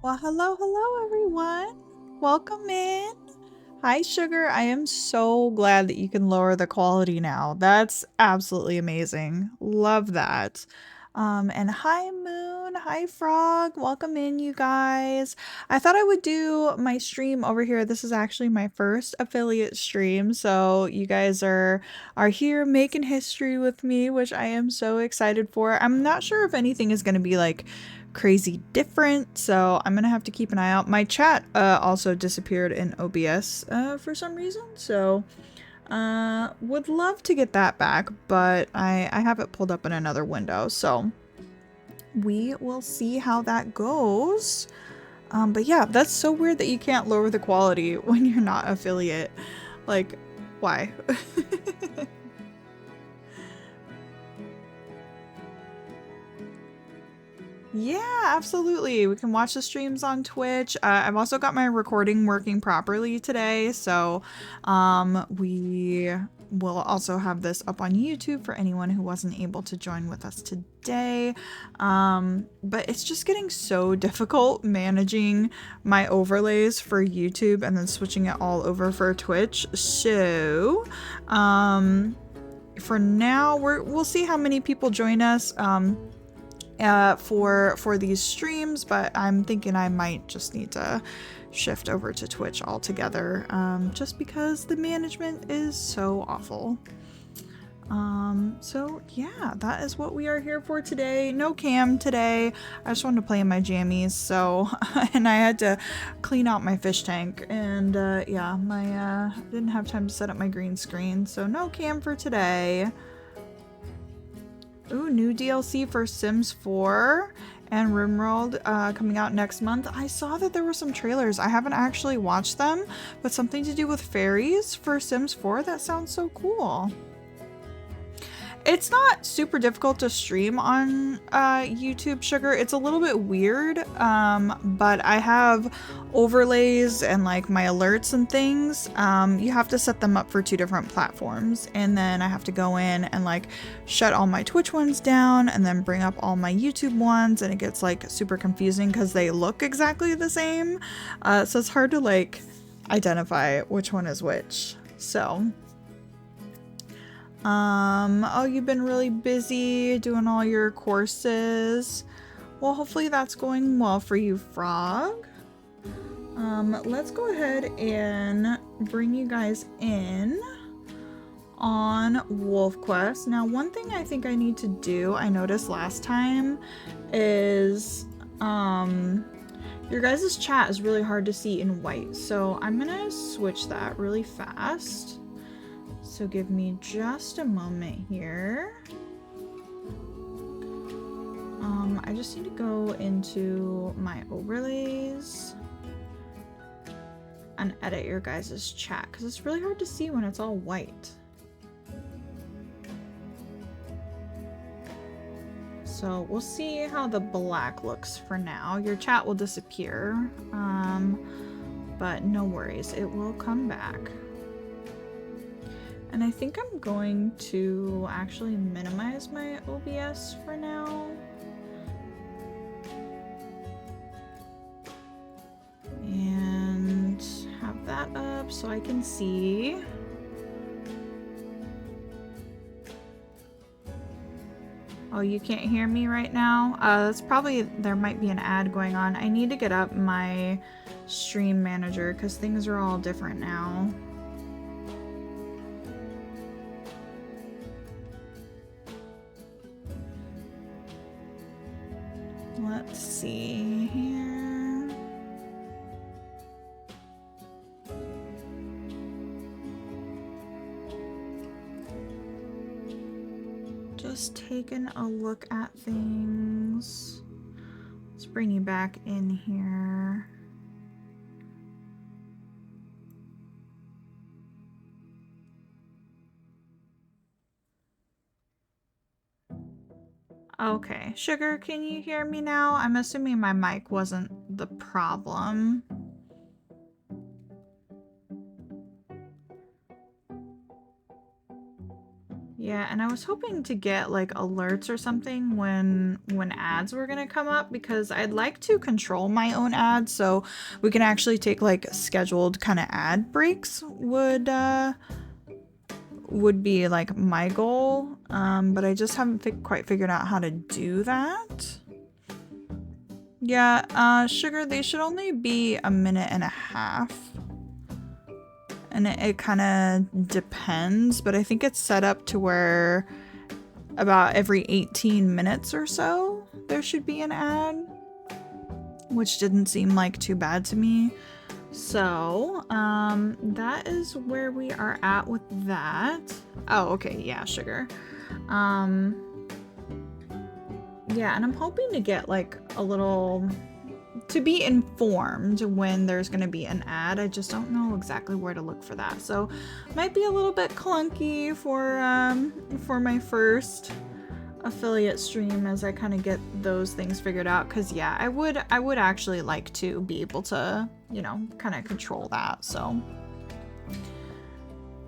Well, hello everyone. Welcome in. Hi Sugar, I am so glad that you can lower the quality now. That's absolutely amazing. Love that. And hi Moon, hi Frog. Welcome in you guys. I thought I would do my stream over here. This is actually my first affiliate stream, so you guys are here making history with me, which I am so excited for. I'm not sure if anything is going to be like crazy different, so I'm gonna have to keep an eye out. My chat also disappeared in OBS for some reason, so would love to get that back, but I have it pulled up in another window, so we will see how that goes. But yeah, that's so weird that you can't lower the quality when you're not affiliate. Like, why? Yeah, absolutely. We can watch the streams on Twitch. I've also got my recording working properly today, so we will also have this up on YouTube for anyone who wasn't able to join with us today. But it's just getting so difficult managing my overlays for YouTube and then switching it all over for Twitch. So, for now, we'll see how many people join us. For these streams, but I'm thinking I might just need to shift over to Twitch altogether, just because the management is so awful. So yeah, that is what we are here for today. No cam today. I just wanted to play in my jammies, so and I had to clean out my fish tank, and yeah, my didn't have time to set up my green screen, so no cam for today. Ooh, new DLC for Sims 4 and RimWorld coming out next month. I saw that there were some trailers. I haven't actually watched them, but something to do with fairies for Sims 4? That sounds so cool. It's not super difficult to stream on YouTube, Sugar. It's a little bit weird, but I have overlays and like my alerts and things. You have to set them up for 2 different platforms, and then I have to go in and like shut all my Twitch ones down and then bring up all my YouTube ones, and it gets like super confusing because they look exactly the same. So it's hard to like identify which one is which. So oh, you've been really busy doing all your courses. Well, hopefully that's going well for you, Frog. Let's go ahead and bring you guys in on Wolf Quest. Now, one thing I think I need to do, I noticed last time, is your guys' chat is really hard to see in white, so I'm gonna switch that really fast. So give me just a moment here. I just need to go into my overlays and edit your guys' chat because it's really hard to see when it's all white. So we'll see how the black looks for now. Your chat will disappear, but no worries, it will come back. And I think I'm going to actually minimize my OBS for now. And have that up so I can see. Oh, you can't hear me right now? That's probably, there might be an ad going on. I need to get up my stream manager because things are all different now. Let's see here. Just taking a look at things. Let's bring you back in here. Okay, Sugar, can you hear me now? I'm assuming my mic wasn't the problem. Yeah, and I was hoping to get like alerts or something when ads were gonna come up, because I'd like to control my own ads so we can actually take like scheduled kind of ad breaks would be like my goal. But I just haven't quite figured out how to do that. Yeah, Sugar, they should only be 1.5 minutes. And it kind of depends, but I think it's set up to where about every 18 minutes or so there should be an ad, which didn't seem like too bad to me. So that is where we are at with that. Oh, okay, yeah, Sugar. Yeah, and I'm hoping to get like a little, to be informed when there's going to be an ad. I just don't know exactly where to look for that, so might be a little bit clunky for my first affiliate stream as I kind of get those things figured out, because yeah, I would actually like to be able to, you know, kind of control that. So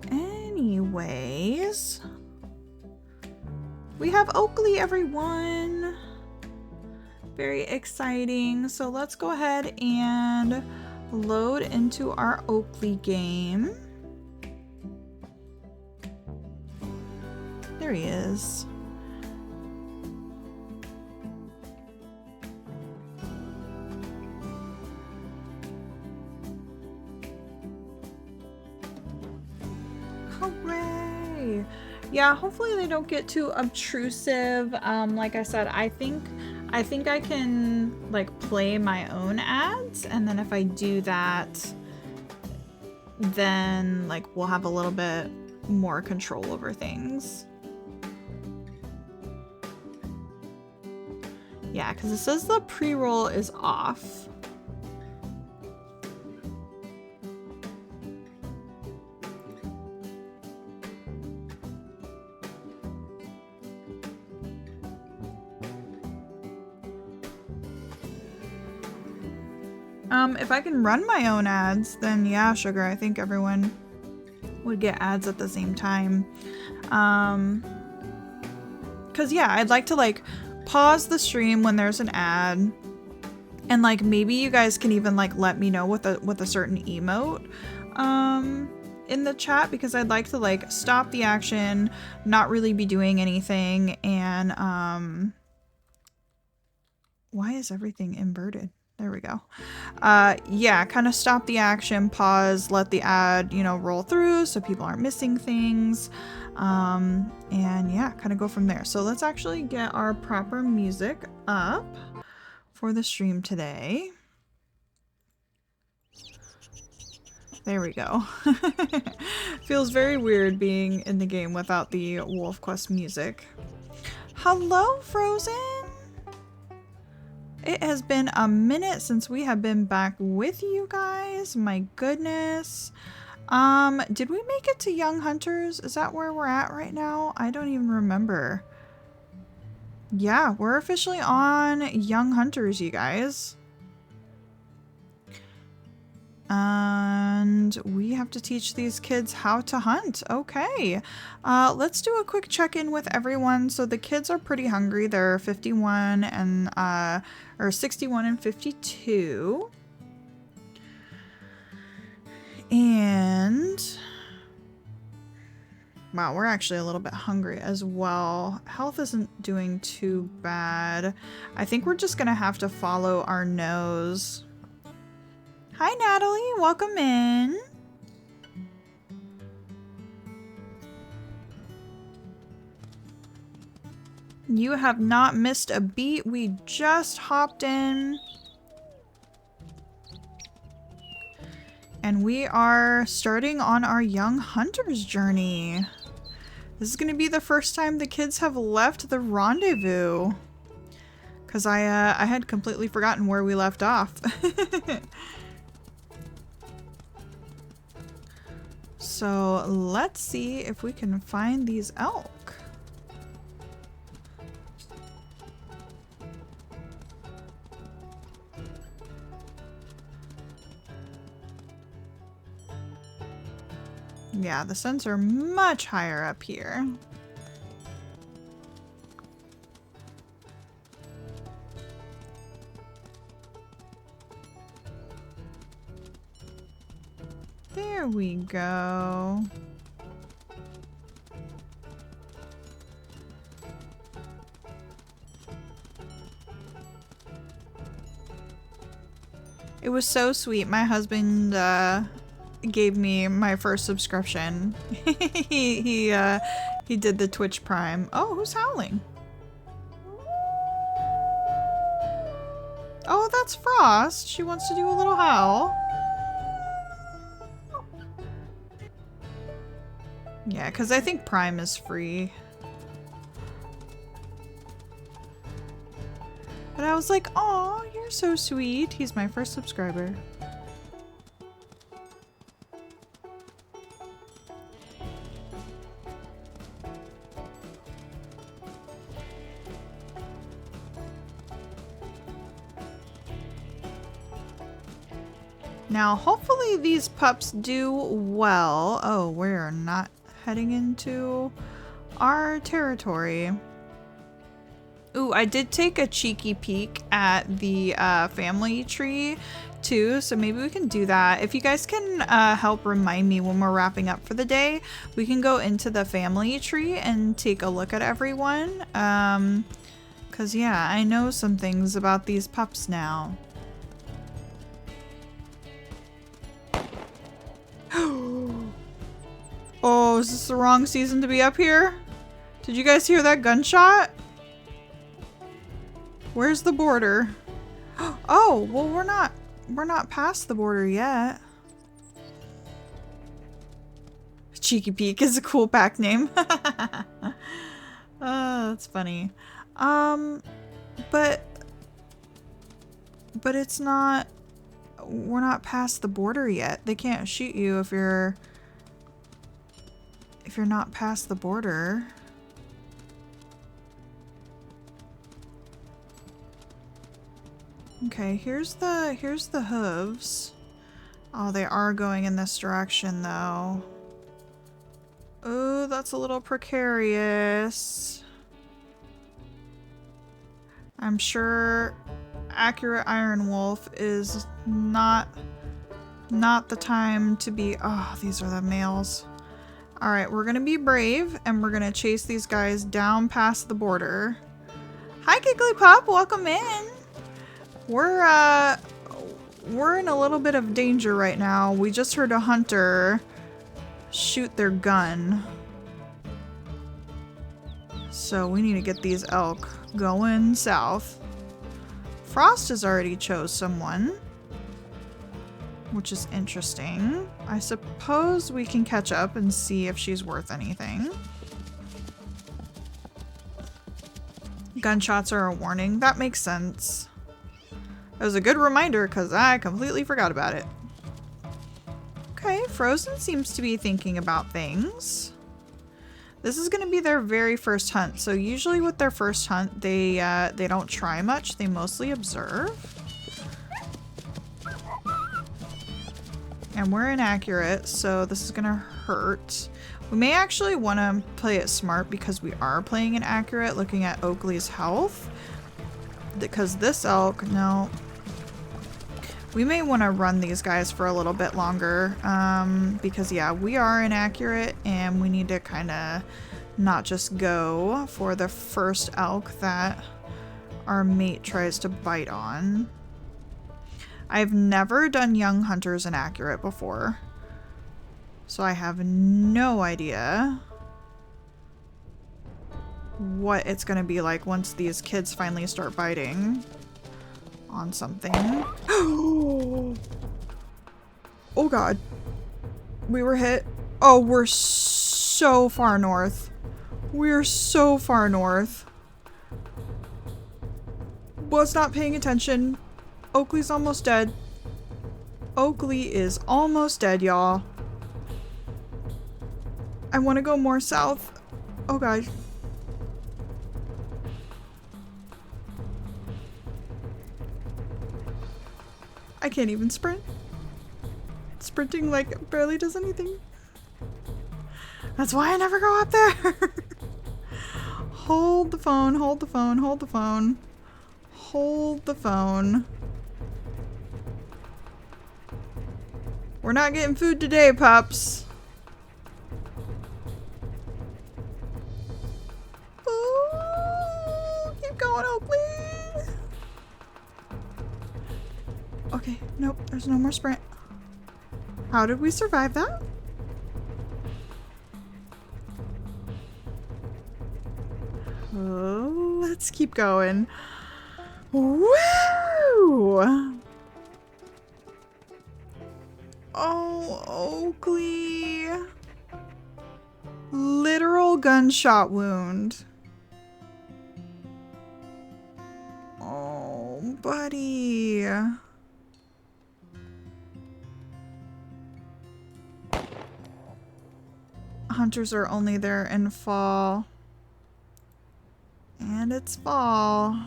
anyways, we have Oakley, everyone. Very exciting. So let's go ahead and load into our Oakley game. There he is. Hooray! Yeah, hopefully they don't get too obtrusive. Like I said, I think I can like play my own ads, and then if I do that, then like we'll have a little bit more control over things. Yeah, because it says the pre-roll is off. If I can run my own ads, then yeah, Sugar, I think everyone would get ads at the same time. Cause yeah, I'd like to like pause the stream when there's an ad, and like maybe you guys can even like let me know with a certain emote in the chat, because I'd like to like stop the action, not really be doing anything, and why is everything inverted? There we go. Yeah, kind of stop the action, pause, let the ad, you know, roll through so people aren't missing things. And yeah, kind of go from there. So let's actually get our proper music up for the stream today. There we go. Feels very weird being in the game without the Wolf Quest music. Hello, Frozen! It has been a minute since we have been back with you guys. My goodness. Did we make it to Young Hunters? Is that where we're at right now? I don't even remember. Yeah, we're officially on Young Hunters, you guys. And we have to teach these kids how to hunt. Okay. Let's do a quick check-in with everyone. So the kids are pretty hungry. They're 51 and or 61 and 52. And wow, we're actually a little bit hungry as well. Health isn't doing too bad. I think we're just gonna have to follow our nose. Hi, Natalie. Welcome in. You have not missed a beat. We just hopped in. And we are starting on our Young Hunters journey. This is going to be the first time the kids have left the rendezvous. Because I had completely forgotten where we left off. So let's see if we can find these elk. Yeah, the scents are much higher up here. There we go. It was so sweet. My husband gave me my first subscription. he did the Twitch Prime. Oh, who's howling? Oh, that's Frost. She wants to do a little howl. Yeah, because I think Prime is free. But I was like, "Aw, you're so sweet." He's my first subscriber. Now, hopefully these pups do well. Oh, we're not heading into our territory. Ooh, I did take a cheeky peek at the family tree too, so maybe we can do that. If you guys can help remind me when we're wrapping up for the day, we can go into the family tree and take a look at everyone. 'Cause yeah, I know some things about these pups now. Oh, is this the wrong season to be up here? Did you guys hear that gunshot? Where's the border? Oh, well we're not past the border yet. Cheeky Peek is a cool pack name. Oh, that's funny. But it's not, we're not past the border yet. They can't shoot you if you're not past the border. Okay, here's the hooves. Oh, they are going in this direction though. Oh, that's a little precarious. I'm sure accurate Iron Wolf is not the time to be. Oh, these are the males. All right, we're gonna be brave and we're gonna chase these guys down past the border. Hi, Giggly Pup, welcome in. We're in a little bit of danger right now. We just heard a hunter shoot their gun. So we need to get these elk going south. Frost has already chose someone, which is interesting. I suppose we can catch up and see if she's worth anything. Gunshots are a warning. That makes sense. It was a good reminder because I completely forgot about it. Okay, Frozen seems to be thinking about things. This is going to be their very first hunt. So usually with their first hunt, they don't try much. They mostly observe. And we're inaccurate, so this is going to hurt. We may actually want to play it smart because we are playing inaccurate, looking at Oakley's health. Because this elk, no. We may want to run these guys for a little bit longer because yeah, we are inaccurate and we need to kind of not just go for the first elk that our mate tries to bite on. I've never done young hunters inaccurate before, so I have no idea what it's going to be like once these kids finally start biting on something. Oh god. We were hit. Oh, we're so far north. We're so far north. Was not paying attention. Oakley's almost dead. Oakley is almost dead, y'all. I want to go more south. Oh god. I can't even sprint. Sprinting like barely does anything. That's why I never go up there. Hold the phone, hold the phone, hold the phone. Hold the phone. We're not getting food today, pups. Ooh, keep going, Oakley. Okay, nope, there's no more sprint. How did we survive that? Oh, let's keep going. Woo! Oh, Oakley. Literal gunshot wound. Oh, buddy. Hunters are only there in fall. And it's fall.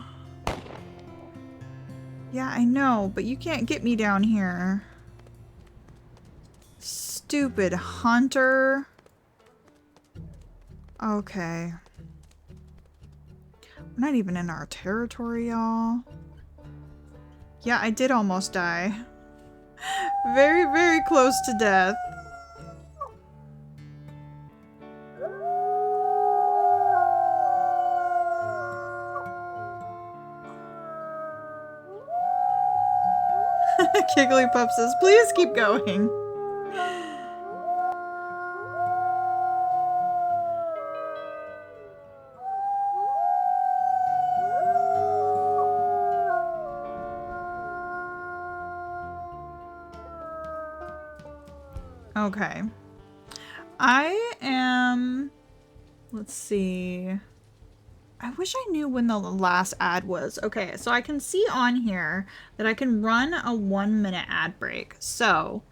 Yeah, I know, but you can't get me down here. Stupid hunter. Okay. We're not even in our territory, y'all. Yeah, I did almost die. Very, very close to death. Kigglypup says, please keep going. Okay. I am... Let's see. I wish I knew when the last ad was. Okay, so I can see on here that I can run a 1-minute ad break. So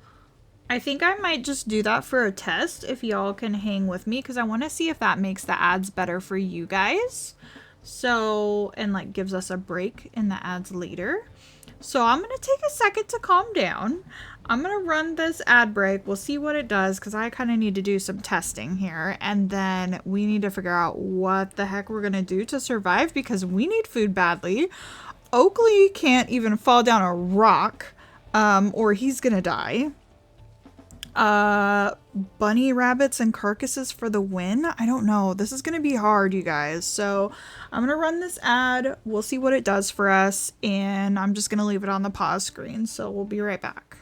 I think I might just do that for a test if y'all can hang with me, because I want to see if that makes the ads better for you guys. So, and like gives us a break in the ads later. So I'm going to take a second to calm down. I'm going to run this ad break. We'll see what it does, because I kind of need to do some testing here. And then we need to figure out what the heck we're going to do to survive, because we need food badly. Oakley can't even fall down a rock, or he's going to die. Bunny rabbits and carcasses for the win. I don't know. This is going to be hard, you guys. So I'm going to run this ad. We'll see what it does for us. And I'm just going to leave it on the pause screen. So we'll be right back.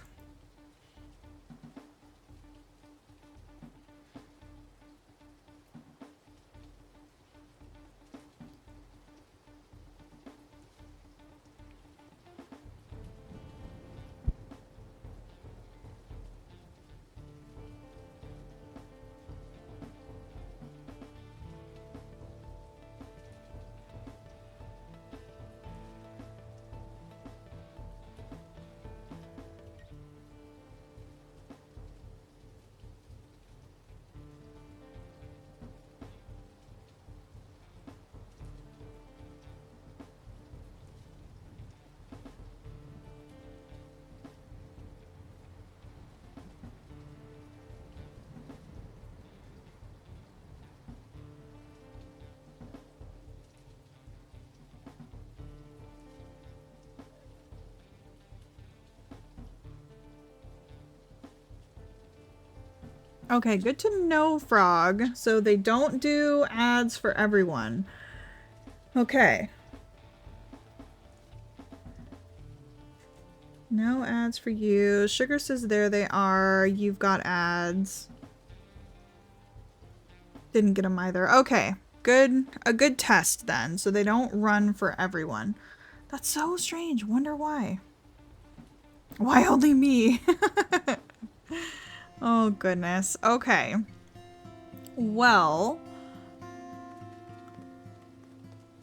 Okay, good to know, Frog. So they don't do ads for everyone. Okay. No ads for you. Sugar says there they are. You've got ads. Didn't get them either. Okay, good. A good test then. So they don't run for everyone. That's so strange. Wonder why. Why only me? Oh, goodness. Okay. Well.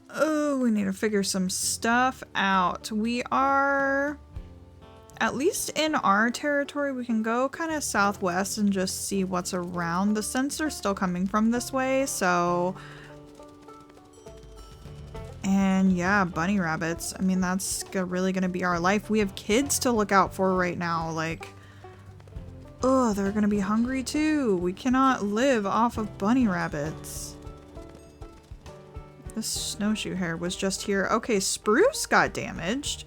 Oh, we need to figure some stuff out. We are, at least in our territory, we can go kind of southwest and just see what's around. The scents are still coming from this way, so... And yeah, bunny rabbits. I mean, that's really gonna be our life. We have kids to look out for right now, like... Oh, they're gonna be hungry too. We cannot live off of bunny rabbits. This snowshoe hare was just here. Okay, spruce got damaged.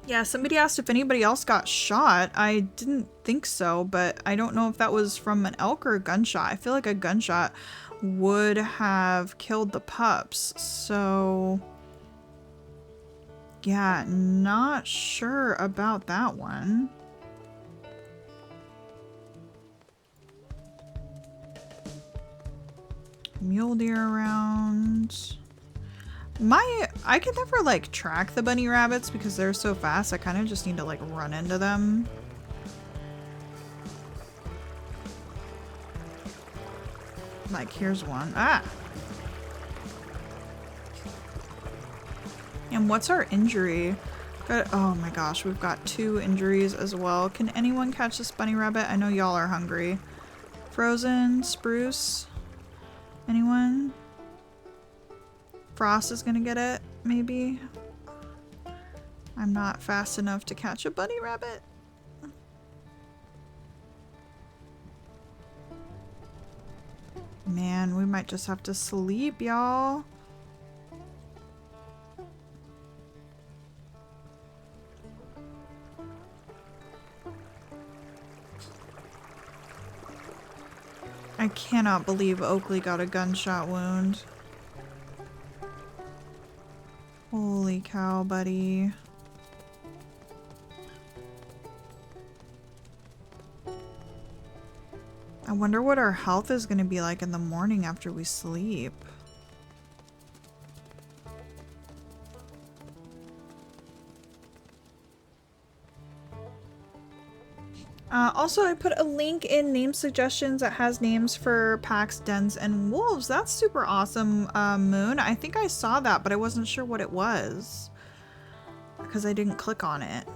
Yeah, somebody asked if anybody else got shot. I didn't think so, but I don't know if that was from an elk or a gunshot. I feel like a gunshot would have killed the pups, so yeah, not sure about that one. Mule deer around. I can never like track the bunny rabbits because they're so fast. I kind of just need to like run into them. Like here's one. Ah. And what's our injury? Oh my gosh, we've got 2 injuries as well. Can anyone catch this bunny rabbit? I know y'all are hungry. Frozen, spruce. Anyone? Frost is gonna get it, maybe. I'm not fast enough to catch a bunny rabbit. Man, we might just have to sleep, y'all. I cannot believe Oakley got a gunshot wound. Holy cow, buddy. I wonder what our health is going to be like in the morning after we sleep. Also, I put a link in name suggestions that has names for packs, dens, and wolves. That's super awesome, Moon. I think I saw that, but I wasn't sure what it was because I didn't click on it.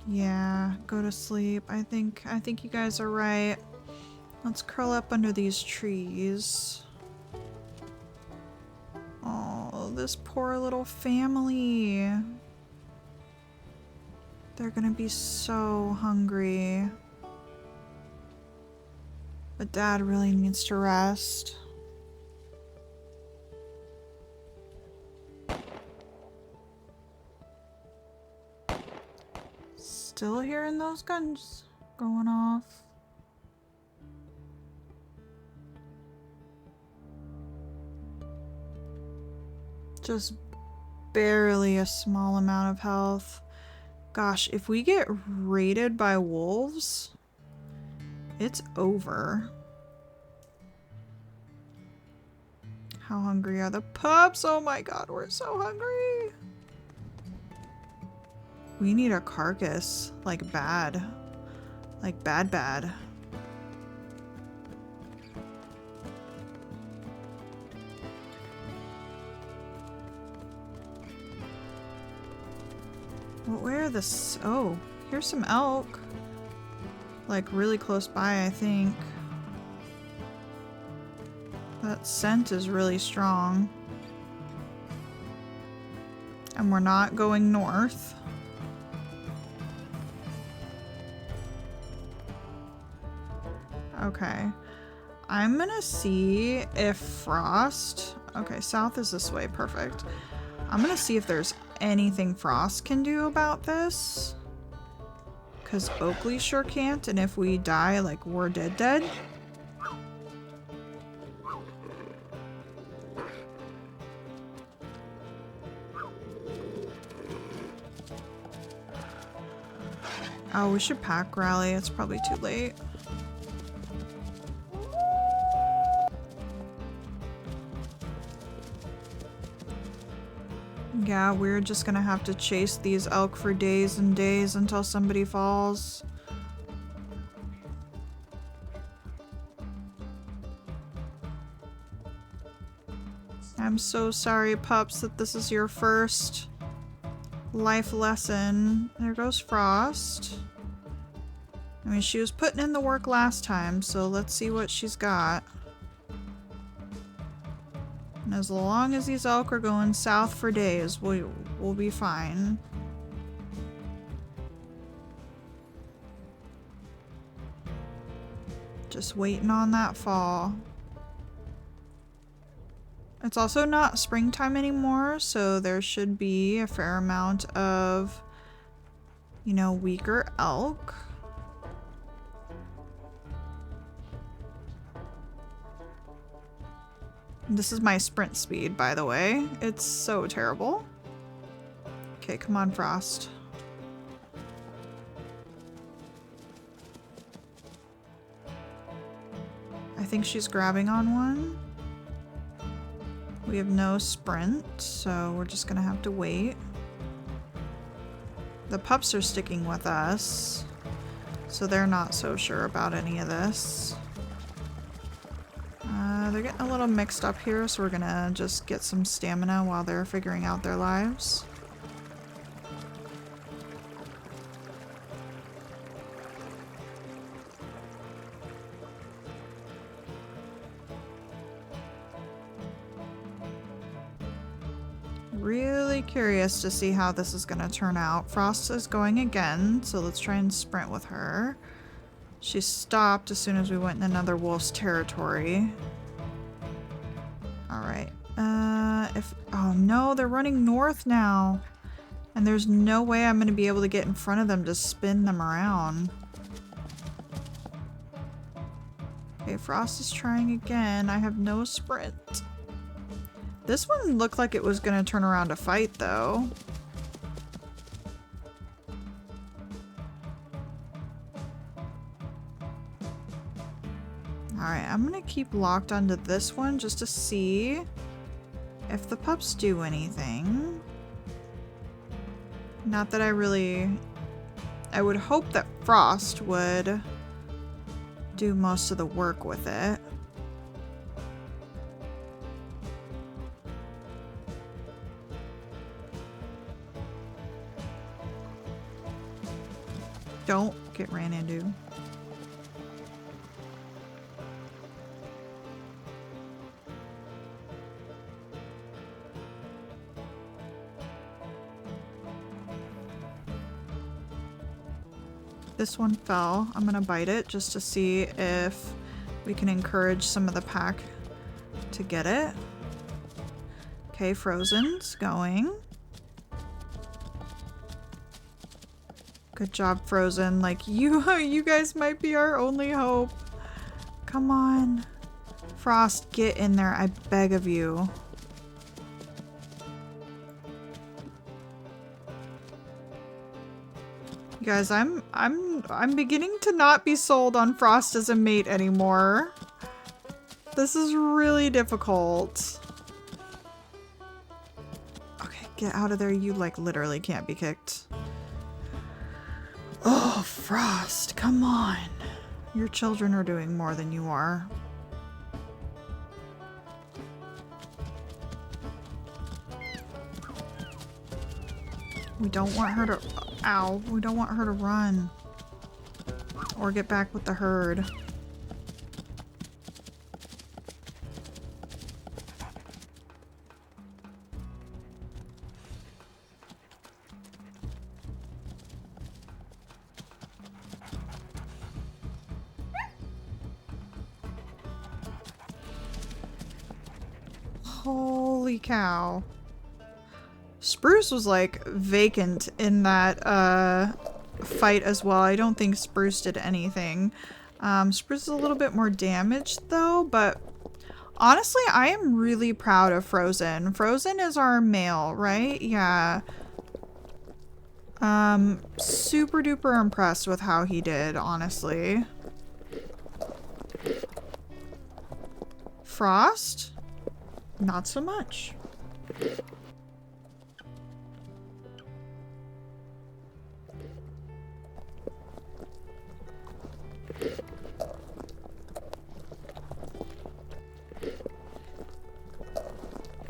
Yeah, go to sleep. I think you guys are right. Let's curl up under these trees. Oh, this poor little family. They're gonna be so hungry. But Dad really needs to rest. Still hearing those guns going off. Just barely a small amount of health. Gosh, if we get raided by wolves, it's over. How hungry are the pups? Oh my god, we're so hungry. We need a carcass, like bad. Like bad. Well, where are the... Oh, here's some elk. Like really close by, I think. That scent is really strong. And we're not going north. Okay. I'm gonna see if Frost... Okay, south is this way. Perfect. I'm gonna see if there's anything Frost can do about this. Because Oakley sure can't, and if we die, like, we're dead. Oh, we should pack rally. It's probably too late. Yeah, we're just gonna have to chase these elk for days and days until somebody falls. I'm so sorry, pups, that this is your first life lesson. There goes Frost. I mean, she was putting in the work last time, so let's see what she's got. And as long as these elk are going south for days, we'll be fine. Just waiting on that fall. It's also not springtime anymore, so there should be a fair amount of, you know, weaker elk. This is my sprint speed, by the way. It's so terrible. Okay, come on, Frost. I think she's grabbing on one. We have no sprint, so we're just gonna have to wait. The pups are sticking with us, so they're not so sure about any of this. They're getting a little mixed up here, so we're gonna just get some stamina while they're figuring out their lives. Really curious to see how this is gonna turn out. Frost is going again, so let's try and sprint with her. She stopped as soon as we went in another wolf's territory. Alright. Oh no, they're running north now. And there's no way I'm gonna be able to get in front of them to spin them around. Okay, Frost is trying again. I have no sprint. This one looked like it was gonna turn around to fight though. Alright, I'm gonna keep locked onto this one just to see if the pups do anything. Not that I would hope that Frost would do most of the work with it. Don't get ran into. This one fell. I'm gonna bite it just to see if we can encourage some of the pack to get it. Okay, Frozen's going. Good job, Frozen. Like, you guys might be our only hope. Come on. Frost, get in there, I beg of you. You guys, I'm beginning to not be sold on Frost as a mate anymore. This is really difficult. Okay, get out of there. You, like, literally can't be kicked. Oh, Frost, come on. Your children are doing more than you are. We don't want her to... Ow. We don't want her to run. Or get back with the herd. Holy cow. Spruce was like vacant in that fight as well. I don't think Spruce did anything. Spruce is a little bit more damaged though, but honestly I am really proud of Frozen. Frozen is our male, right? Yeah. Super duper impressed with how he did, honestly. Frost? Not so much.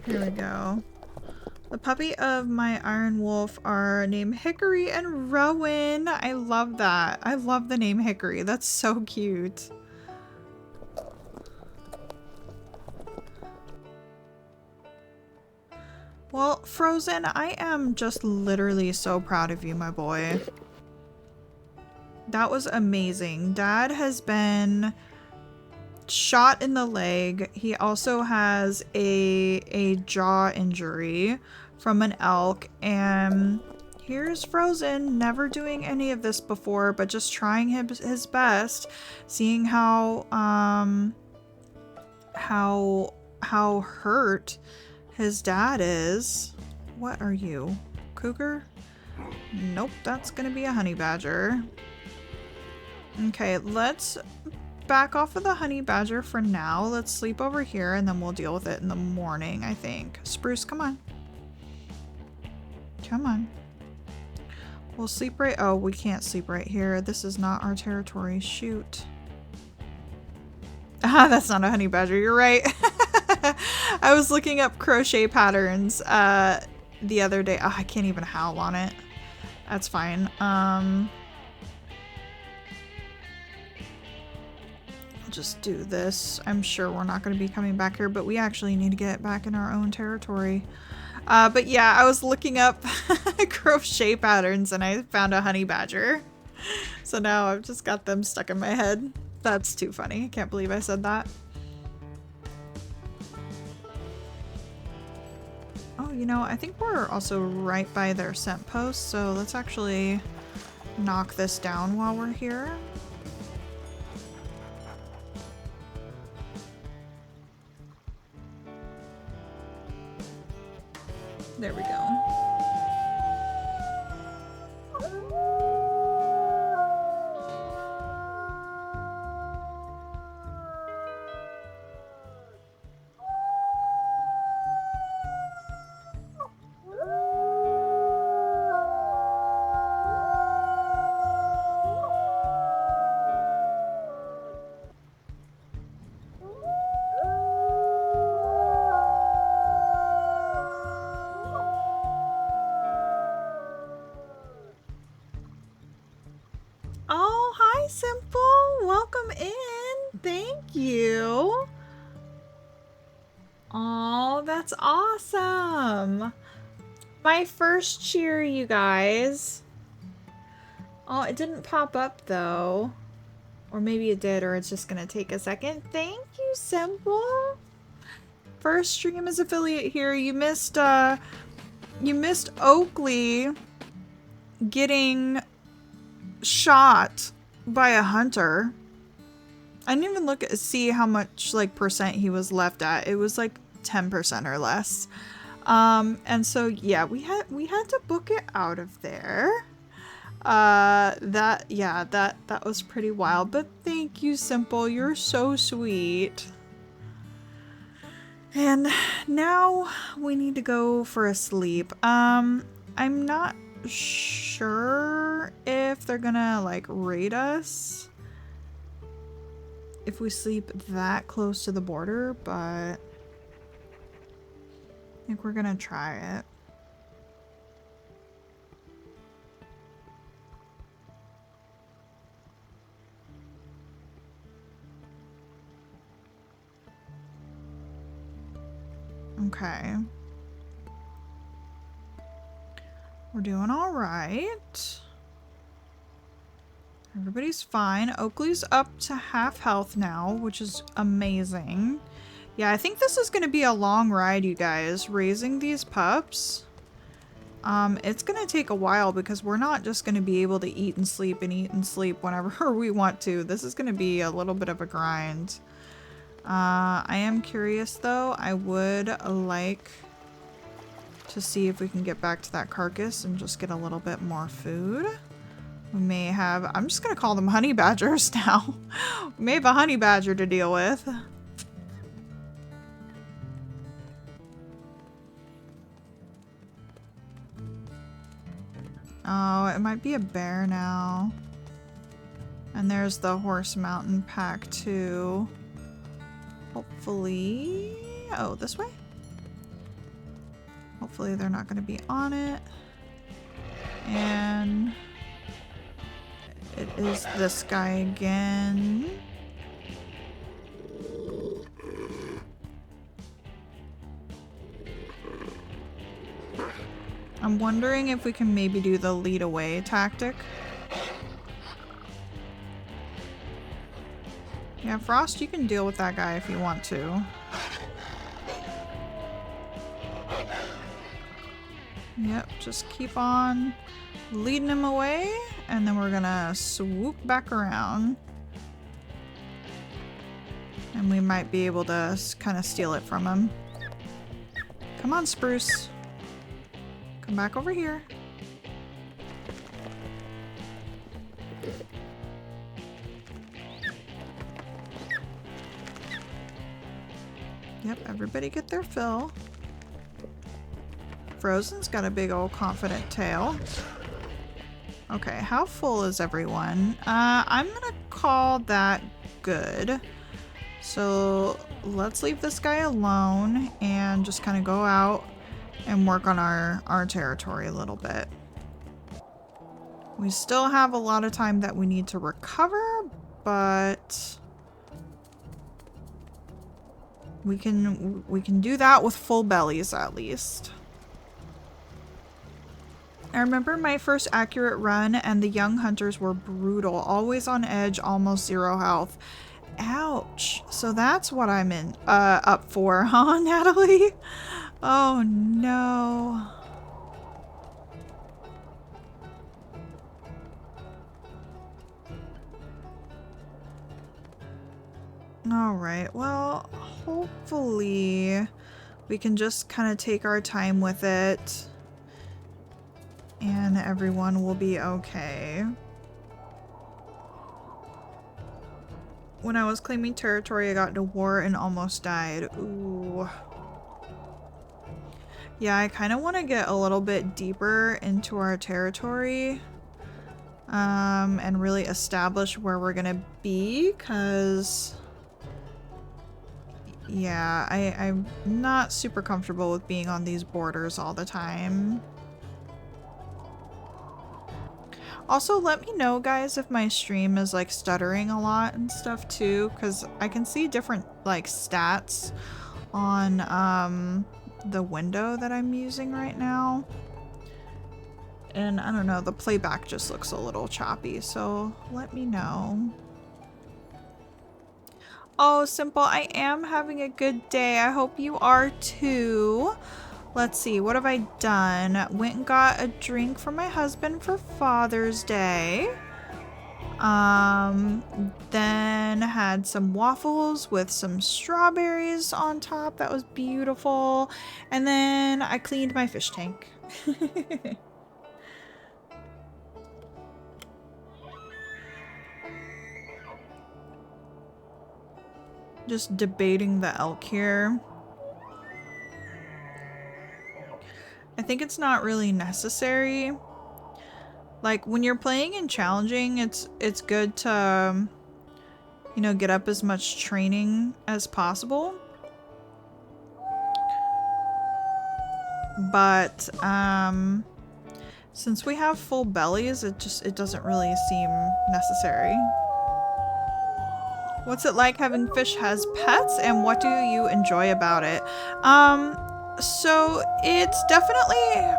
Here we go. The puppy of my Iron Wolf are named Hickory and Rowan. I love that. I love the name Hickory. That's so cute. Well, Frozen, I am just literally so proud of you, my boy. That was amazing. Dad has been shot in the leg. He also has a jaw injury from an elk, and here's Frozen, never doing any of this before, but just trying his best, seeing how hurt his dad is. What are you? Cougar? Nope, that's gonna be a honey badger. Okay, let's back off of the honey badger for now. Let's sleep over here and then we'll deal with it in the morning, I think. Spruce, come on. Come on. We'll sleep right— oh, we can't sleep right here. This is not our territory. Shoot. Ah, that's not a honey badger. You're right. I was looking up crochet patterns the other day. Oh, I can't even howl on it. That's fine. I'll just do this. I'm sure we're not going to be coming back here, but we actually need to get back in our own territory. But yeah, I was looking up crochet patterns and I found a honey badger. So now I've just got them stuck in my head. That's too funny. I can't believe I said that. Oh, you know, I think we're also right by their scent post, so let's actually knock this down while we're here. There we go. Oh, hi, Simple. Welcome in. Thank you. Oh, that's awesome. My first cheer, you guys. Oh, it didn't pop up though. Or maybe it did, or it's just gonna take a second. Thank you, Simple. First stream as affiliate here. You missed Oakley getting shot by a hunter. I didn't even look at see how much like percent he was left at. It was like 10% or less. And so yeah, we had to book it out of there. That was pretty wild, but thank you, Simple. You're so sweet. And now we need to go for a sleep. I'm not sure if they're gonna like raid us if we sleep that close to the border, but I think we're gonna try it. Okay. We're doing all right. Everybody's fine. Oakley's up to half health now, which is amazing. Yeah, I think this is going to be a long ride, you guys. Raising these pups. It's going to take a while because we're not just going to be able to eat and sleep whenever we want to. This is going to be a little bit of a grind. I am curious though. I would like to see if we can get back to that carcass and just get a little bit more food. We may have— I'm just gonna call them honey badgers now. We may have a honey badger to deal with. Oh, it might be a bear now. And there's the Horse Mountain pack too. Hopefully— oh, this way? Hopefully they're not going to be on it. And it is this guy again. I'm wondering if we can maybe do the lead away tactic. Yeah, Frost, you can deal with that guy if you want to. Yep, just keep on leading him away, and then we're gonna swoop back around. And we might be able to kind of steal it from him. Come on, Spruce. Come back over here. Yep, everybody get their fill. Frozen's got a big old confident tail. Okay, how full is everyone? I'm gonna call that good. So let's leave this guy alone and just kind of go out and work on our territory a little bit. We still have a lot of time that we need to recover, but we can do that with full bellies at least. I remember my first accurate run and the young hunters were brutal, always on edge, almost 0 health. Ouch. So that's what I'm up for, huh, Natalie? Oh no. Alright, well, hopefully we can just kind of take our time with it and everyone will be okay. When I was claiming territory, I got into war and almost died. Ooh. Yeah, I kind of want to get a little bit deeper into our territory and really establish where we're gonna be, because yeah, I'm not super comfortable with being on these borders all the time. Also, let me know, guys, if my stream is like stuttering a lot and stuff too, because I can see different like stats on the window that I'm using right now. And I don't know, the playback just looks a little choppy, so let me know. Oh, Simple, I am having a good day. I hope you are too. Let's see, what have I done? Went and got a drink for my husband for Father's Day. Then had some waffles with some strawberries on top. That was beautiful. And then I cleaned my fish tank. Just debating the elk here. I think it's not really necessary. Like when you're playing in challenging, it's good to, you know, get up as much training as possible. But since we have full bellies, it doesn't really seem necessary. What's it like having fish as pets, and what do you enjoy about it? So it's definitely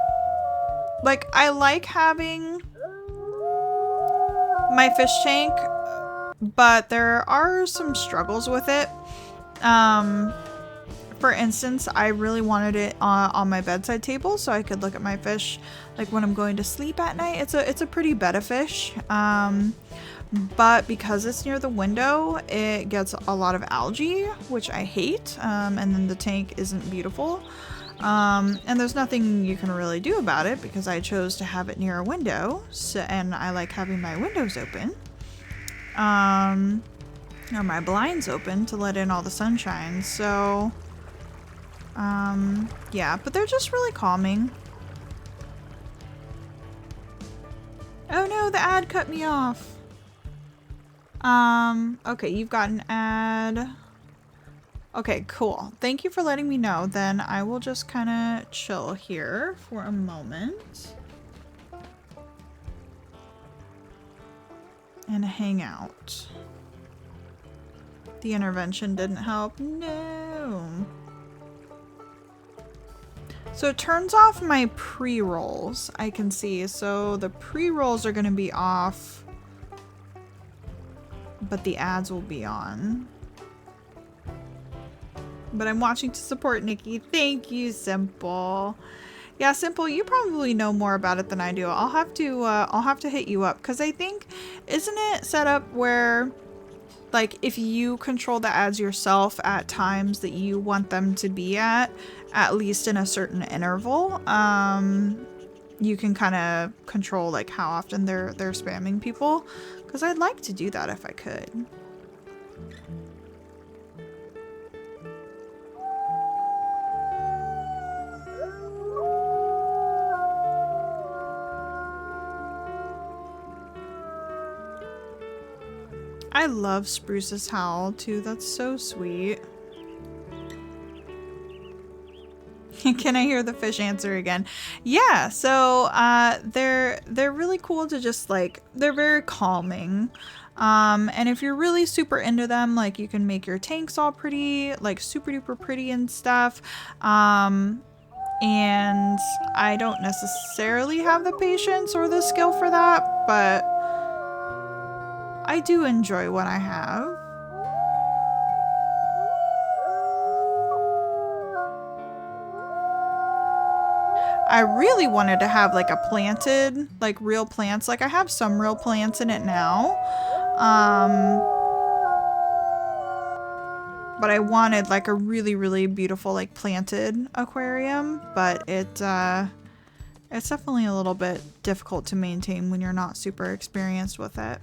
like I like having my fish tank, but there are some struggles with it. For instance, I really wanted it on my bedside table so I could look at my fish like when I'm going to sleep at night. It's a pretty betta fish. But because it's near the window, it gets a lot of algae, which I hate, and then the tank isn't beautiful. And there's nothing you can really do about it because I chose to have it near a window, and I like having my windows open. Or my blinds open to let in all the sunshine, so... yeah, but they're just really calming. Oh no, the ad cut me off! Okay, you've got an ad. Okay, cool. Thank you for letting me know. Then I will just kind of chill here for a moment. And hang out. The intervention didn't help. No. So it turns off my pre-rolls, I can see. So the pre-rolls are going to be off but the ads will be on. But I'm watching to support Nikki. Thank you, Simple. Yeah, Simple, you probably know more about it than I do. I'll have to hit you up, because I think, isn't it set up where, like, if you control the ads yourself at times that you want them to be at least in a certain interval, you can kind of control like how often they're spamming people, because I'd like to do that if I could. I love Spruce's howl too. That's so sweet. Can I hear the fish answer again? Yeah, so they're really cool to just like, they're very calming. And if you're really super into them, like you can make your tanks all pretty, like super duper pretty and stuff. And I don't necessarily have the patience or the skill for that, but I do enjoy what I have. I really wanted to have like a planted, like real plants. Like I have some real plants in it now. But I wanted like a really, really beautiful like planted aquarium, but it's definitely a little bit difficult to maintain when you're not super experienced with it.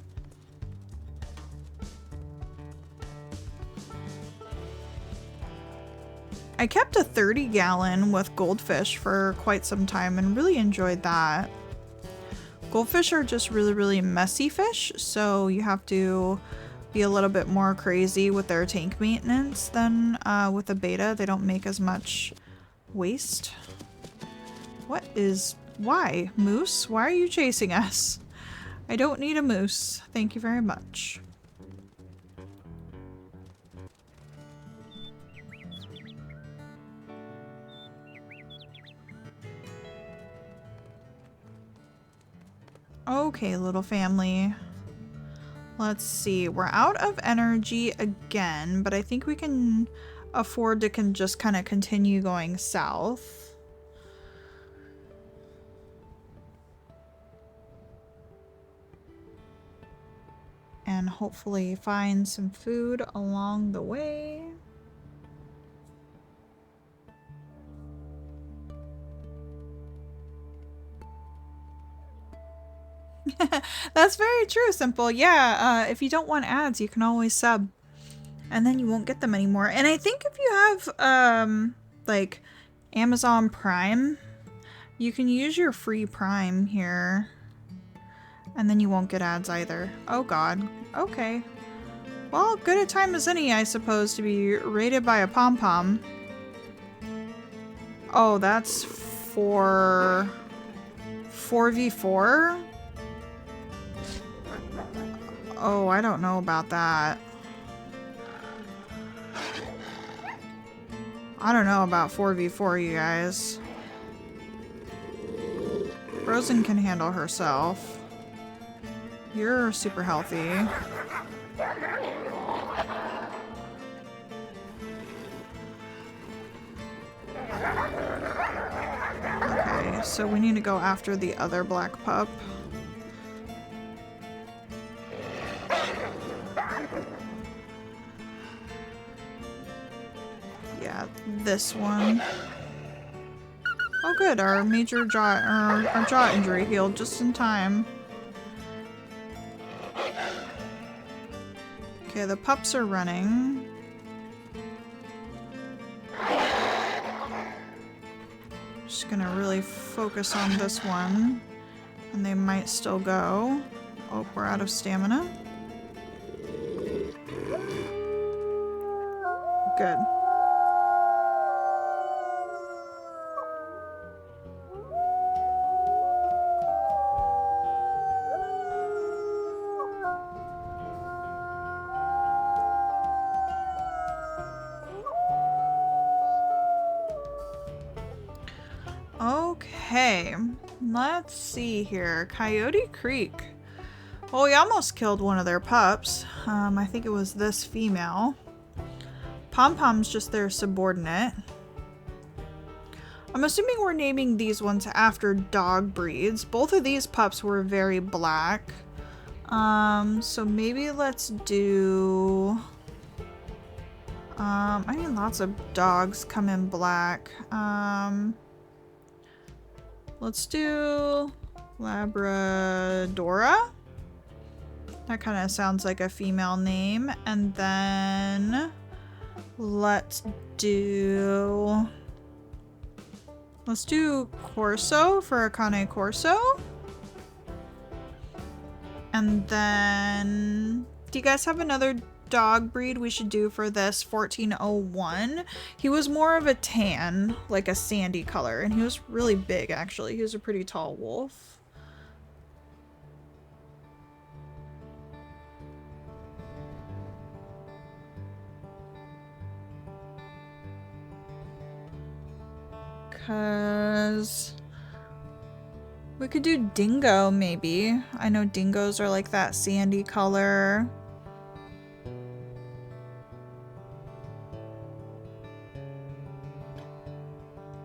I kept a 30-gallon with goldfish for quite some time and really enjoyed that. Goldfish are just really, really messy fish, so you have to be a little bit more crazy with their tank maintenance than with a beta. They don't make as much waste. Why? Moose? Why are you chasing us? I don't need a moose. Thank you very much. Okay, little family. Let's see. We're out of energy again, but I think we can afford to just kind of continue going south. And hopefully find some food along the way. That's very true, Simple. Yeah, if you don't want ads, you can always sub. And then you won't get them anymore. And I think if you have, like, Amazon Prime, you can use your free Prime here. And then you won't get ads either. Oh god. Okay. Well, good a time as any, I suppose, to be raided by a pom-pom. Oh, that's for 4v4? Oh, I don't know about that. I don't know about 4v4, you guys. Frozen can handle herself. You're super healthy. Okay, so we need to go after the other black pup. Yeah, this one. Oh good, our major our jaw injury healed just in time. Okay, the pups are running. Just gonna really focus on this one. And they might still go. Oh, we're out of stamina. Good. Okay, let's see here. Coyote Creek. Well, we almost killed one of their pups. I think it was this female. Pom-Pom's just their subordinate. I'm assuming we're naming these ones after dog breeds. Both of these pups were very black. So maybe let's do... I mean, lots of dogs come in black. Let's do Labradora. That kind of sounds like a female name. And then let's do Corso for a Cane Corso. And then, do you guys have another dog breed we should do for this 1401? He was more of a tan, like a sandy color, and he was really big actually. He was a pretty tall wolf. Cause we could do dingo maybe. I know dingoes are like that sandy color.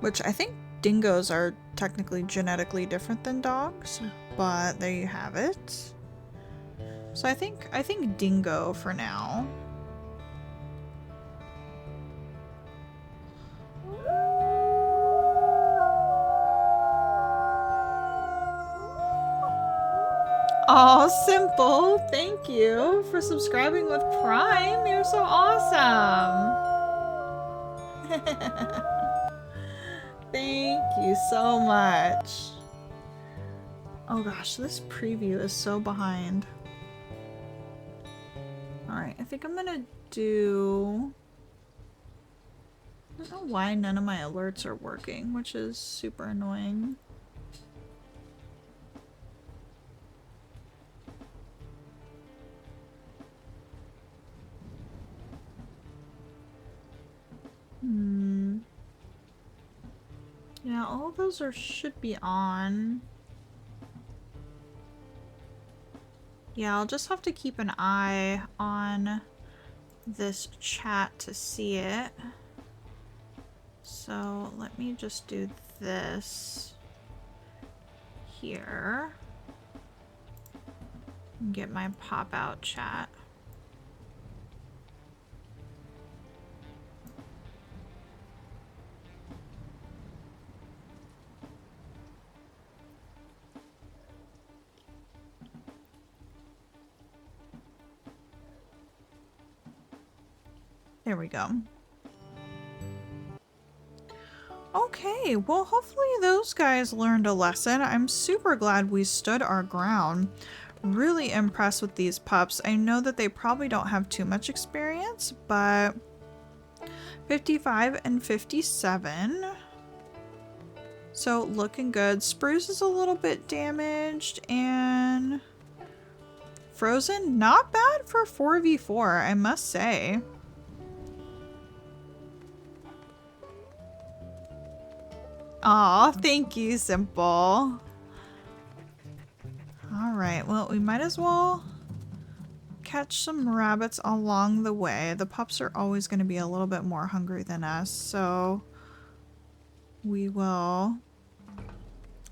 Which I think dingoes are technically genetically different than dogs, but there you have it. So I think dingo for now. Oh, Simple, thank you for subscribing with Prime. You're so awesome. Thank you so much. Oh gosh, this preview is so behind. Alright, I think I'm gonna do... I don't know why none of my alerts are working, which is super annoying. Yeah, all of those should be on. Yeah, I'll just have to keep an eye on this chat to see it. So let me just do this here. And get my pop-out chat. There we go. Okay, well hopefully those guys learned a lesson. I'm super glad we stood our ground. Really impressed with these pups. I know that they probably don't have too much experience, but 55 and 57. So looking good. Spruce is a little bit damaged, and Frozen, not bad for 4v4, I must say. Aw, thank you, Simple. Alright, well, we might as well catch some rabbits along the way. The pups are always going to be a little bit more hungry than us, so we will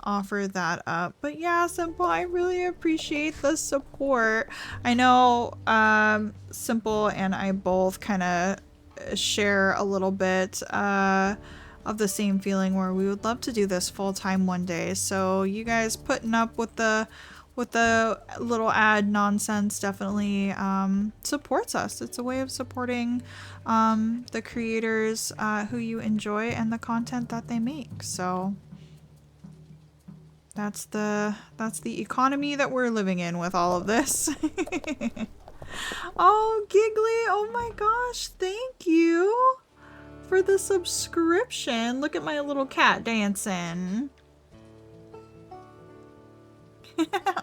offer that up. But yeah, Simple, I really appreciate the support. I know Simple and I both kind of share a little bit of the same feeling where we would love to do this full-time one day. So you guys putting up with the little ad nonsense definitely supports us. It's a way of supporting the creators who you enjoy and the content that they make. So that's the economy that we're living in with all of this. Oh, Giggly, oh my gosh, thank you for the subscription. Look at my little cat dancing.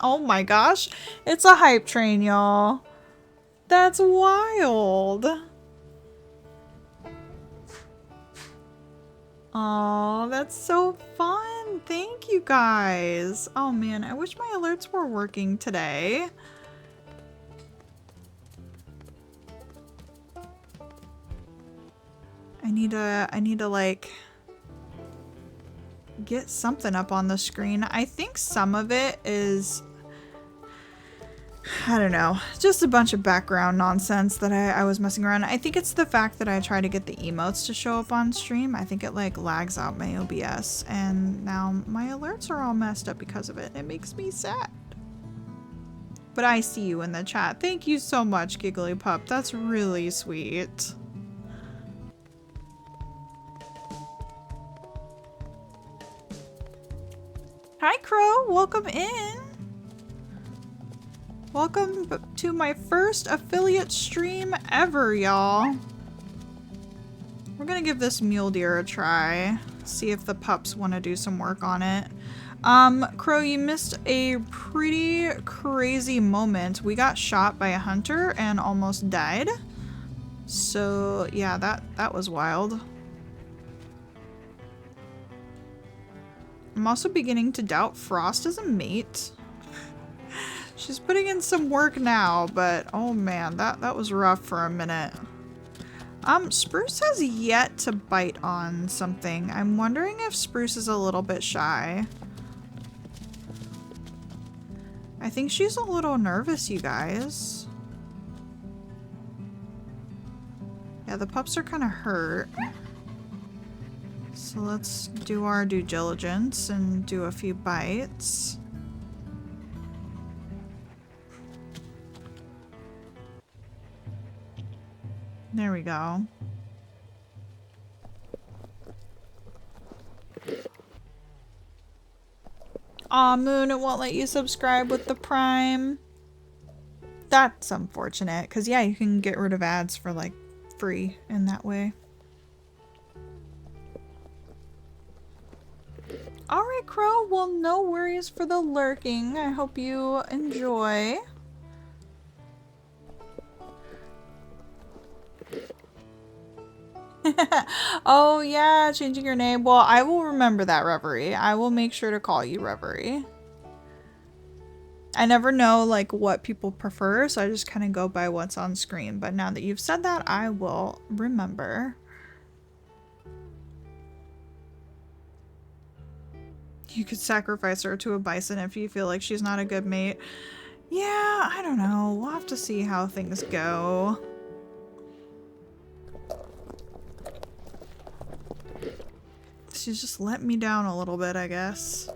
Oh my gosh, it's a hype train, y'all. That's wild. Oh, that's so fun. Thank you guys. Oh man, I wish my alerts were working today. I need to like get something up on the screen. I think some of it is, I don't know, just a bunch of background nonsense that I was messing around. I think it's the fact that I try to get the emotes to show up on stream. I think it like lags out my OBS, and now my alerts are all messed up because of it. It makes me sad. But I see you in the chat. Thank you so much, Giggly Pup. That's really sweet. Hi, Crow. Welcome in. Welcome to my first affiliate stream ever, y'all. We're gonna give this mule deer a try. See if the pups want to do some work on it. Crow, you missed a pretty crazy moment. We got shot by a hunter and almost died. So yeah, that was wild. I'm also beginning to doubt Frost as a mate. She's putting in some work now, but oh man, that was rough for a minute. Spruce has yet to bite on something. I'm wondering if Spruce is a little bit shy. I think she's a little nervous, you guys. Yeah, the pups are kind of hurt. So let's do our due diligence and do a few bites. There we go. Aw, Moon, it won't let you subscribe with the Prime. That's unfortunate, because yeah, you can get rid of ads for like free in that way. Alright, Crow, well, no worries for the lurking. I hope you enjoy. Oh yeah, changing your name. Well, I will remember that, Reverie. I will make sure to call you Reverie. I never know like what people prefer, so I just kind of go by what's on screen. But now that you've said that, I will remember. You could sacrifice her to a bison if you feel like she's not a good mate. Yeah, I don't know. We'll have to see how things go. She's just let me down a little bit, I guess.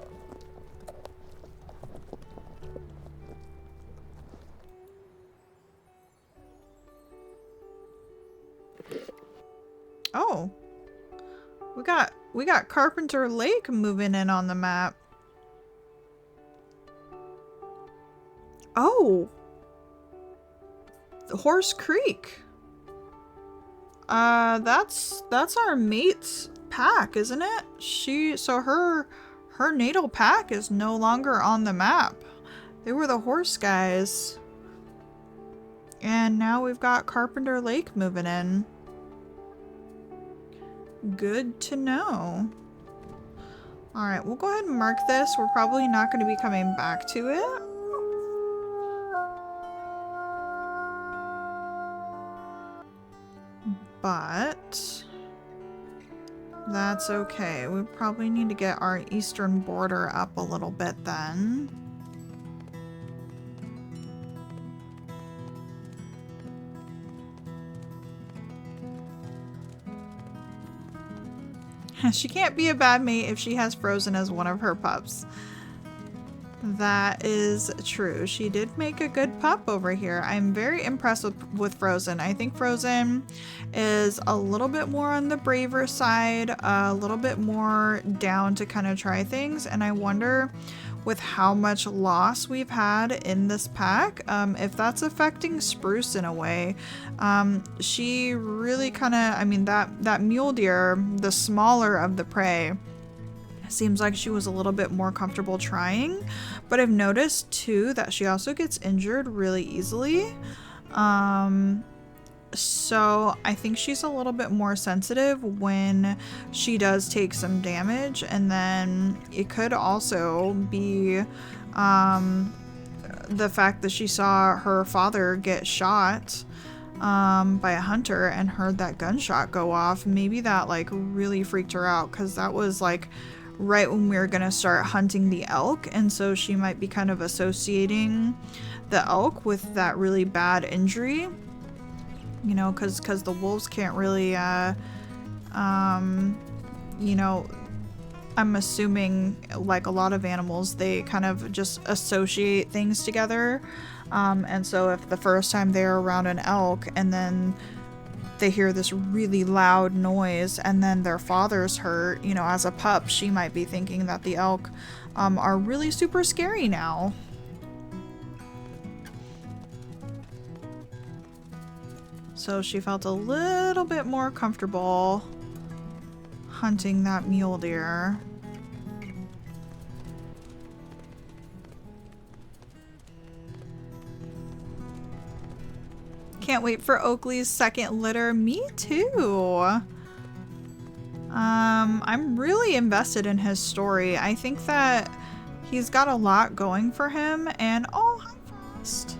Oh. We got Carpenter Lake moving in on the map. Oh. The Horse Creek. That's our mate's pack, isn't it? So her natal pack is no longer on the map. They were the horse guys. And now we've got Carpenter Lake moving in. Good to know. Alright, we'll go ahead and mark this. We're probably not going to be coming back to it. But that's okay. We probably need to get our eastern border up a little bit then. She can't be a bad mate if she has Frozen as one of her pups. That is true. She did make a good pup over here. I'm very impressed with Frozen. I think Frozen is a little bit more on the braver side, a little bit more down to kind of try things. And I wonder, with how much loss we've had in this pack, if that's affecting Spruce in a way. She really kind of, I mean, that mule deer, the smaller of the prey, seems like she was a little bit more comfortable trying, but I've noticed too that she also gets injured really easily. So I think she's a little bit more sensitive when she does take some damage, and then it could also be the fact that she saw her father get shot. by a hunter and heard that gunshot go off. Maybe that like really freaked her out, because that was like right when we were gonna start hunting the elk, and so she might be kind of associating the elk with that really bad injury, you know, because the wolves can't really you know, I'm assuming like a lot of animals, they kind of just associate things together. And so if the first time they're around an elk and then they hear this really loud noise and then their father's hurt, you know, as a pup, she might be thinking that the elk are really super scary now. So she felt a little bit more comfortable hunting that mule deer. Can't wait for Oakley's second litter. Me too. I'm really invested in his story. I think that he's got a lot going for him, and oh, hi Frost.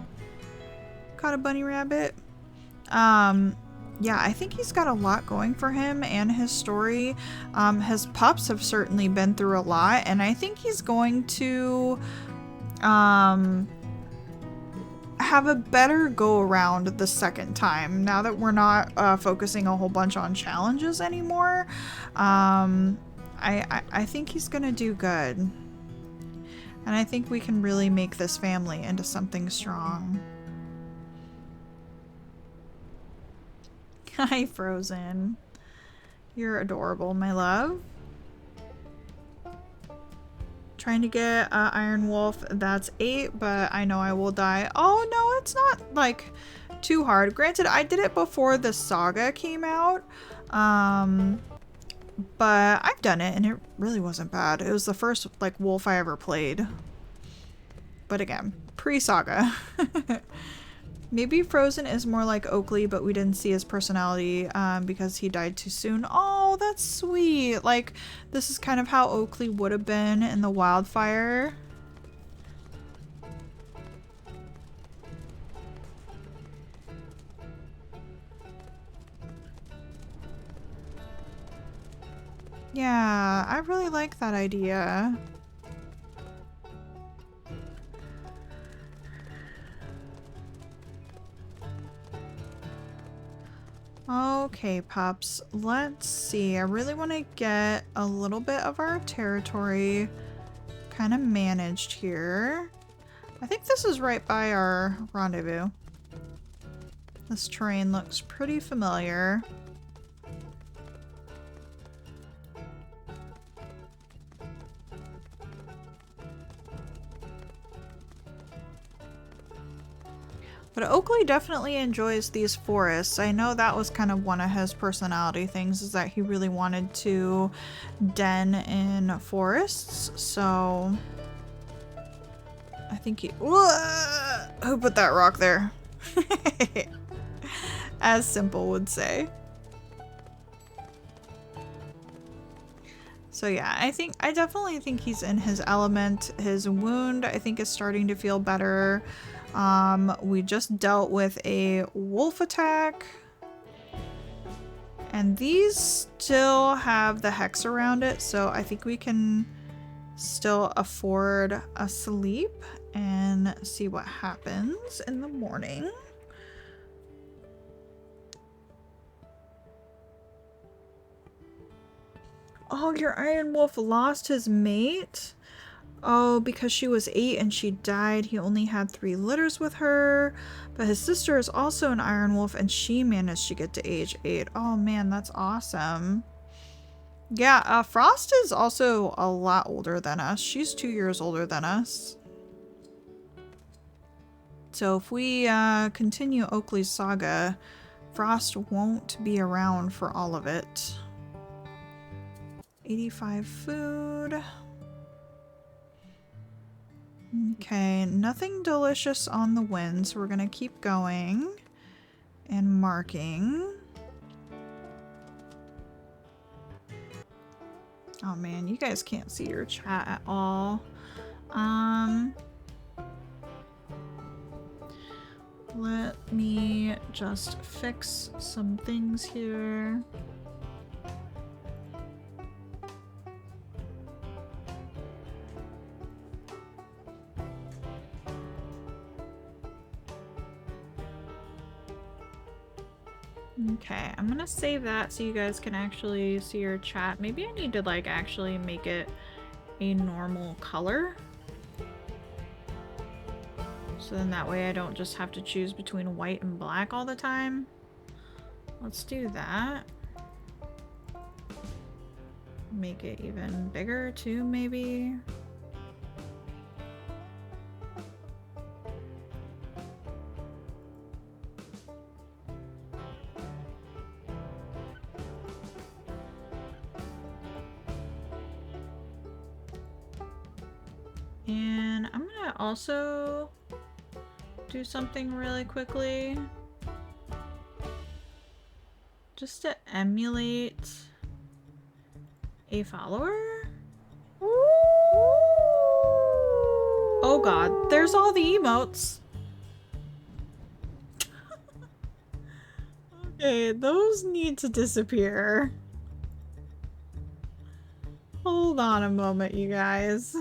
Caught a bunny rabbit. Yeah, I think he's got a lot going for him and his story. His pups have certainly been through a lot, and I think he's going to have a better go around the second time, now that we're not focusing a whole bunch on challenges anymore. I think he's gonna do good, and I think we can really make this family into something strong. Hi Frozen, you're adorable, my love. Trying to get Iron Wolf, that's 8, but I know I will die. Oh no, it's not like too hard. Granted, I did it before the saga came out, but I've done it and it really wasn't bad. It was the first like wolf I ever played, but again, pre-saga. Maybe Frozen is more like Oakley, but we didn't see his personality because he died too soon. Oh, that's sweet. Like, this is kind of how Oakley would have been in the wildfire. Yeah, I really like that idea. Okay, pups, let's see. I really want to get a little bit of our territory kind of managed here. I think this is right by our rendezvous. This terrain looks pretty familiar. But Oakley definitely enjoys these forests. I know that was kind of one of his personality things, is that he really wanted to den in forests. So I think he... Who put that rock there? As Simple would say. So yeah, I definitely think he's in his element. His wound, I think, is starting to feel better. We just dealt with a wolf attack. And these still have the hex around it, so I think we can still afford a sleep and see what happens in the morning. Oh, your Iron Wolf lost his mate? Oh, because she was 8 and she died. He only had 3 litters with her. But his sister is also an Iron Wolf and she managed to get to age 8. Oh man, that's awesome. Yeah, Frost is also a lot older than us. She's 2 years older than us. So if we continue Oakley's saga, Frost won't be around for all of it. 85 food. Okay, nothing delicious on the wind, so we're gonna keep going and marking. Oh man, you guys can't see your chat at all. Let me just fix some things here. Okay, I'm gonna save that so you guys can actually see your chat. Maybe I need to like actually make it a normal color. So then that way I don't just have to choose between white and black all the time. Let's do that. Make it even bigger too, maybe. And I'm gonna also do something really quickly. Just to emulate a follower. Oh god, there's all the emotes. Okay, those need to disappear. Hold on a moment, you guys.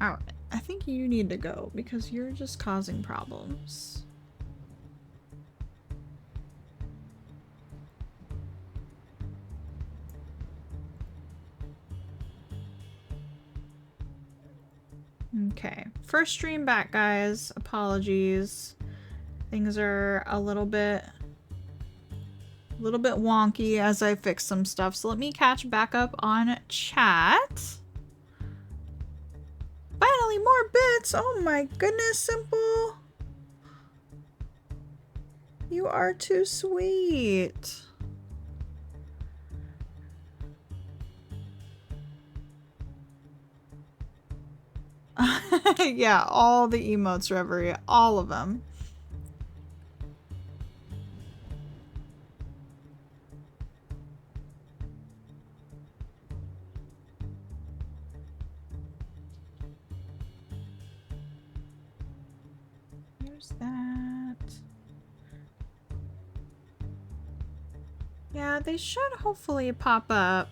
Oh, I think you need to go because you're just causing problems. Okay, first stream back, guys. Apologies. Things are a little bit wonky as I fix some stuff. So let me catch back up on chat. Finally, more bits! Oh my goodness, Simple! You are too sweet. Yeah, all the emotes, Reverie. All of them. There's that. Yeah, they should hopefully pop up.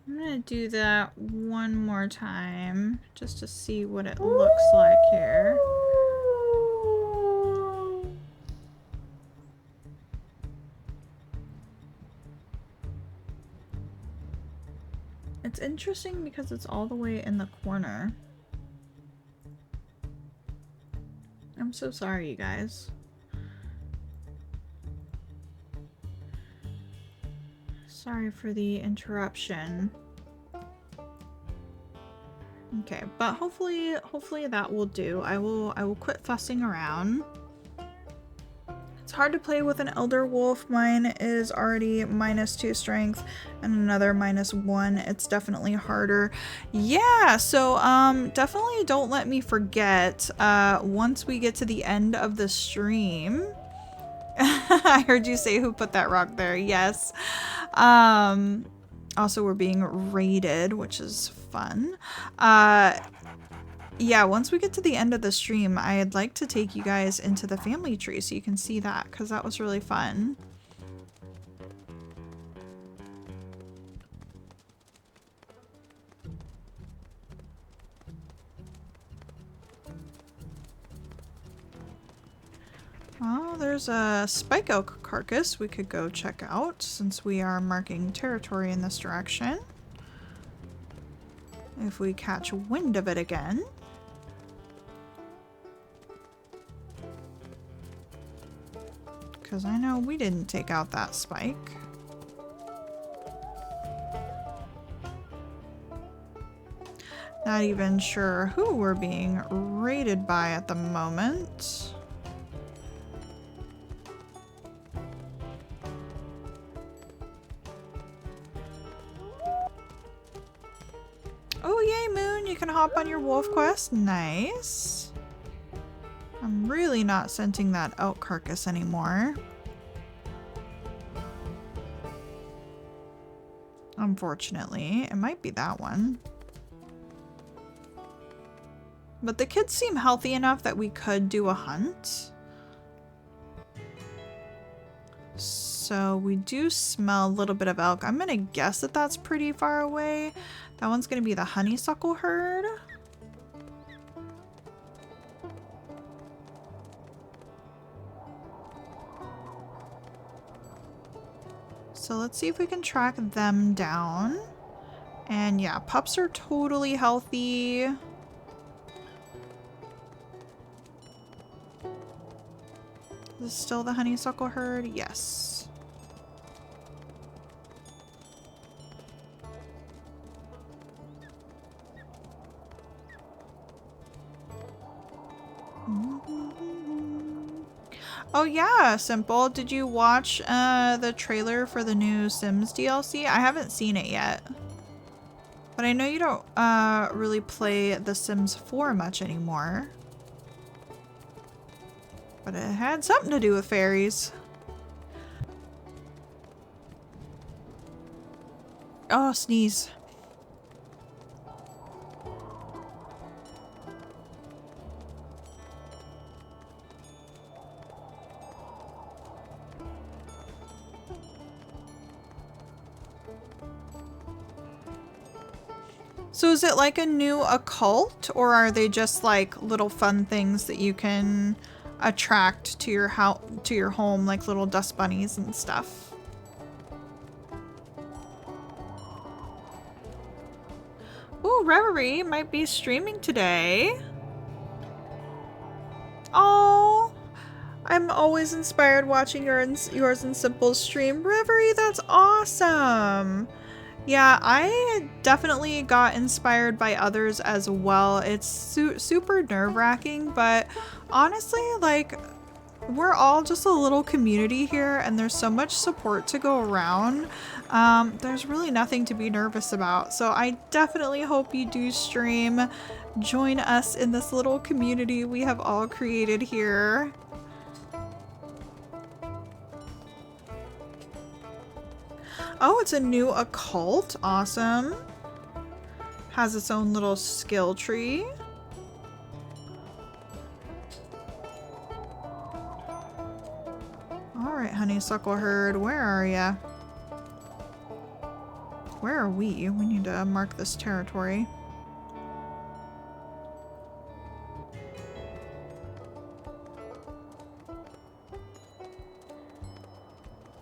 I'm gonna do that one more time just to see what it looks like here. It's interesting because it's all the way in the corner. I'm so sorry, you guys. Sorry for the interruption. Okay, but hopefully that will do. I will quit fussing around. It's hard to play with an elder wolf. Mine is already -2 strength and another -1. It's definitely harder. Yeah, so definitely don't let me forget once we get to the end of the stream. I heard you say who put that rock there. Yes. Also we're being raided, which is fun. Yeah, once we get to the end of the stream, I'd like to take you guys into the family tree so you can see that, because that was really fun. Well, there's a spike oak carcass we could go check out since we are marking territory in this direction. If we catch wind of it again. Because I know we didn't take out that spike. Not even sure who we're being raided by at the moment. Oh yay, Moon, you can hop on your wolf quest. Nice. I'm really not scenting that elk carcass anymore. Unfortunately, it might be that one. But the kids seem healthy enough that we could do a hunt. So we do smell a little bit of elk. I'm gonna guess that that's pretty far away. That one's gonna be the honeysuckle herd. So let's see if we can track them down. And yeah, pups are totally healthy. Is this still the honeysuckle herd? Yes. Oh yeah, Simple. Did you watch the trailer for the new Sims DLC? I haven't seen it yet. But I know you don't really play The Sims 4 much anymore. But it had something to do with fairies. Oh, sneeze. So is it like a new occult, or are they just like little fun things that you can attract to your home, like little dust bunnies and stuff? Ooh, Reverie might be streaming today. Oh, I'm always inspired watching yours and Simple's stream. Reverie, that's awesome. Yeah, I definitely got inspired by others as well. It's super nerve-wracking, but honestly, like, we're all just a little community here and there's so much support to go around. There's really nothing to be nervous about. So I definitely hope you do stream. Join us in this little community we have all created here. Oh, it's a new occult. Awesome. Has its own little skill tree. Alright, honeysuckle herd, where are ya? Where are we? We need to mark this territory.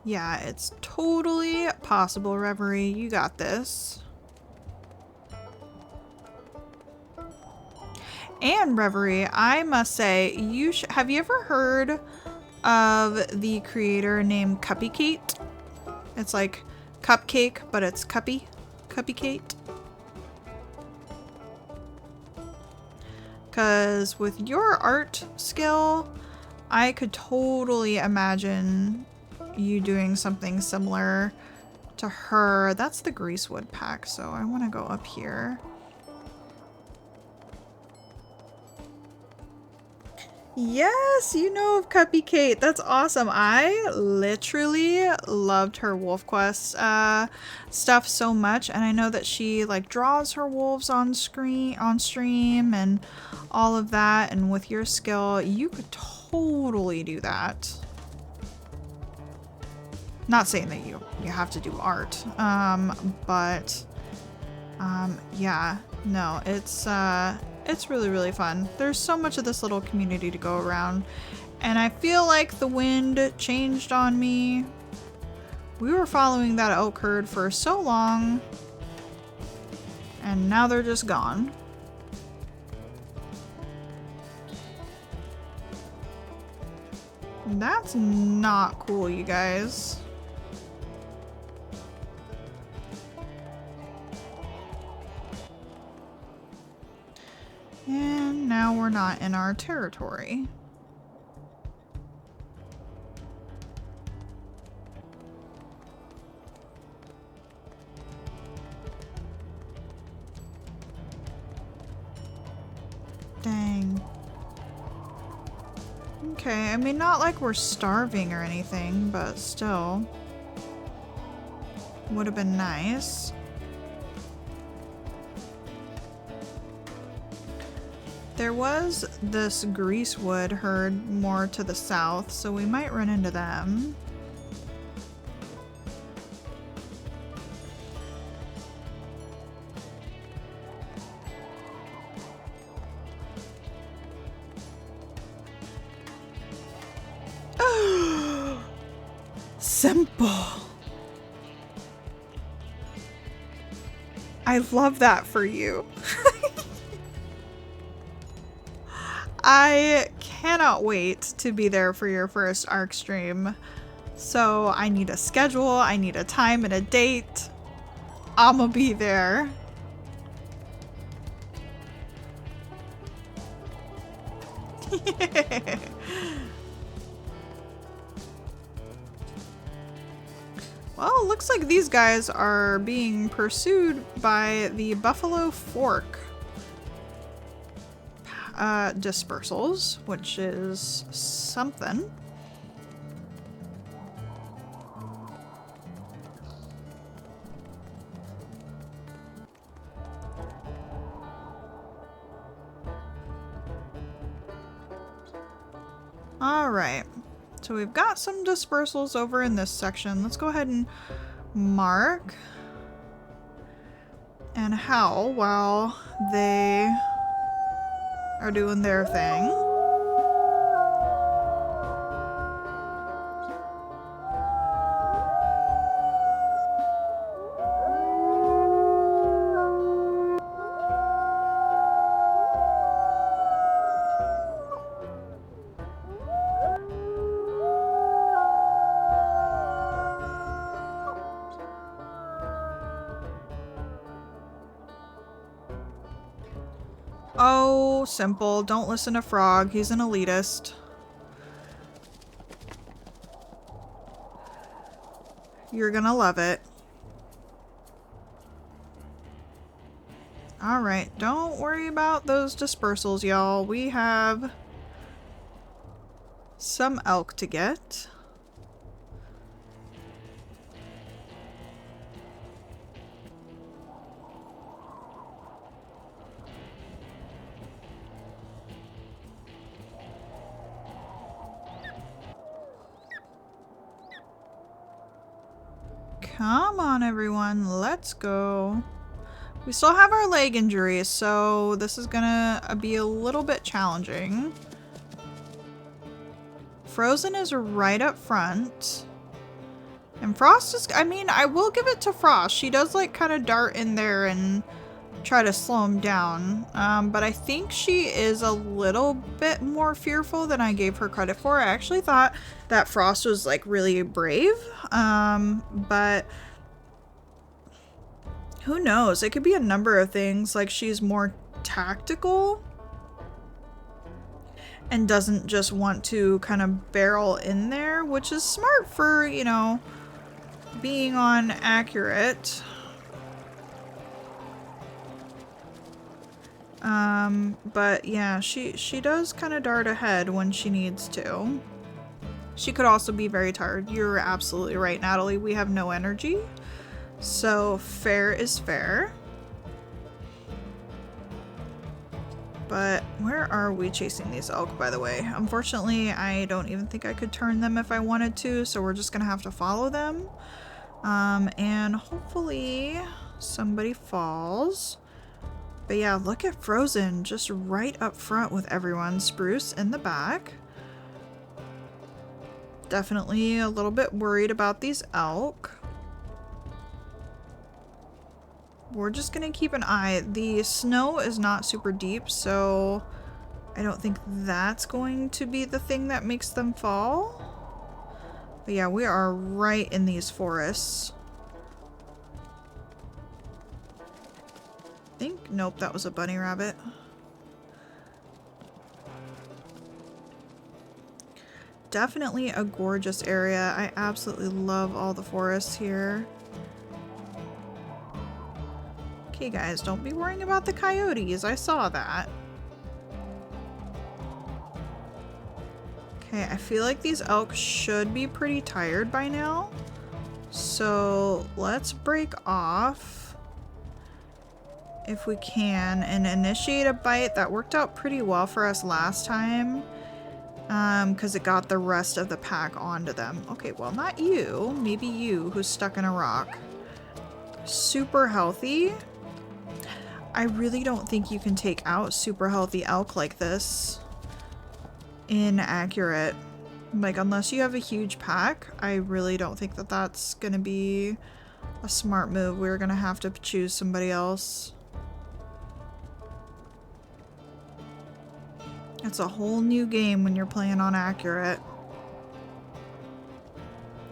Yeah, it's totally possible, Reverie. You got this. And Reverie, I must say, have you ever heard of the creator named Cuppykate? It's like cupcake, but it's Cuppykate. Because with your art skill, I could totally imagine you doing something similar to her. That's the greasewood pack, so I want to go up here. Yes, you know of Cuppykate. That's awesome. I literally loved her Wolf Quest stuff so much, and I know that she like draws her wolves on stream and all of that, and with your skill, you could totally do that. Not saying that you have to do art, but yeah, no, it's really, really fun. There's so much of this little community to go around, and I feel like the wind changed on me. We were following that elk herd for so long, and now they're just gone. That's not cool, you guys. And now we're not in our territory. Dang. okay. I mean, not like we're starving or anything, but still. Would have been nice. There was this greasewood herd more to the south, so we might run into them. Simple. I love that for you. I cannot wait to be there for your first ARC stream. So I need a schedule, I need a time and a date. I'ma be there. Well, looks like these guys are being pursued by the Buffalo Fork dispersals, which is something. Alright, so we've got some dispersals over in this section. Let's go ahead and mark and howl while they are doing their thing. Oh, simple. Don't listen to Frog. He's an elitist. You're gonna love it. Alright, don't worry about those dispersals, y'all. We have some elk to get. Come on, everyone. Let's go. We still have our leg injuries, so this is gonna be a little bit challenging. Frozen is right up front. And Frost is, I mean, I will give it to Frost. She does like kind of dart in there and try to slow him down. But I think she is a little bit more fearful than I gave her credit for. I actually thought that Frost was like really brave. But who knows? It could be a number of things. Like she's more tactical and doesn't just want to kind of barrel in there, which is smart for, you know, being on accurate. But yeah, she does kind of dart ahead when she needs to. She could also be very tired. You're absolutely right, Natalie. We have no energy. So fair is fair. But where are we chasing these elk, by the way? Unfortunately, I don't even think I could turn them if I wanted to, so we're just gonna have to follow them. And hopefully somebody falls. But yeah, look at Frozen just right up front with everyone. Spruce in the back. Definitely a little bit worried about these elk. We're just gonna keep an eye. The snow is not super deep, so I don't think that's going to be the thing that makes them fall. But yeah, we are right in these forests. Nope, that was a bunny rabbit. Definitely a gorgeous area. I absolutely love all the forests here. Okay guys, don't be worrying about the coyotes. I saw that. Okay, I feel like these elk should be pretty tired by now. So let's break off if we can and initiate a bite. That worked out pretty well for us last time because it got the rest of the pack onto them. Okay, well, not you. Maybe you, who's stuck in a rock. Super healthy. I really don't think you can take out super healthy elk like this. Inaccurate. Like, unless you have a huge pack, I really don't think that that's gonna be a smart move. We're gonna have to choose somebody else. It's a whole new game when you're playing on accurate.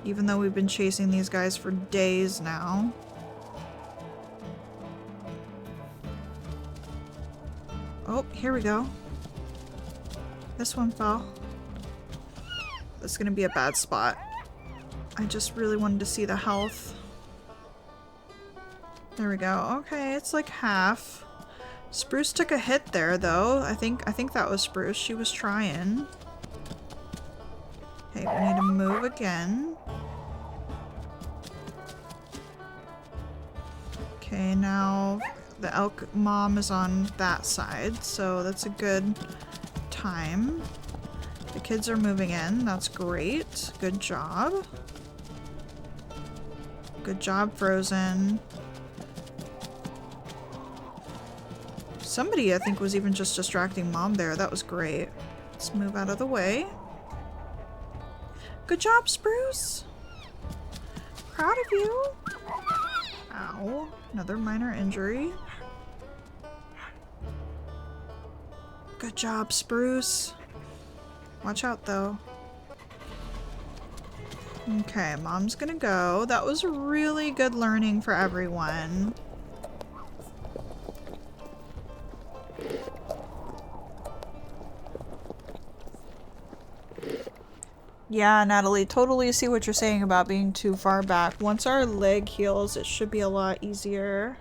Even though we've been chasing these guys for days now. Oh, here we go. This one fell. This is gonna be a bad spot. I just really wanted to see the health. There we go. Okay, it's like half. Spruce took a hit there though. I think that was Spruce. She was trying. Okay, we need to move again. Okay, now the elk mom is on that side, so that's a good time. The kids are moving in. That's great. Good job. Good job, Frozen. Somebody, I think, was even just distracting Mom there. That was great. Let's move out of the way. Good job, Spruce. Proud of you. Ow. Another minor injury. Good job, Spruce. Watch out, though. Okay, Mom's gonna go. That was really good learning for everyone. Yeah, Natalie, totally see what you're saying about being too far back. Once our leg heals, it should be a lot easier.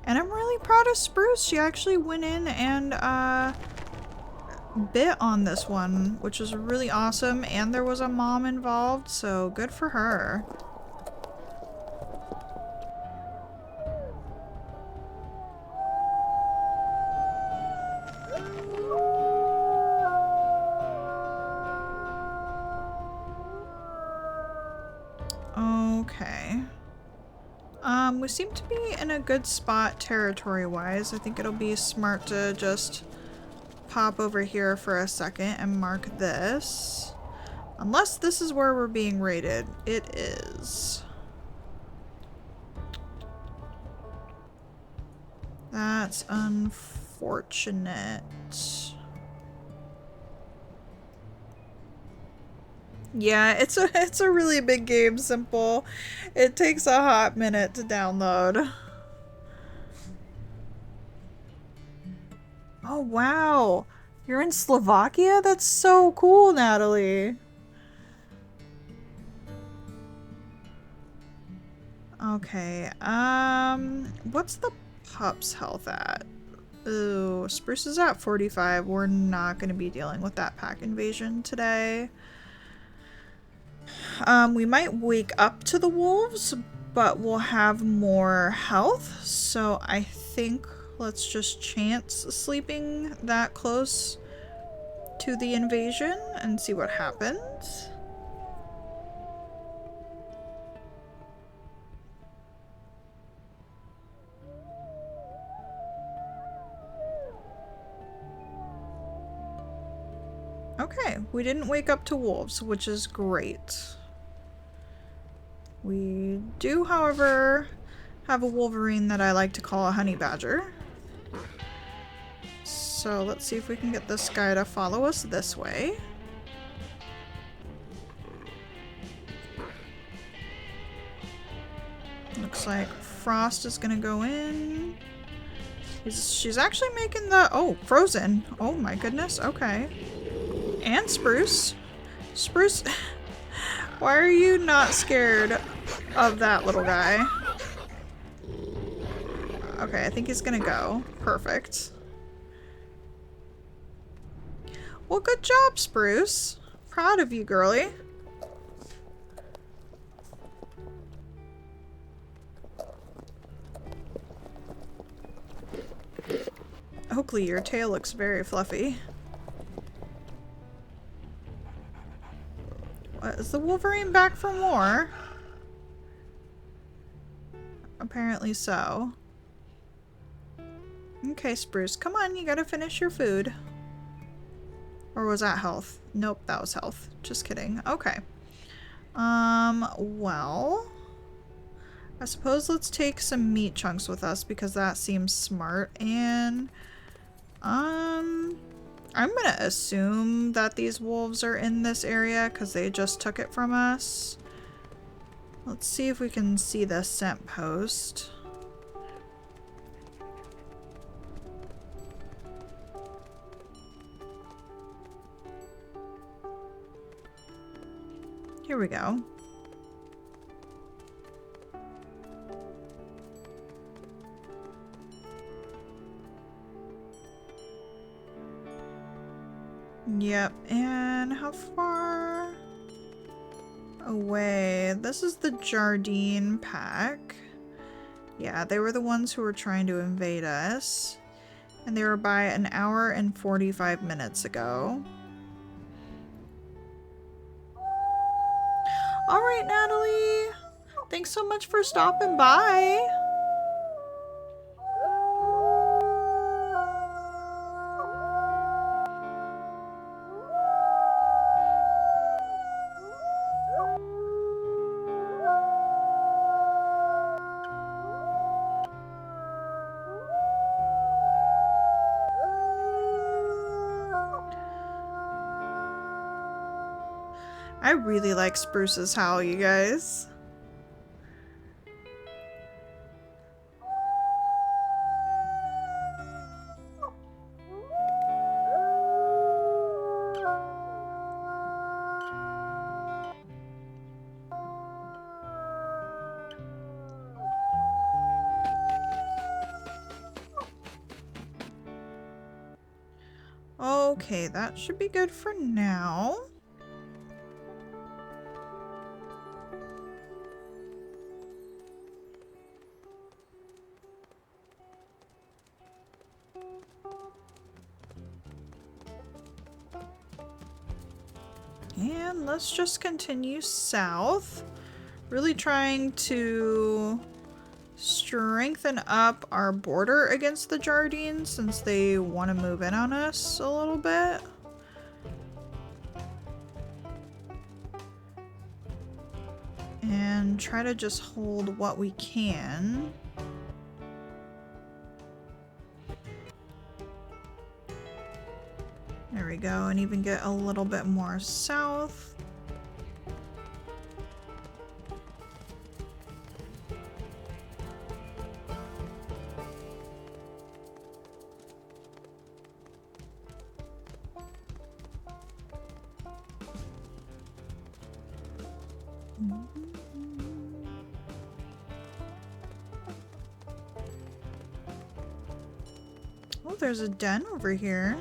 And I'm really proud of Spruce. She actually went in and bit on this one, which was really awesome. And there was a mom involved, so good for her. Okay. We seem to be in a good spot territory-wise. I think it'll be smart to just pop over here for a second and mark this. Unless this is where we're being raided. It is. That's unfortunate. Yeah, it's a really big game, Simple. It takes a hot minute to download. Oh wow. You're in Slovakia? That's so cool, Natalie. Okay, what's the pup's health at? Ooh, Spruce is at 45. We're not gonna be dealing with that pack invasion today. We might wake up to the wolves, but we'll have more health, so I think let's just chance sleeping that close to the invasion and see what happens. Okay, we didn't wake up to wolves, which is great. We do, however, have a wolverine that I like to call a honey badger. So let's see if we can get this guy to follow us this way. Looks like Frost is gonna go in. She's actually making the... Oh, Frozen. Oh my goodness, okay. And Spruce. Spruce, why are you not scared of that little guy? Okay, I think he's gonna go. Perfect. Well, good job, Spruce. Proud of you, girlie. Oakley, your tail looks very fluffy. What, is the Wolverine back for more? Apparently so. Okay, Spruce, come on, you gotta finish your food. Or was that health? Nope, that was health. Just kidding. Okay. Well, I suppose let's take some meat chunks with us because that seems smart. And, I'm gonna assume that these wolves are in this area because they just took it from us. Let's see if we can see the scent post. Here we go. Yep, and how far away? This is the Jardine pack. Yeah, they were the ones who were trying to invade us. And they were by an hour and 45 minutes ago. Alright, Natalie. Thanks so much for stopping by. I really like Spruce's howl, you guys. Okay, that should be good for now. And let's just continue south. Really trying to strengthen up our border against the Jardines since they want to move in on us a little bit. And try to just hold what we can. There we go, and even get a little bit more south. Oh, there's a den over here.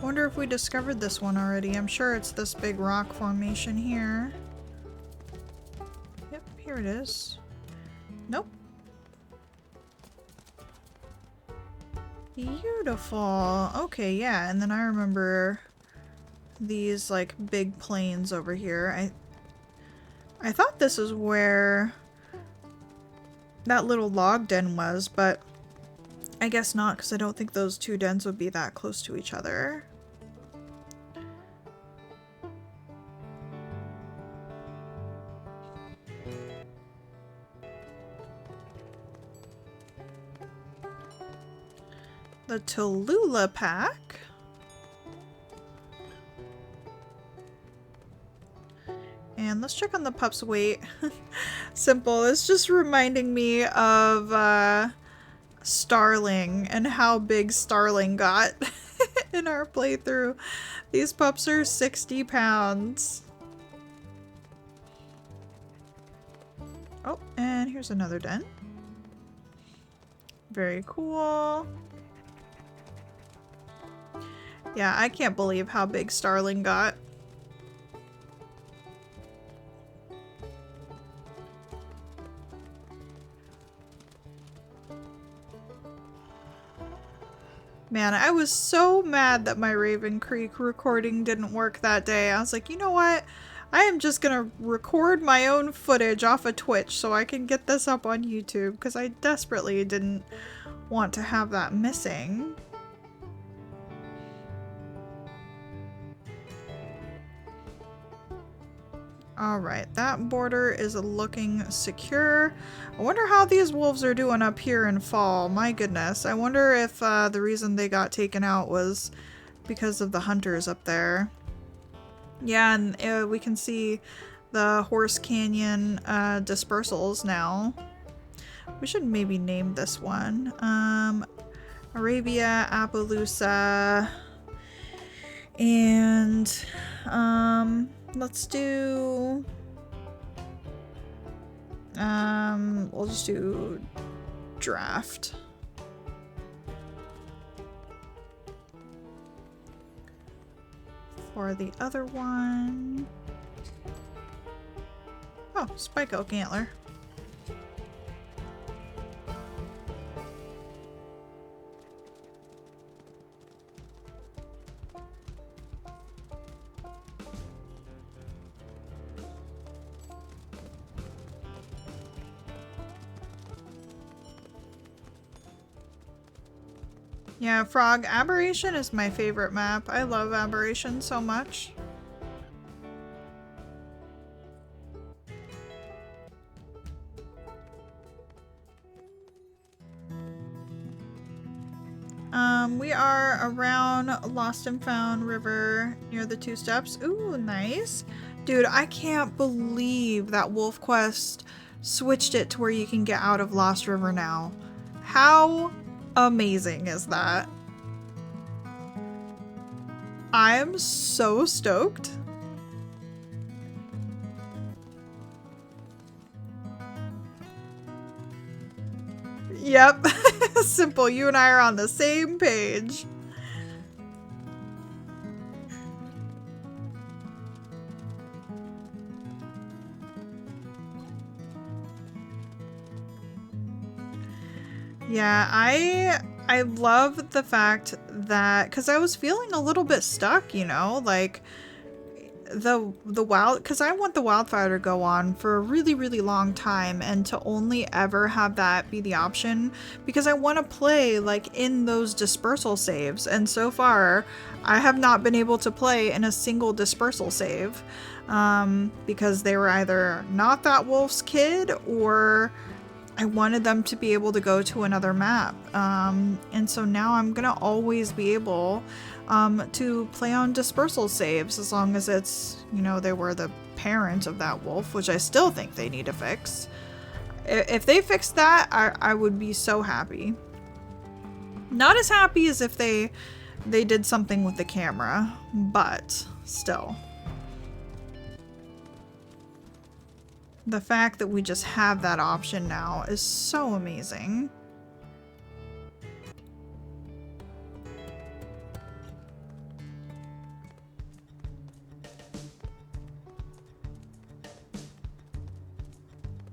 Wonder if we discovered this one already. I'm sure it's this big rock formation here. Yep, here it is. Nope. Beautiful. Okay, yeah, and then I remember these like big plains over here. I thought this is where that little log den was, but I guess not, because I don't think those two dens would be that close to each other. The Tallulah pack. And let's check on the pup's weight. Simple. It's just reminding me of Starling and how big Starling got in our playthrough. These pups are 60 pounds. Oh, and here's another den. Very cool. Yeah, I can't believe how big Starling got. Man, I was so mad that my Raven Creek recording didn't work that day. I was like, you know what? I am just gonna record my own footage off of Twitch so I can get this up on YouTube because I desperately didn't want to have that missing. Alright, that border is looking secure. I wonder how these wolves are doing up here in fall. My goodness. I wonder if the reason they got taken out was because of the hunters up there. Yeah, and we can see the Horse Canyon dispersals now. We should maybe name this one. Arabia, Appaloosa, and let's do we'll just do draft. For the other one, oh, Spike Oak Antler. Yeah, Frog, Aberration is my favorite map. I love Aberration so much. We are around Lost and Found River near the 2 steps. Ooh, nice. Dude, I can't believe that Wolf Quest switched it to where you can get out of Lost River now. How amazing is that? I am so stoked. Yep. Simple, you and I are on the same page. Yeah, I love the fact that, because I was feeling a little bit stuck, you know, like the wild, because I want the wildfire to go on for a really long time, and to only ever have that be the option, because I want to play like in those dispersal saves, and so far I have not been able to play in a single dispersal save, because they were either not that wolf's kid, or I wanted them to be able to go to another map. And so now I'm gonna always be able to play on dispersal saves, as long as it's, you know, they were the parent of that wolf, which I still think they need to fix. If they fixed that, I would be so happy. Not as happy as if they did something with the camera, but still. The fact that we just have that option now is so amazing.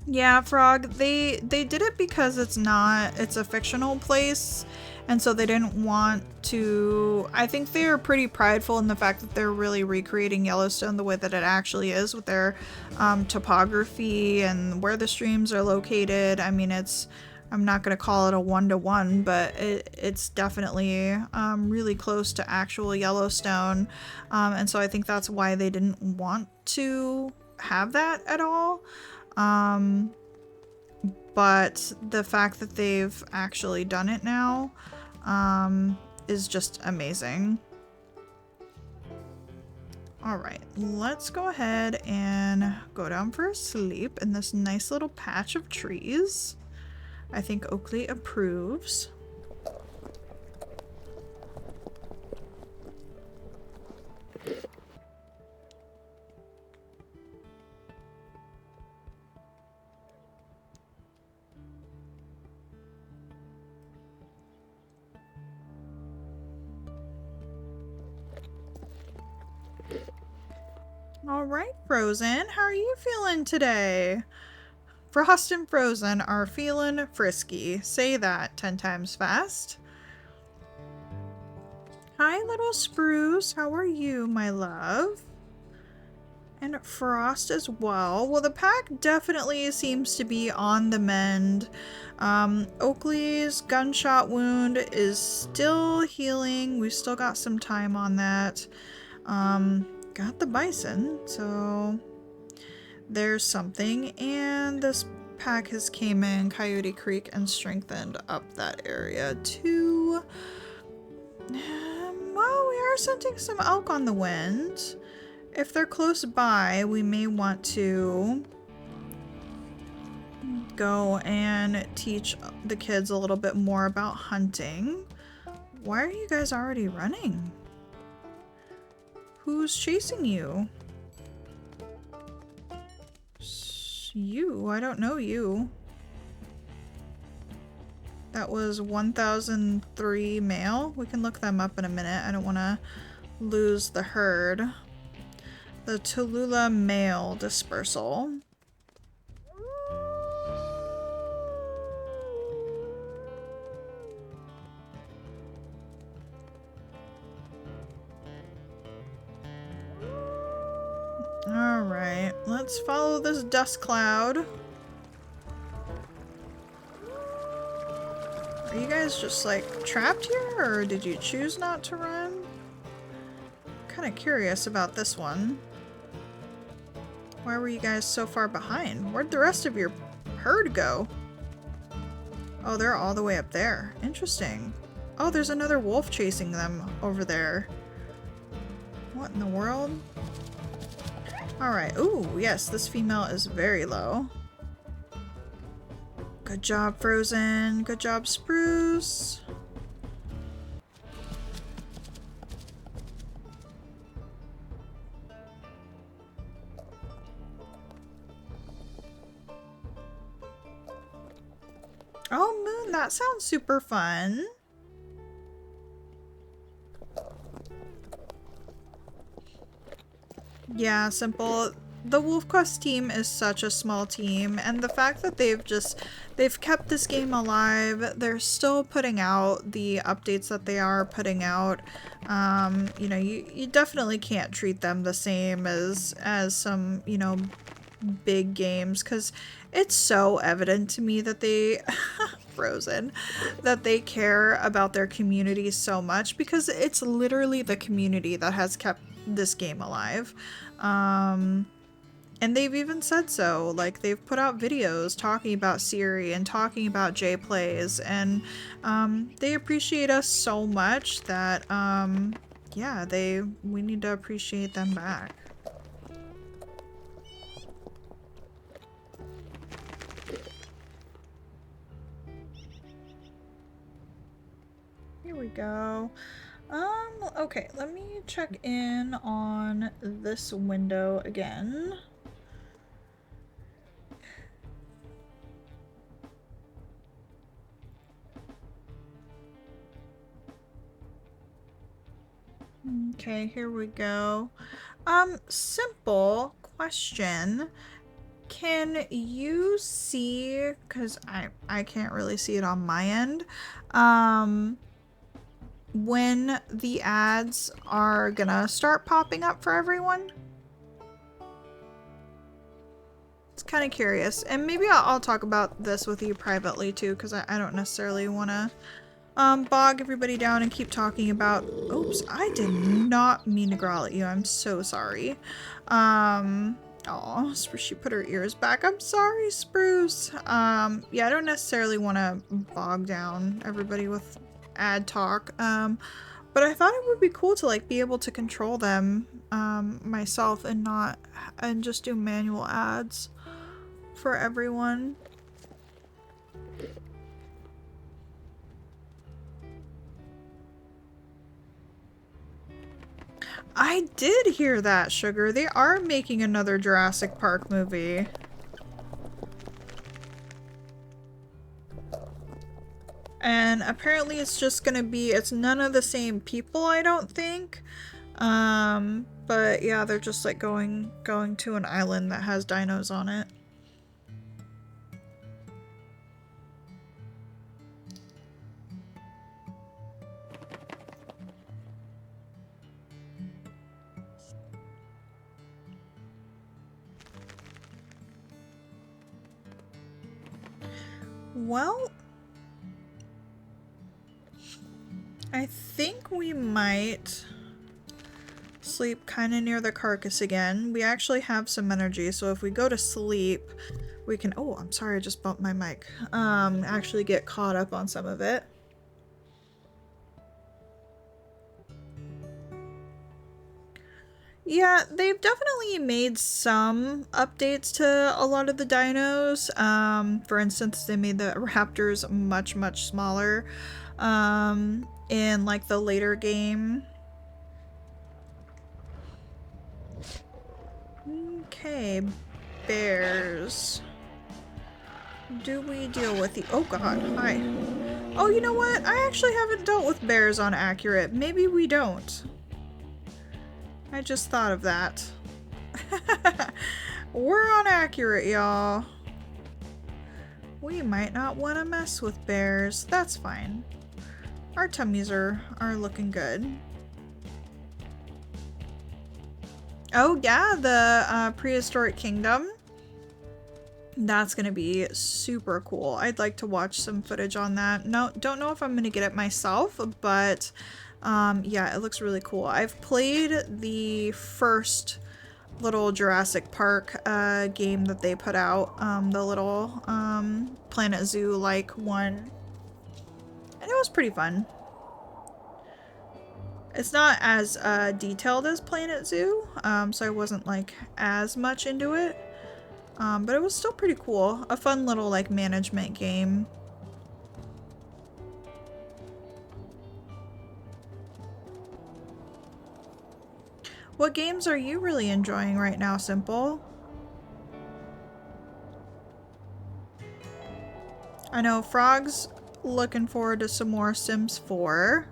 Yeah, Frog, they did it because it's a fictional place, and so they didn't want to. I think they're pretty prideful in the fact that they're really recreating Yellowstone the way that it actually is, with their topography and where the streams are located. I mean, I'm not going to call it a one-to-one, but it's definitely really close to actual Yellowstone, and so I think that's why they didn't want to have that at all. But the fact that they've actually done it now is just amazing. Alright, let's go ahead and go down for a sleep in this nice little patch of trees. I think Oakley approves. All right, Frozen, how are you feeling today? Frost and Frozen are feeling frisky. Say that 10 times fast. Hi, little Spruce. How are you, my love? And Frost as well. Well, the pack definitely seems to be on the mend. Oakley's gunshot wound is still healing. We've still got some time on that. Got the bison, so there's something. And this pack has came in Coyote Creek and strengthened up that area too. Well, we are sensing some elk on the wind. If they're close by, we may want to go and teach the kids a little bit more about hunting. Why are you guys already running? Who's chasing you? You? I don't know you. That was 1003 male. We can look them up in a minute. I don't want to lose the herd. The Tallulah male dispersal. Alright, let's follow this dust cloud. Are you guys just like trapped here, or did you choose not to run? I'm kind of curious about this one. Why were you guys so far behind? Where'd the rest of your herd go? Oh, they're all the way up there. Interesting. Oh, there's another wolf chasing them over there. What in the world? Alright. Ooh, yes, this female is very low. Good job, Frozen. Good job, Spruce. Oh, Moon, that sounds super fun. Yeah, Simple. The WolfQuest team is such a small team, and the fact that they've kept this game alive, they're still putting out the updates that they are putting out. You know, you definitely can't treat them the same as some, you know, big games, because it's so evident to me that they Frozen, that they care about their community so much, because it's literally the community that has kept this game alive. And they've even said so. Like, they've put out videos talking about Siri and talking about J Plays, and they appreciate us so much that yeah, we need to appreciate them back. Here we go. Okay, let me check in on this window again. Okay, here we go. Simple question. Can you see, because I can't really see it on my end, when the ads are gonna start popping up for everyone? It's kind of curious, and maybe I'll talk about this with you privately too, because I don't necessarily want to bog everybody down and keep talking about— oops, I did not mean to growl at you. I'm so sorry. Oh, she put her ears back. I'm sorry, Spruce. Yeah, I don't necessarily want to bog down everybody with ad talk. But I thought it would be cool to like be able to control them myself and just do manual ads for everyone. I did hear that, Sugar. They are making another Jurassic Park movie. And apparently it's just gonna be— it's none of the same people, I don't think. But yeah, they're just like going to an island that has dinos on it. Well, I think we might sleep kind of near the carcass again. We actually have some energy, so if we go to sleep, we can— oh, I'm sorry, I just bumped my mic. Actually get caught up on some of it. Yeah, they've definitely made some updates to a lot of the dinos. For instance, they made the raptors much, much smaller in like the later game. Okay, bears. Do we deal with the— oh god, hi. Oh, you know what? I actually haven't dealt with bears on Accurate. Maybe we don't. I just thought of that. We're on Accurate, y'all. We might not want to mess with bears. That's fine. Our tummies are looking good. Oh yeah, the prehistoric kingdom. That's gonna be super cool. I'd like to watch some footage on that. No, don't know if I'm gonna get it myself, but yeah, it looks really cool. I've played the first little Jurassic Park game that they put out, the little Planet Zoo like one, and it was pretty fun. It's not as detailed as Planet Zoo, so I wasn't like as much into it. But it was still pretty cool. A fun little like management game. What games are you really enjoying right now, Simple? I know Frog's looking forward to some more Sims 4.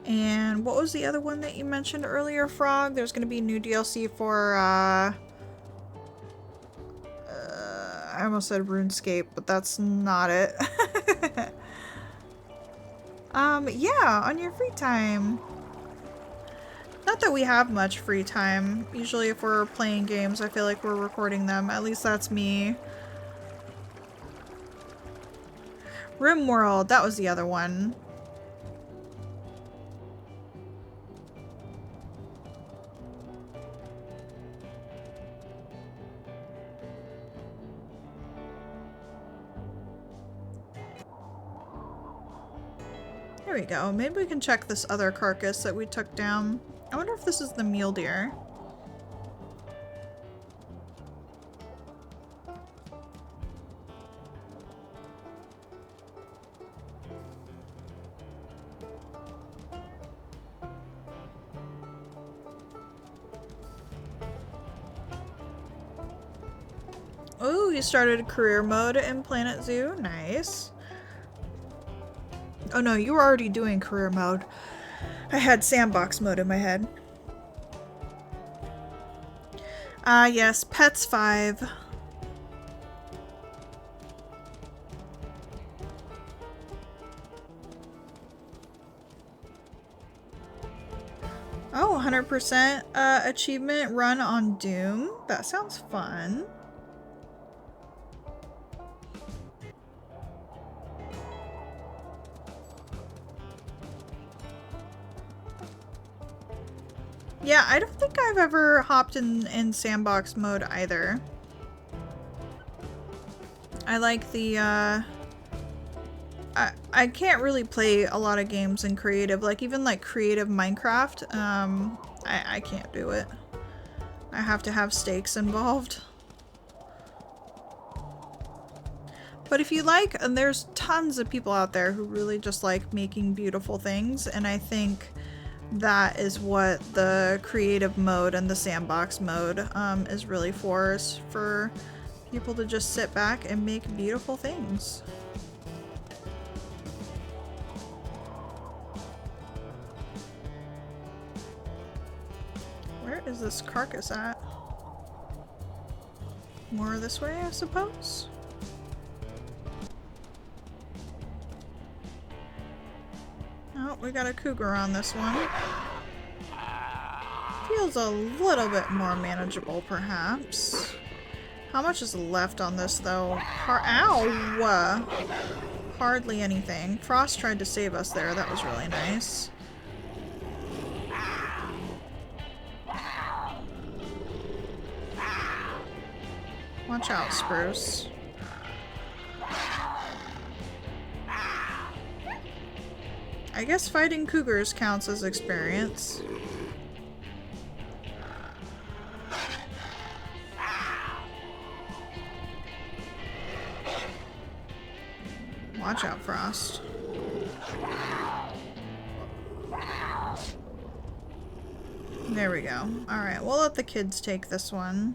And what was the other one that you mentioned earlier, Frog? There's going to be new DLC for I almost said RuneScape, but that's not it. Yeah, on your free time. Not that we have much free time. Usually if we're playing games, I feel like we're recording them. At least that's me. RimWorld, that was the other one. There we go. Maybe we can check this other carcass that we took down. I wonder if this is the mule deer. Oh, you started career mode in Planet Zoo. Nice. Oh no, you were already doing career mode. I had sandbox mode in my head. Yes, Pets 5. Oh, 100% achievement run on Doom. That sounds fun. Yeah, I don't think I've ever hopped in sandbox mode either. I like the, I can't really play a lot of games in creative, like even like creative Minecraft, I can't do it. I have to have stakes involved. But if you like, and there's tons of people out there who really just like making beautiful things, and I think that is what the creative mode and the sandbox mode is really for, is for people to just sit back and make beautiful things. Where's this carcass at? More this way, I suppose? Oh, we got a cougar on this one. Feels a little bit more manageable, perhaps. How much is left on this, though? Ow! Hardly anything. Frost tried to save us there. That was really nice. Watch out, Spruce. I guess fighting cougars counts as experience. Watch out, Frost. There we go. Alright, we'll let the kids take this one.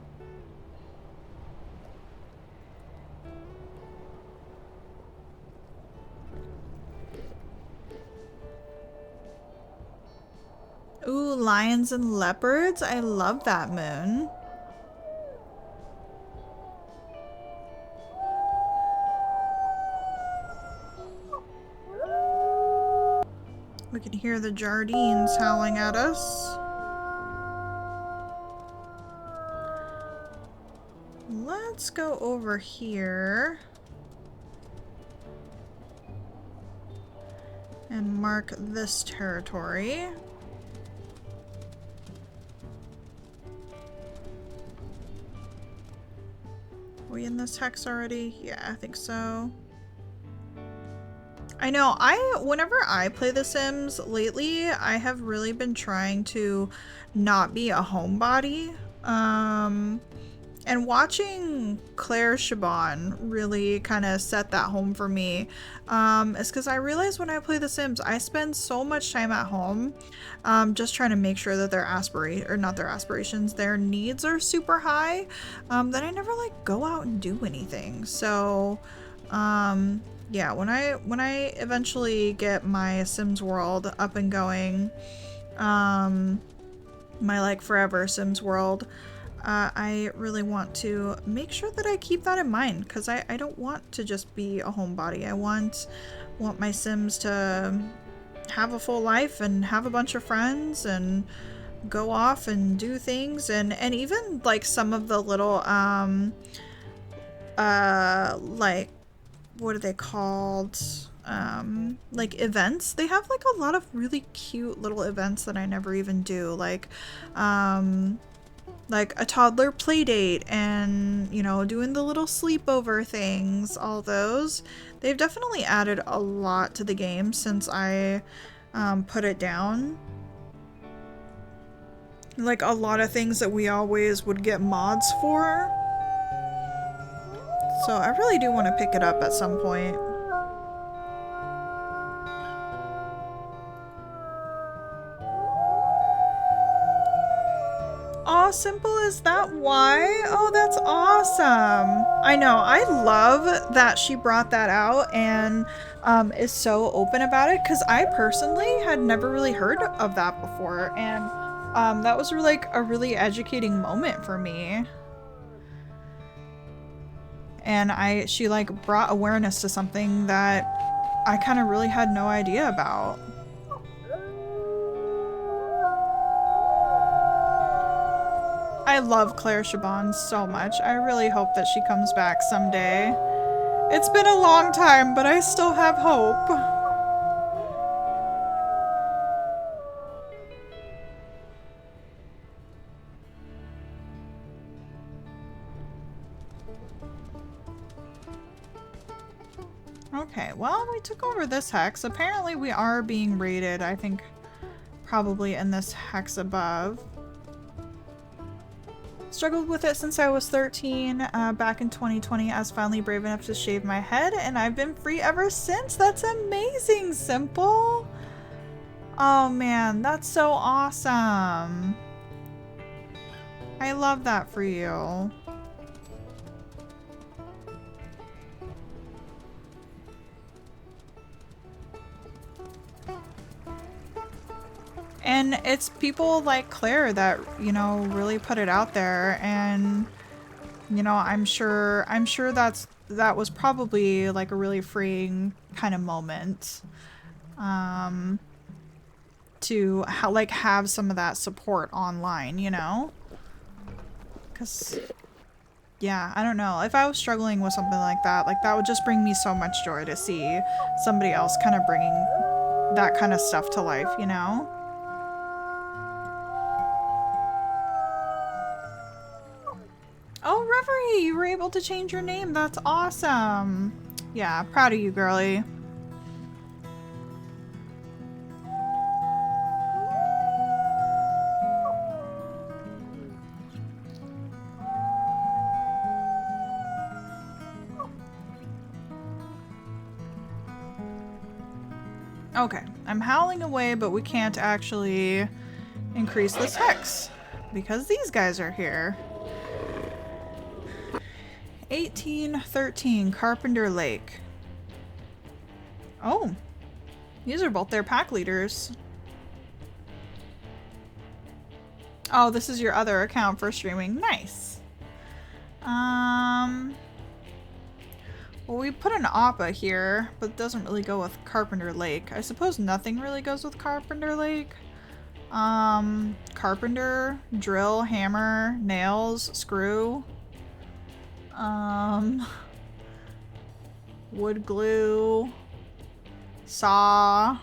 Ooh, lions and leopards. I love that moon. We can hear the Jardines howling at us. Let's go over here and mark this territory. Are we in this hex already? Yeah, I think so. I know, whenever I play The Sims lately, I have really been trying to not be a homebody. And watching Claire Chabon really kind of set that home for me. Is because I realize when I play The Sims, I spend so much time at home, just trying to make sure that their needs are super high, that I never like go out and do anything. So, yeah, when I eventually get my Sims world up and going, my like forever Sims world, I really want to make sure that I keep that in mind, because I don't want to just be a homebody. I want my Sims to have a full life and have a bunch of friends and go off and do things, and even like some of the little like, what are they called? Like events. They have like a lot of really cute little events that I never even do. Like a toddler play date and, you know, doing the little sleepover things, all those. They've definitely added a lot to the game since I put it down. Like a lot of things that we always would get mods for. So I really do want to pick it up at some point. Aw, simple as that. Why? Oh, that's awesome. I know. I love that she brought that out and is so open about it, because I personally had never really heard of that before, and that was like a really educating moment for me. And she like brought awareness to something that I kind of really had no idea about. I love Claire Chabon so much. I really hope that she comes back someday. It's been a long time, but I still have hope. Okay, well, we took over this hex. Apparently we are being raided, I think probably in this hex above. Struggled with it since I was 13. Back in 2020, I was finally brave enough to shave my head, and I've been free ever since. That's amazing, Simple. Oh man, that's so awesome. I love that for you. And mean, it's people like Claire that, you know, really put it out there, and you know, I'm sure that was probably like a really freeing kind of moment. To have some of that support online, you know? Cuz yeah, I don't know. If I was struggling with something like that would just bring me so much joy to see somebody else kind of bringing that kind of stuff to life, you know? Oh, Reverie, you were able to change your name. That's awesome. Yeah, proud of you, girly. Okay, I'm howling away, but we can't actually increase this hex because these guys are here. 1813 Carpenter Lake. Oh, these are both their pack leaders. Oh, this is your other account for streaming. Nice. Well, we put an Appa here, but it doesn't really go with Carpenter Lake. I suppose nothing really goes with Carpenter Lake. Carpenter, drill, hammer, nails, screw. Wood glue, saw.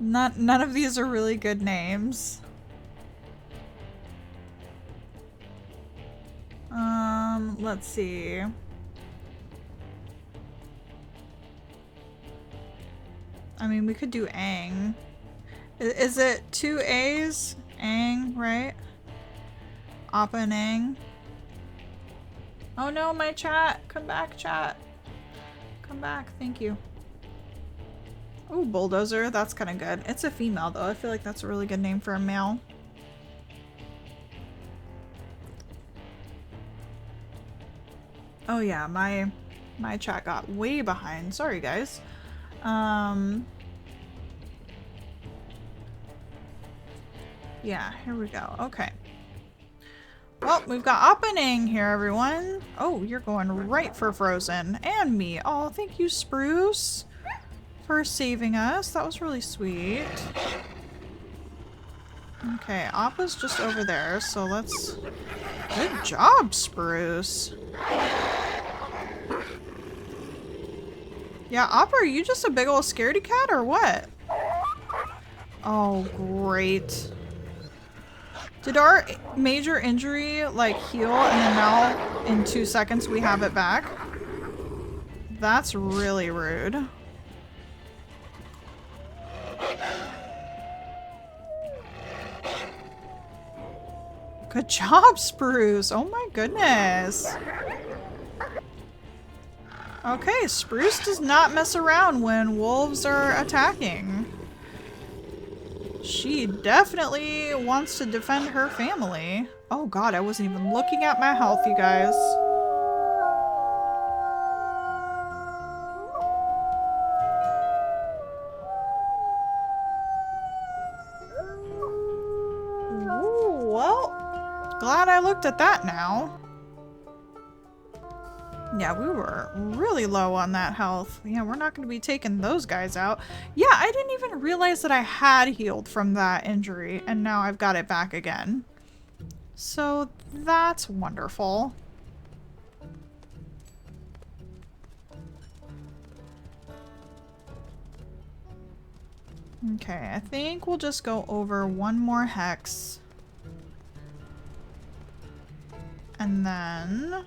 None of these are really good names. Let's see. I mean, we could do Aang. Is it 2 A's? Aang, right? Appa and Aang. Oh no, my chat. Come back, chat. Come back. Thank you. Oh, Bulldozer. That's kind of good. It's a female, though. I feel like that's a really good name for a male. Oh yeah, my chat got way behind. Sorry, guys. Yeah, here we go. Okay. Well, we've got Appa and Aang here, everyone. Oh, you're going right for Frozen. And me. Oh, thank you, Spruce, for saving us. That was really sweet. Okay, Appa's just over there, so let's... Good job, Spruce. Yeah, Appa, are you just a big old scaredy cat or what? Oh, great. Did our major injury, like, heal and then now in 2 seconds we have it back? That's really rude. Good job, Spruce. Oh my goodness. Okay, Spruce does not mess around when wolves are attacking. She definitely wants to defend her family. Oh god, I wasn't even looking at my health, you guys. Ooh, well, glad I looked at that now. Yeah, we were really low on that health. Yeah, we're not going to be taking those guys out. Yeah, I didn't even realize that I had healed from that injury, and now I've got it back again. So that's wonderful. Okay, I think we'll just go over one more hex. And then...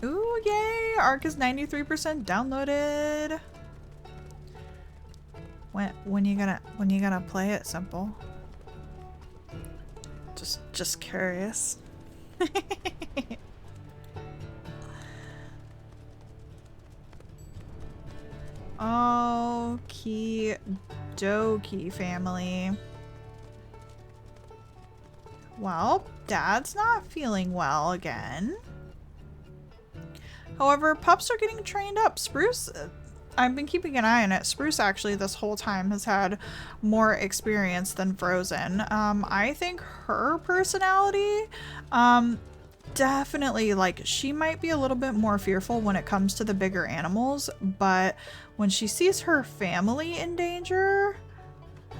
Ooh, yay! Arc is 93% downloaded. When you gonna play it, Simple? Just curious. Okie dokie, family. Well, Dad's not feeling well again. However, pups are getting trained up. Spruce, I've been keeping an eye on it. Spruce actually this whole time has had more experience than Frozen. I think her personality, definitely, like, she might be a little bit more fearful when it comes to the bigger animals, but when she sees her family in danger,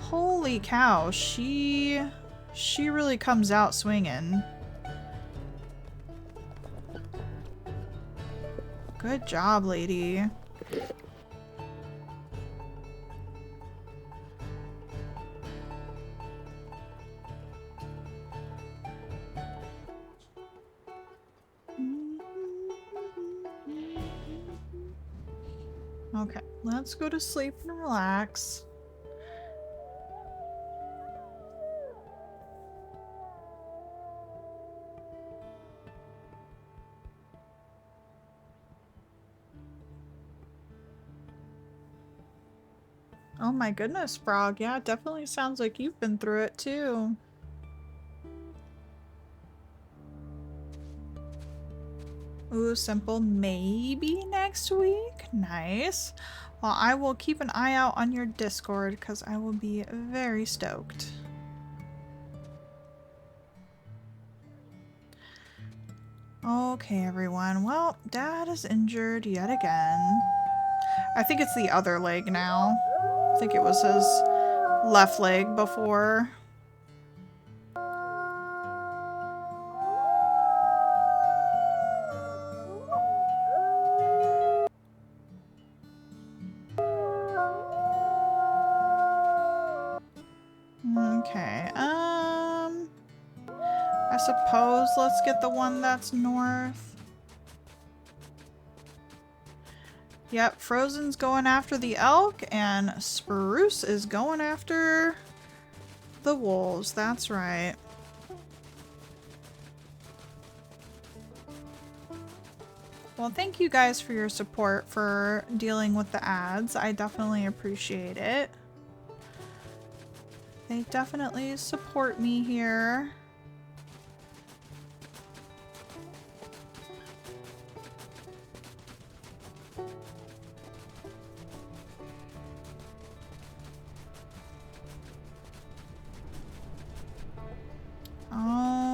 holy cow, she really comes out swinging. Good job, lady. Okay, let's go to sleep and relax. Oh my goodness, Frog. Yeah, it definitely sounds like you've been through it too. Ooh, Simple, maybe next week? Nice. Well, I will keep an eye out on your Discord because I will be very stoked. Okay, everyone. Well, Dad is injured yet again. I think it's the other leg now. I think it was his left leg before. Okay, I suppose let's get the one that's north. Yep, Frozen's going after the elk, and Spruce is going after the wolves. That's right. Well, thank you guys for your support for dealing with the ads. I definitely appreciate it. They definitely support me here.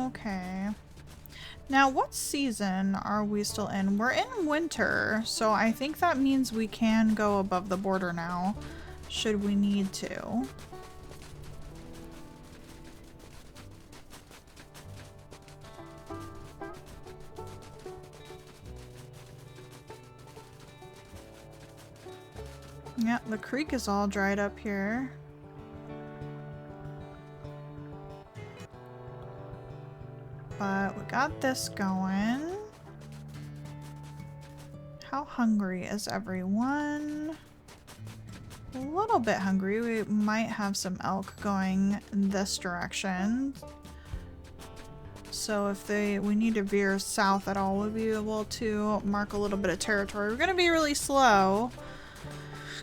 Okay. Now, what season are we still in? We're in winter, so I think that means we can go above the border now, should we need to. Yeah, the creek is all dried up here. But we got this going. How hungry is everyone? A little bit hungry. We might have some elk going this direction. So if we need to veer south at all, we'll be able to mark a little bit of territory. We're gonna be really slow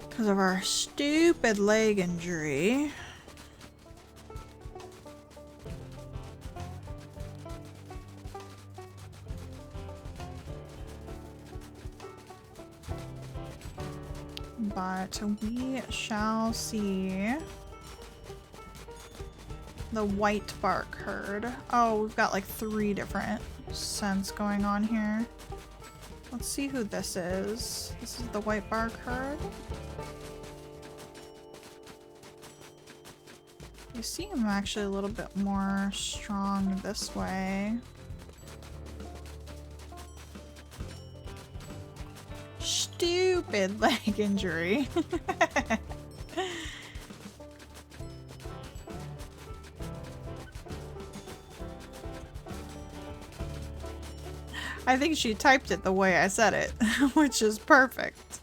because of our stupid leg injury. But we shall see. The white bark herd. Oh, we've got like 3 different scents going on here. Let's see who this is. This is the white bark herd. You seem actually a little bit more strong this way. Stupid leg injury. I think she typed it the way I said it, which is perfect.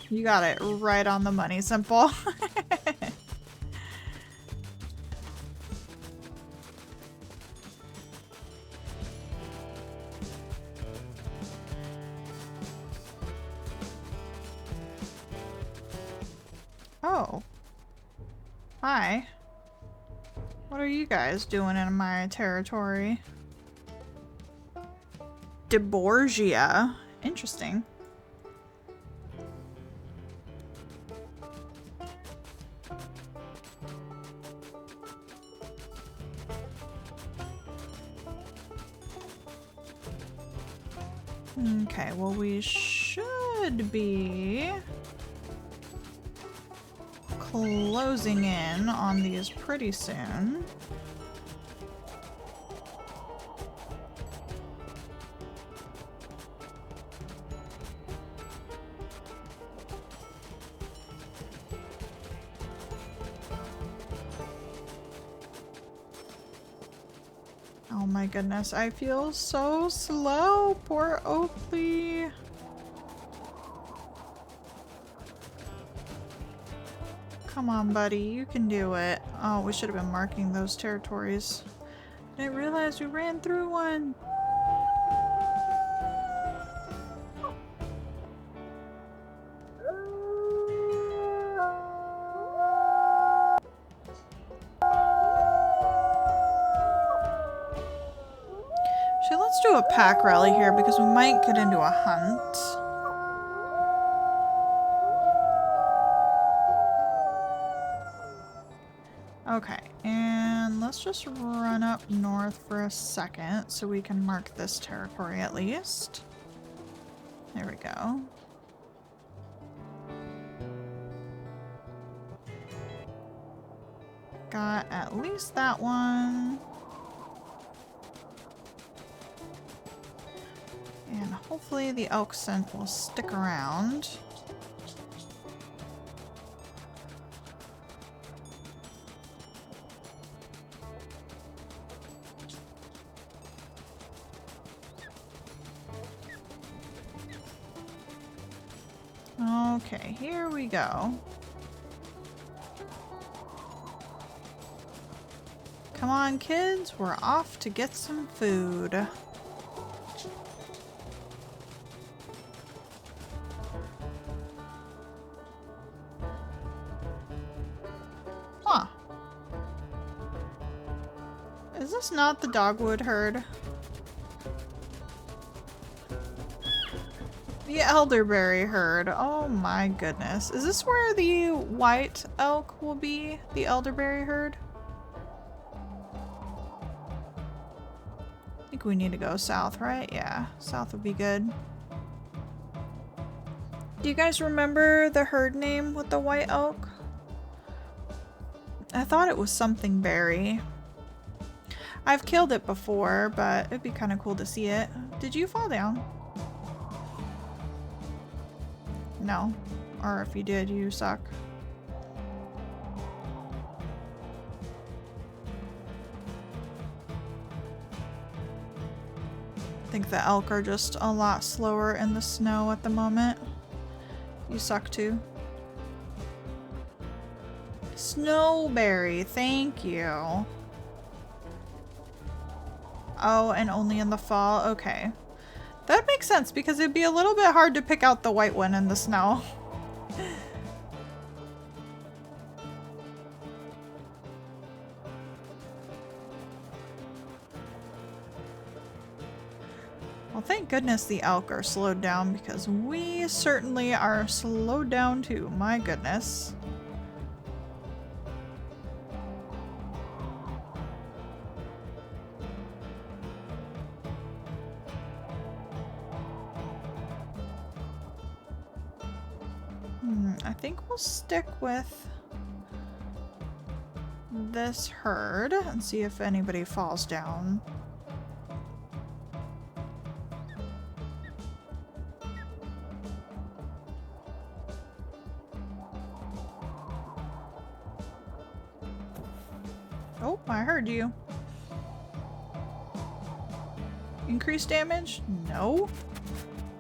You got it right on the money, Simple. Oh. Hi. What are you guys doing in my territory? DeBorgia. Interesting. Okay, well we should be closing in on these pretty soon. Oh my goodness, I feel so slow. Poor Oakley. Come on, buddy, you can do it. Oh, we should have been marking those territories. I didn't realize we ran through one. Actually, let's do a pack rally here because we might get into a hunt. Okay, and let's just run up north for a second so we can mark this territory at least. There we go. Got at least that one. And hopefully the elk scent will stick around. Okay, here we go. Come on, kids, we're off to get some food. Huh. Is this not the dogwood herd? The elderberry herd. Oh my goodness. Is this where the white elk will be? The elderberry herd? I think we need to go south, right? Yeah, south would be good. Do you guys remember the herd name with the white elk? I thought it was something berry. I've killed it before, but it'd be kind of cool to see it. Did you fall down? No. Or if you did, you suck. I think the elk are just a lot slower in the snow at the moment. You suck too. Snowberry, thank you. Oh, and only in the fall? Okay. That makes sense because it'd be a little bit hard to pick out the white one in the snow. Well, thank goodness the elk are slowed down because we certainly are slowed down too. My goodness. I think we'll stick with this herd and see if anybody falls down. Oh, I heard you. Increased damage? No.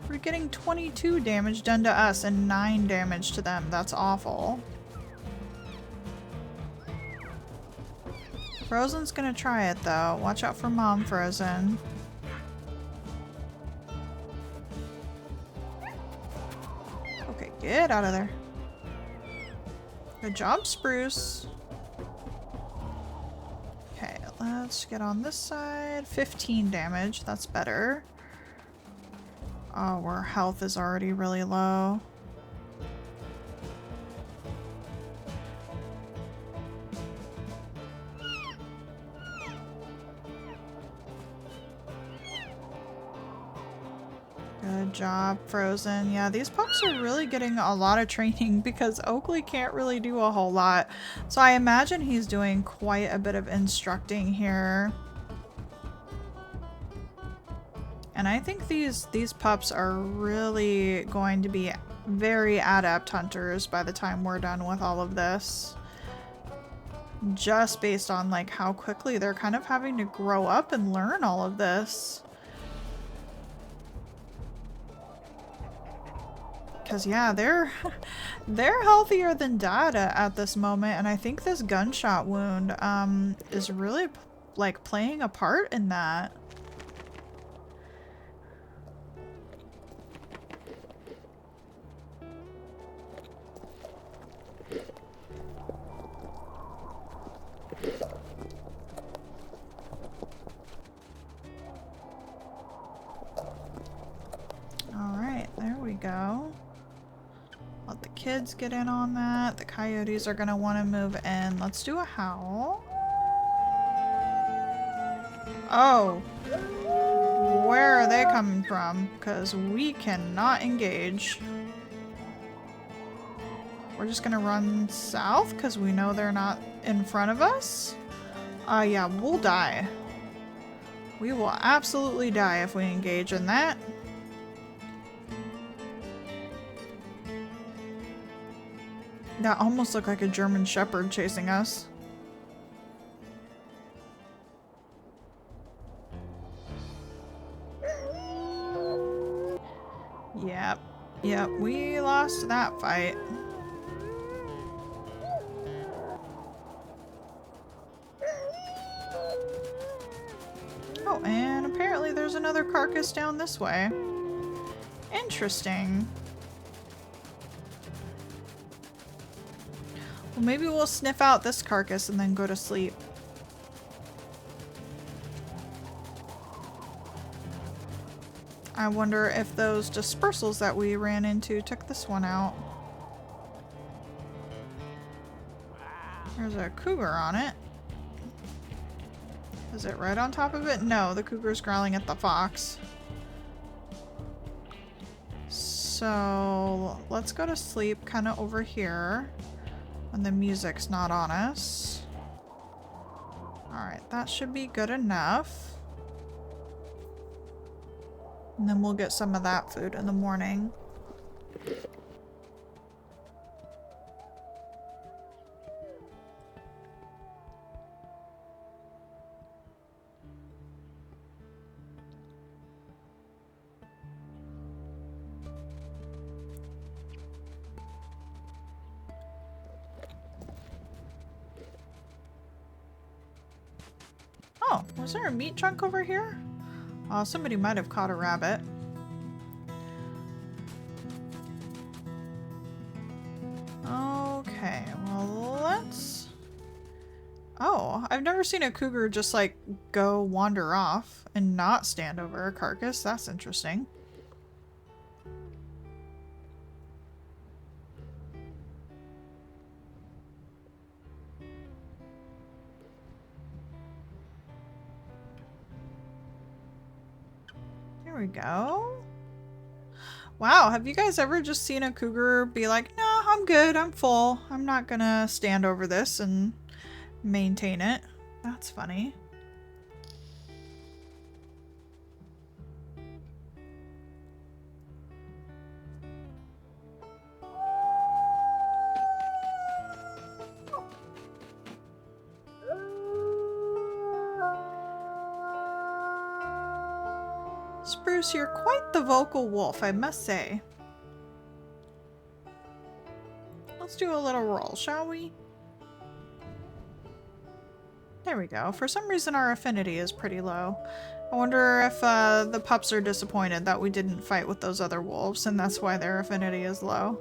We're getting 22 damage done to us and 9 damage to them. That's awful. Frozen's gonna try it though. Watch out for Mom Frozen. Okay, get out of there. Good job, Spruce. let's get on this side. 15 damage, that's better. Oh, our health is already really low. Good job, Frozen. Yeah, these pups are really getting a lot of training because Oakley can't really do a whole lot. So I imagine he's doing quite a bit of instructing here. And I think these pups are really going to be very adept hunters by the time we're done with all of this. Just based on like how quickly they're kind of having to grow up and learn all of this. Because yeah, they're healthier than Dad at this moment, and I think this gunshot wound is really like playing a part in that. All right, there we go. Let the kids get in on that. The coyotes are gonna want to move in. Let's do a howl. Oh, where are they coming from? Because we cannot engage. We're just gonna run south because we know they're not in front of us. Yeah, we'll die. We will absolutely die if we engage in that. That almost looked like a German Shepherd chasing us. Yep, we lost that fight. Oh, and apparently there's another carcass down this way. Interesting. Well, maybe we'll sniff out this carcass and then go to sleep. I wonder if those dispersals that we ran into took this one out. There's a cougar on it. Is it right on top of it? No, the cougar's growling at the fox. So let's go to sleep kind of over here when the music's not on us. Alright, that should be good enough. And then we'll get some of that food in the morning. Oh, was there a meat chunk over here? Oh, somebody might have caught a rabbit. Okay, well let's... Oh, I've never seen a cougar just like go wander off and not stand over a carcass. That's interesting. There we go. Wow, have you guys ever just seen a cougar be like, no, I'm good, I'm full. I'm not gonna stand over this and maintain it. That's funny. Spruce, you're quite the vocal wolf, I must say. Let's do a little roll, shall we? There we go. For some reason our affinity is pretty low. I wonder if the pups are disappointed that we didn't fight with those other wolves and that's why their affinity is low.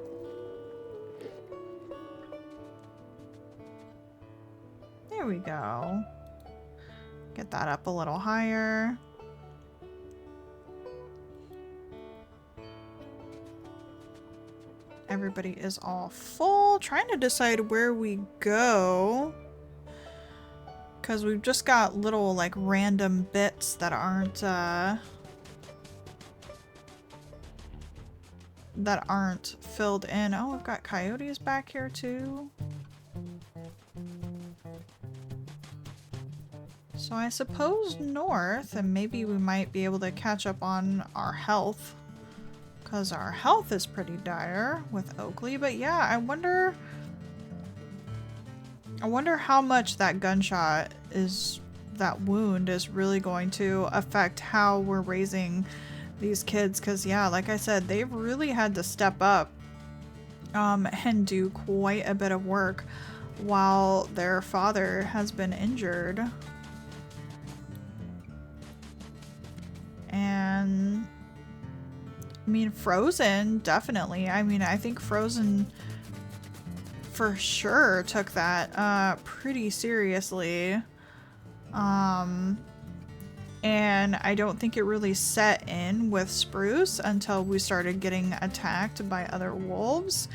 There we go. Get that up a little higher. Everybody is all full. Trying to decide where we go. Because we've just got little, like, random bits that aren't filled in. Oh, we've got coyotes back here too. So I suppose north, and maybe we might be able to catch up on our health. Because our health is pretty dire with Oakley. But yeah, I wonder how much that gunshot that wound is really going to affect how we're raising these kids. Because yeah, like I said, they've really had to step up and do quite a bit of work while their father has been injured. And I mean, Frozen, definitely. I mean, I think Frozen for sure took that pretty seriously. And I don't think it really set in with Spruce until we started getting attacked by other wolves.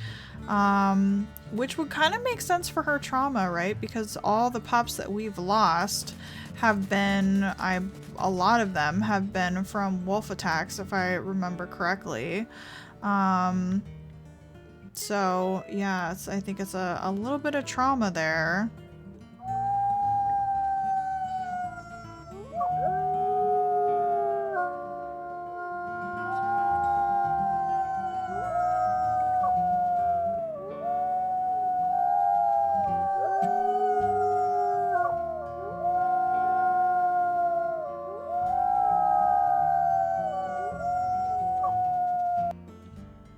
Which would kind of make sense for her trauma, right? Because all the pups that we've lost have been, a lot of them have been from wolf attacks, if I remember correctly. So yeah, I think it's a little bit of trauma there.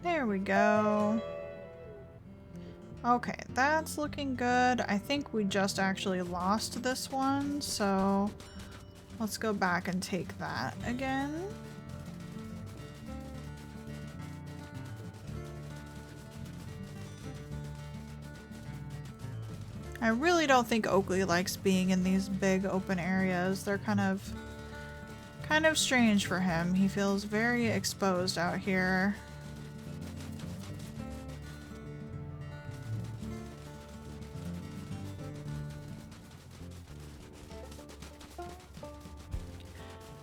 There we go. Okay, that's looking good. I think we just actually lost this one, so let's go back and take that again. I really don't think Oakley likes being in these big open areas. They're kind of strange for him. He feels very exposed out here.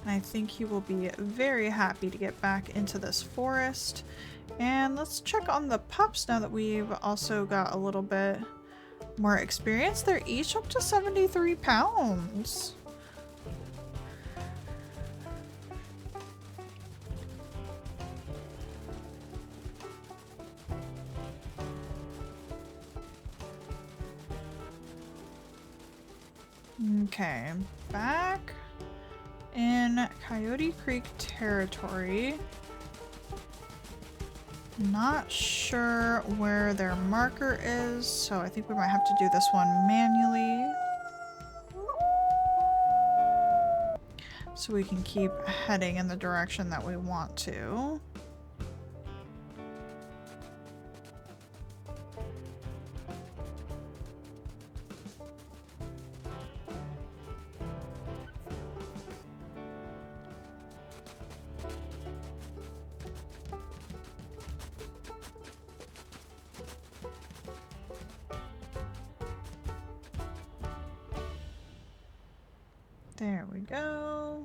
And I think he will be very happy to get back into this forest. And let's check on the pups now that we've also got a little bit more experience. They're each up to 73 pounds. Okay, back in Coyote Creek territory. Not sure where their marker is, so I think we might have to do this one manually. So we can keep heading in the direction that we want to. There we go.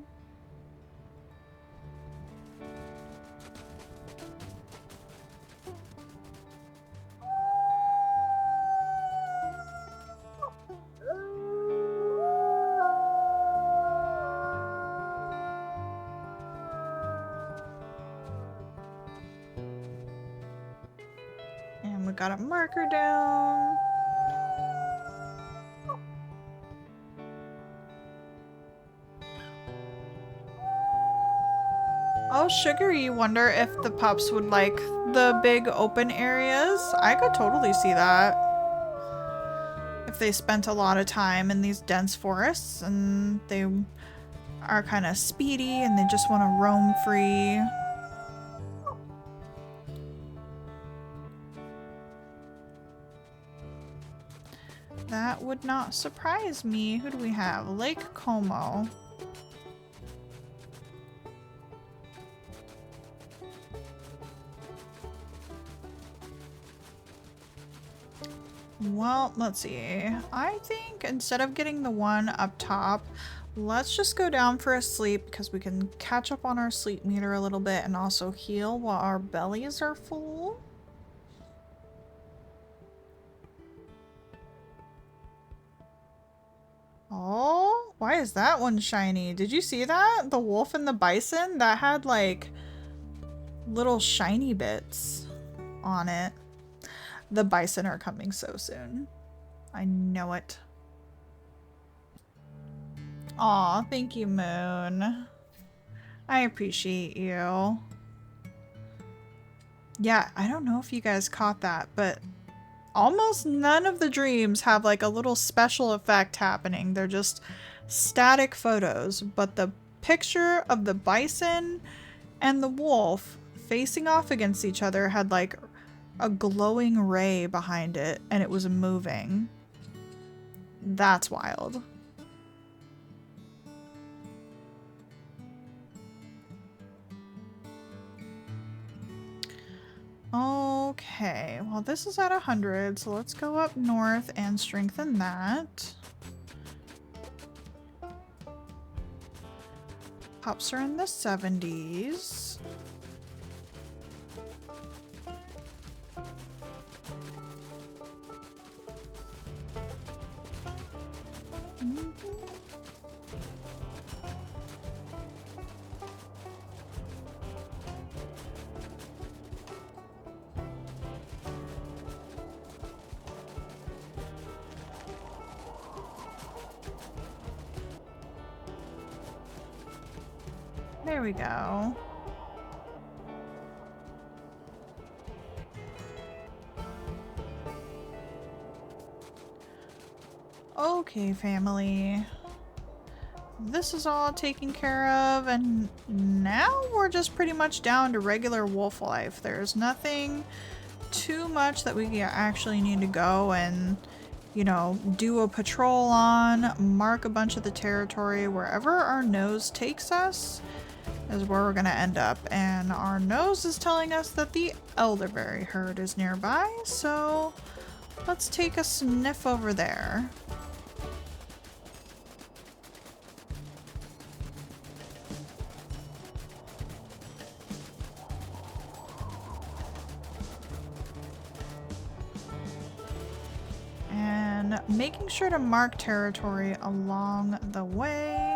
And we got a marker down. Oh, Sugar, you wonder if the pups would like the big open areas? I could totally see that. If they spent a lot of time in these dense forests and they are kind of speedy and they just want to roam free. That would not surprise me. Who do we have? Lake Como. Well, let's see. I think instead of getting the one up top, let's just go down for a sleep because we can catch up on our sleep meter a little bit and also heal while our bellies are full. Oh, why is that one shiny? Did you see that? The wolf and the bison? That had like little shiny bits on it. The bison are coming so soon. I know it. Aw, thank you, Moon. I appreciate you. Yeah, I don't know if you guys caught that, but almost none of the dreams have like a little special effect happening. They're just static photos, but the picture of the bison and the wolf facing off against each other had like a glowing ray behind it, and it was moving. That's wild. Okay, well this is at 100, so let's go up north and strengthen that. Pups are in the 70s. There we go. Okay, family. This is all taken care of, and now we're just pretty much down to regular wolf life. There's nothing too much that we actually need to go and, you know, do a patrol on, mark a bunch of the territory. Wherever our nose takes us is where we're gonna end up, and our nose is telling us that the elderberry herd is nearby, so let's take a sniff over there. And making sure to mark territory along the way.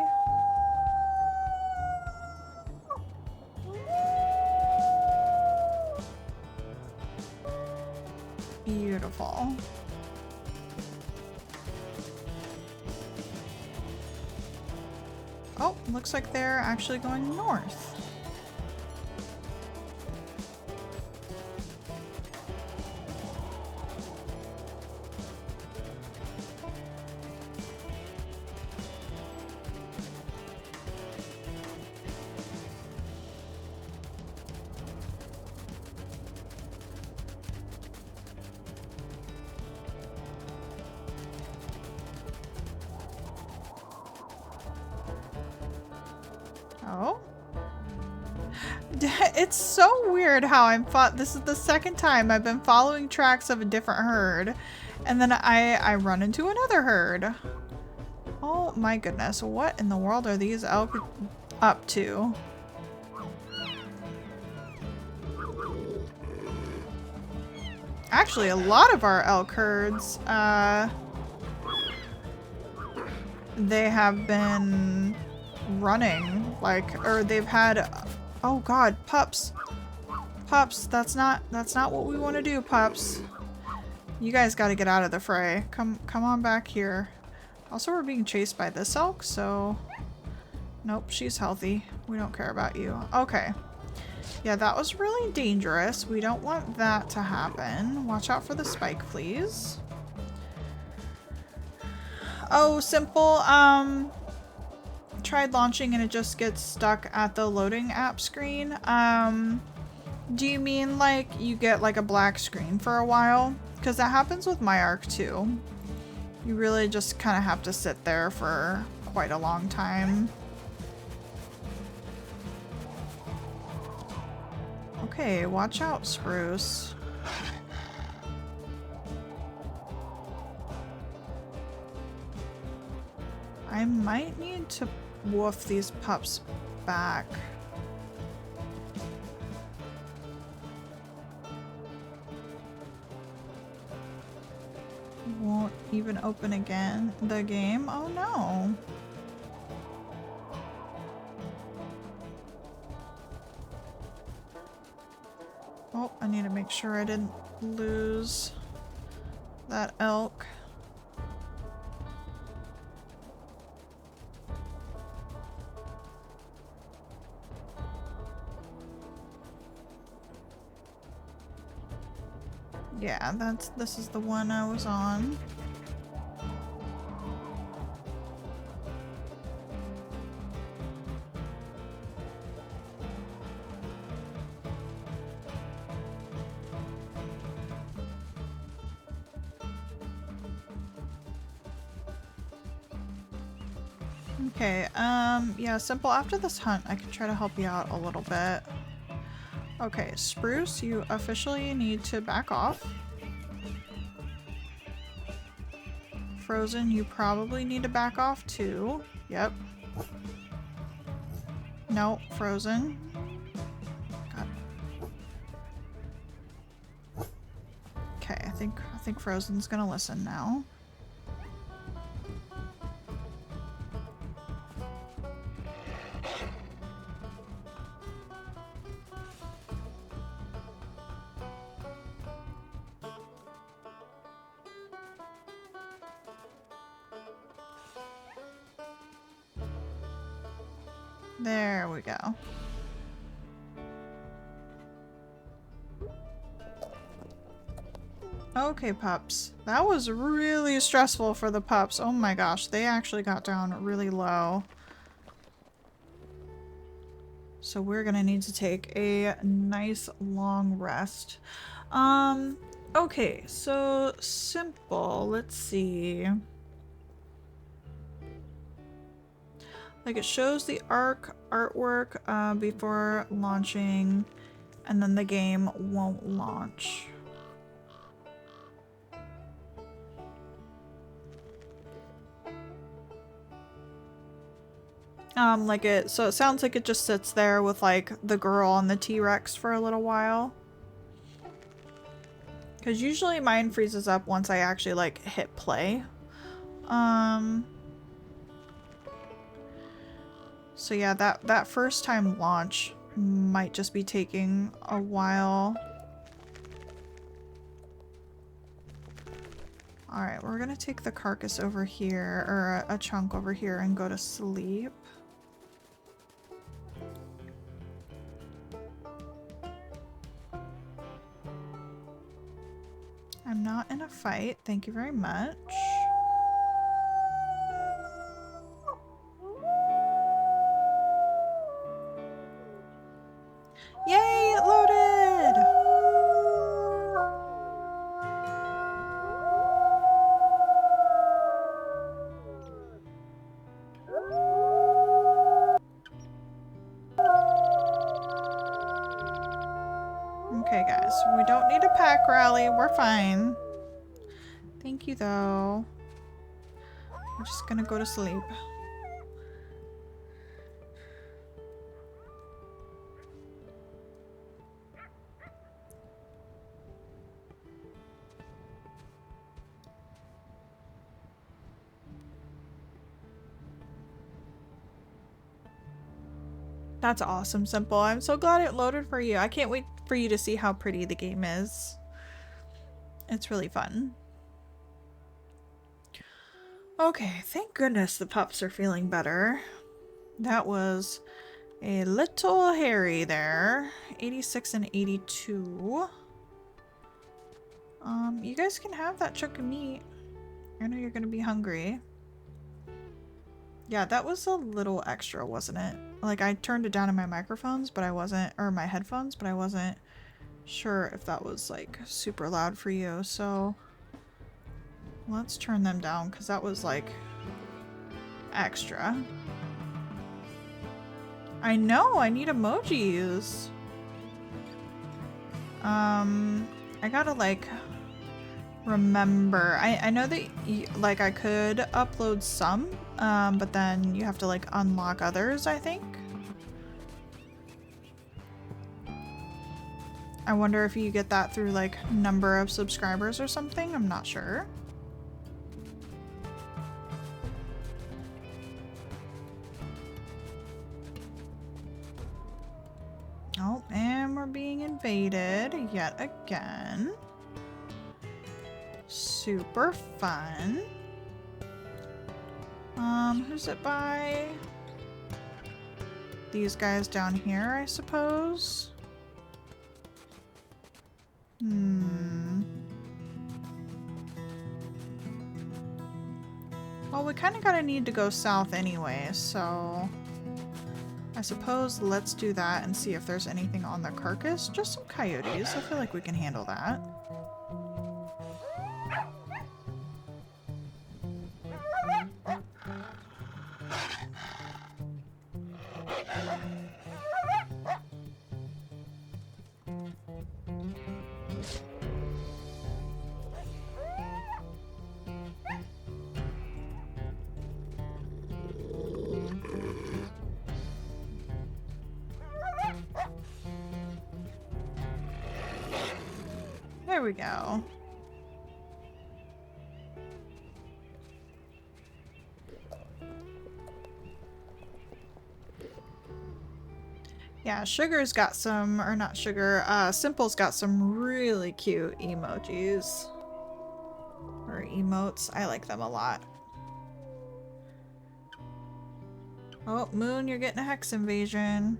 Beautiful. Oh, looks like they're actually going north. Oh. It's so weird how this is the second time I've been following tracks of a different herd, and then I run into another herd. Oh my goodness, what in the world are these elk up to? Actually, a lot of our elk herds, they have been running, like, or they've had, oh god, pups. Pups, that's not what we want to do, pups. You guys got to get out of the fray. Come on back here. Also, we're being chased by this elk, so nope, she's healthy. We don't care about you. Okay. Yeah, that was really dangerous. We don't want that to happen. Watch out for the spike, please. Oh, simple. Tried launching and it just gets stuck at the loading app screen. Do you mean like you get like a black screen for a while? Because that happens with my Arc too. You really just kind of have to sit there for quite a long time. Okay, watch out, Spruce. I might need to woof these pups back. Won't even open again. The game? Oh no. Oh, I need to make sure I didn't lose that elk. Yeah, this is the one I was on. Okay, yeah, Simple, after this hunt, I can try to help you out a little bit. Okay, Spruce, you officially need to back off. Frozen, you probably need to back off too. Yep. No, Frozen. God. Okay, I think Frozen's gonna listen now. There we go. Okay, pups. That was really stressful for the pups. Oh my gosh, they actually got down really low. So we're gonna need to take a nice long rest. Okay, so Simple, let's see. Like it shows the artwork before launching, and then the game won't launch. So it sounds like it just sits there with like the girl and the T-Rex for a little while. Because usually mine freezes up once I actually like hit play. So yeah, that first time launch might just be taking a while. Alright, we're gonna take the carcass over here, or a chunk over here, and go to sleep. I'm not in a fight, thank you very much. Yay, it loaded! Okay guys, we don't need a pack rally, we're fine. Thank you though. We're just gonna go to sleep. That's awesome, Simple. I'm so glad it loaded for you. I can't wait for you to see how pretty the game is. It's really fun. Okay, thank goodness the pups are feeling better. That was a little hairy there. 86 and 82. You guys can have that chunk of meat. I know you're gonna be hungry. Yeah, that was a little extra, wasn't it? Like, I turned it down in my microphones, but I wasn't, or my headphones, but I wasn't sure if that was, like, super loud for you, so... Let's turn them down because that was like extra. I know, I need emojis. I gotta like remember. I know that like I could upload some, but then you have to like unlock others, I think. I wonder if you get that through like number of subscribers or something. I'm not sure. Oh, and we're being invaded yet again. Super fun. Who's it by? These guys down here, I suppose. Well, we kind of gotta need to go south anyway, so I suppose let's do that and see if there's anything on the carcass. Just some coyotes. I feel like we can handle that. There we go. Yeah, Sugar's got some, or not Sugar, Simple's got some really cute emojis. Or emotes. I like them a lot. Oh, Moon, you're getting a hex invasion.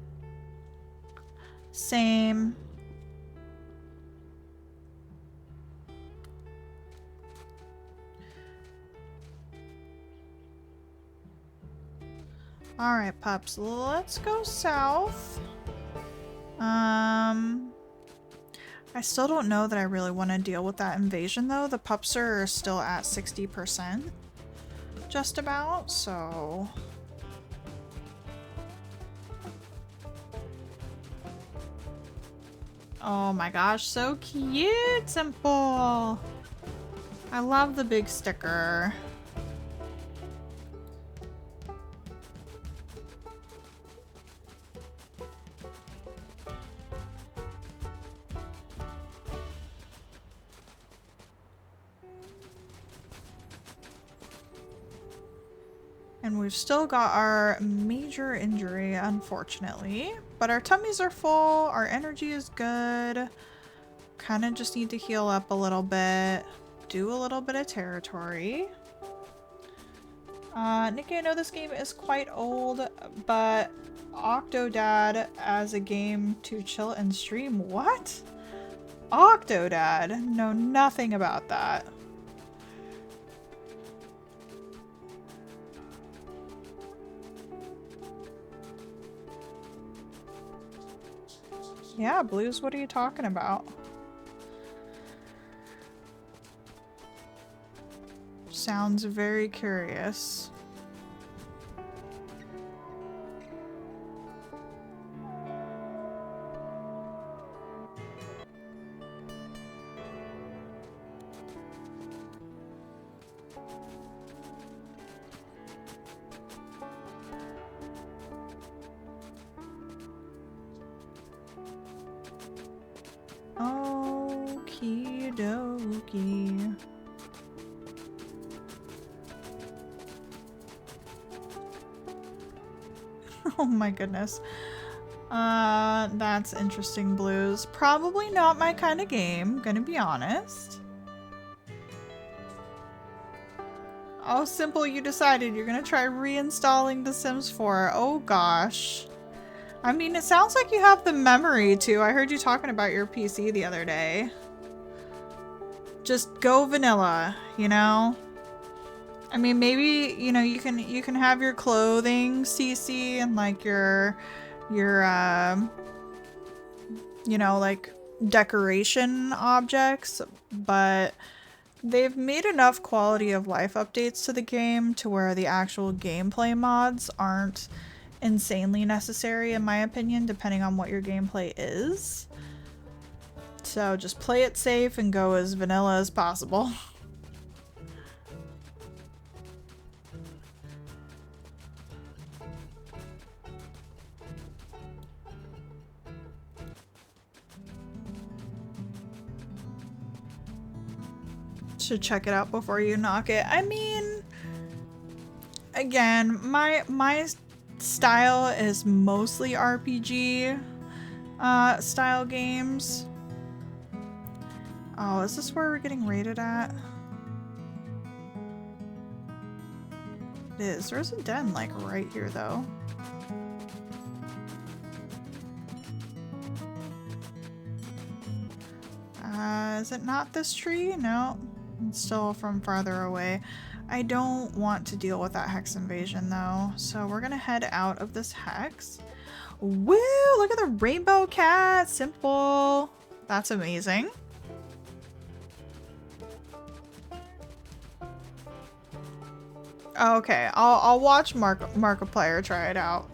Same. Alright, pups, let's go south. I still don't know that I really want to deal with that invasion, though. The pups are still at 60%. Just about, so... Oh my gosh, so cute, Simple! I love the big sticker. And we've still got our major injury, unfortunately. But our tummies are full, our energy is good. Kind of just need to heal up a little bit. Do a little bit of territory. Nikki, I know this game is quite old, but Octodad as a game to chill and stream. What? Octodad? Know nothing about that. Yeah, Blues, what are you talking about? Sounds very curious. Okie dokie. Oh my goodness. That's interesting, Blues. Probably not my kind of game, gonna be honest. Oh, Simple, you decided you're gonna try reinstalling The Sims 4. Oh gosh. I mean, it sounds like you have the memory too. I heard you talking about your PC the other day. Just go vanilla, you know? I mean, maybe, you know, you can have your clothing CC and like your you know, like decoration objects, but They've made enough quality of life updates to the game to where the actual gameplay mods aren't insanely necessary, in my opinion, depending on what your gameplay is. So just play it safe and go as vanilla as possible. Should check it out before you knock it. I mean, again, my style is mostly RPG style games. Oh, is this where we're getting rated at? It is. There's a den like right here though. Is it not this tree? No. It's still from farther away. I don't want to deal with that hex invasion though, so we're gonna head out of this hex. Woo! Look at the rainbow cat! Simple! That's amazing. Okay, I'll watch Markiplier try it out.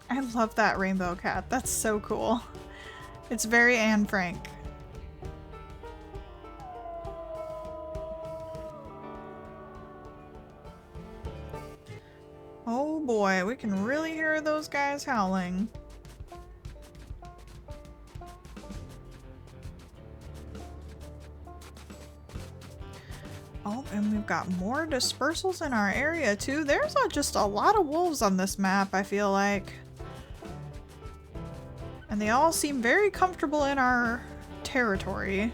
I love that rainbow cat. That's so cool. It's very Anne Frank. Oh boy, we can really hear those guys howling. Oh, and we've got more dispersals in our area too. There's just a lot of wolves on this map, I feel like. And they all seem very comfortable in our territory.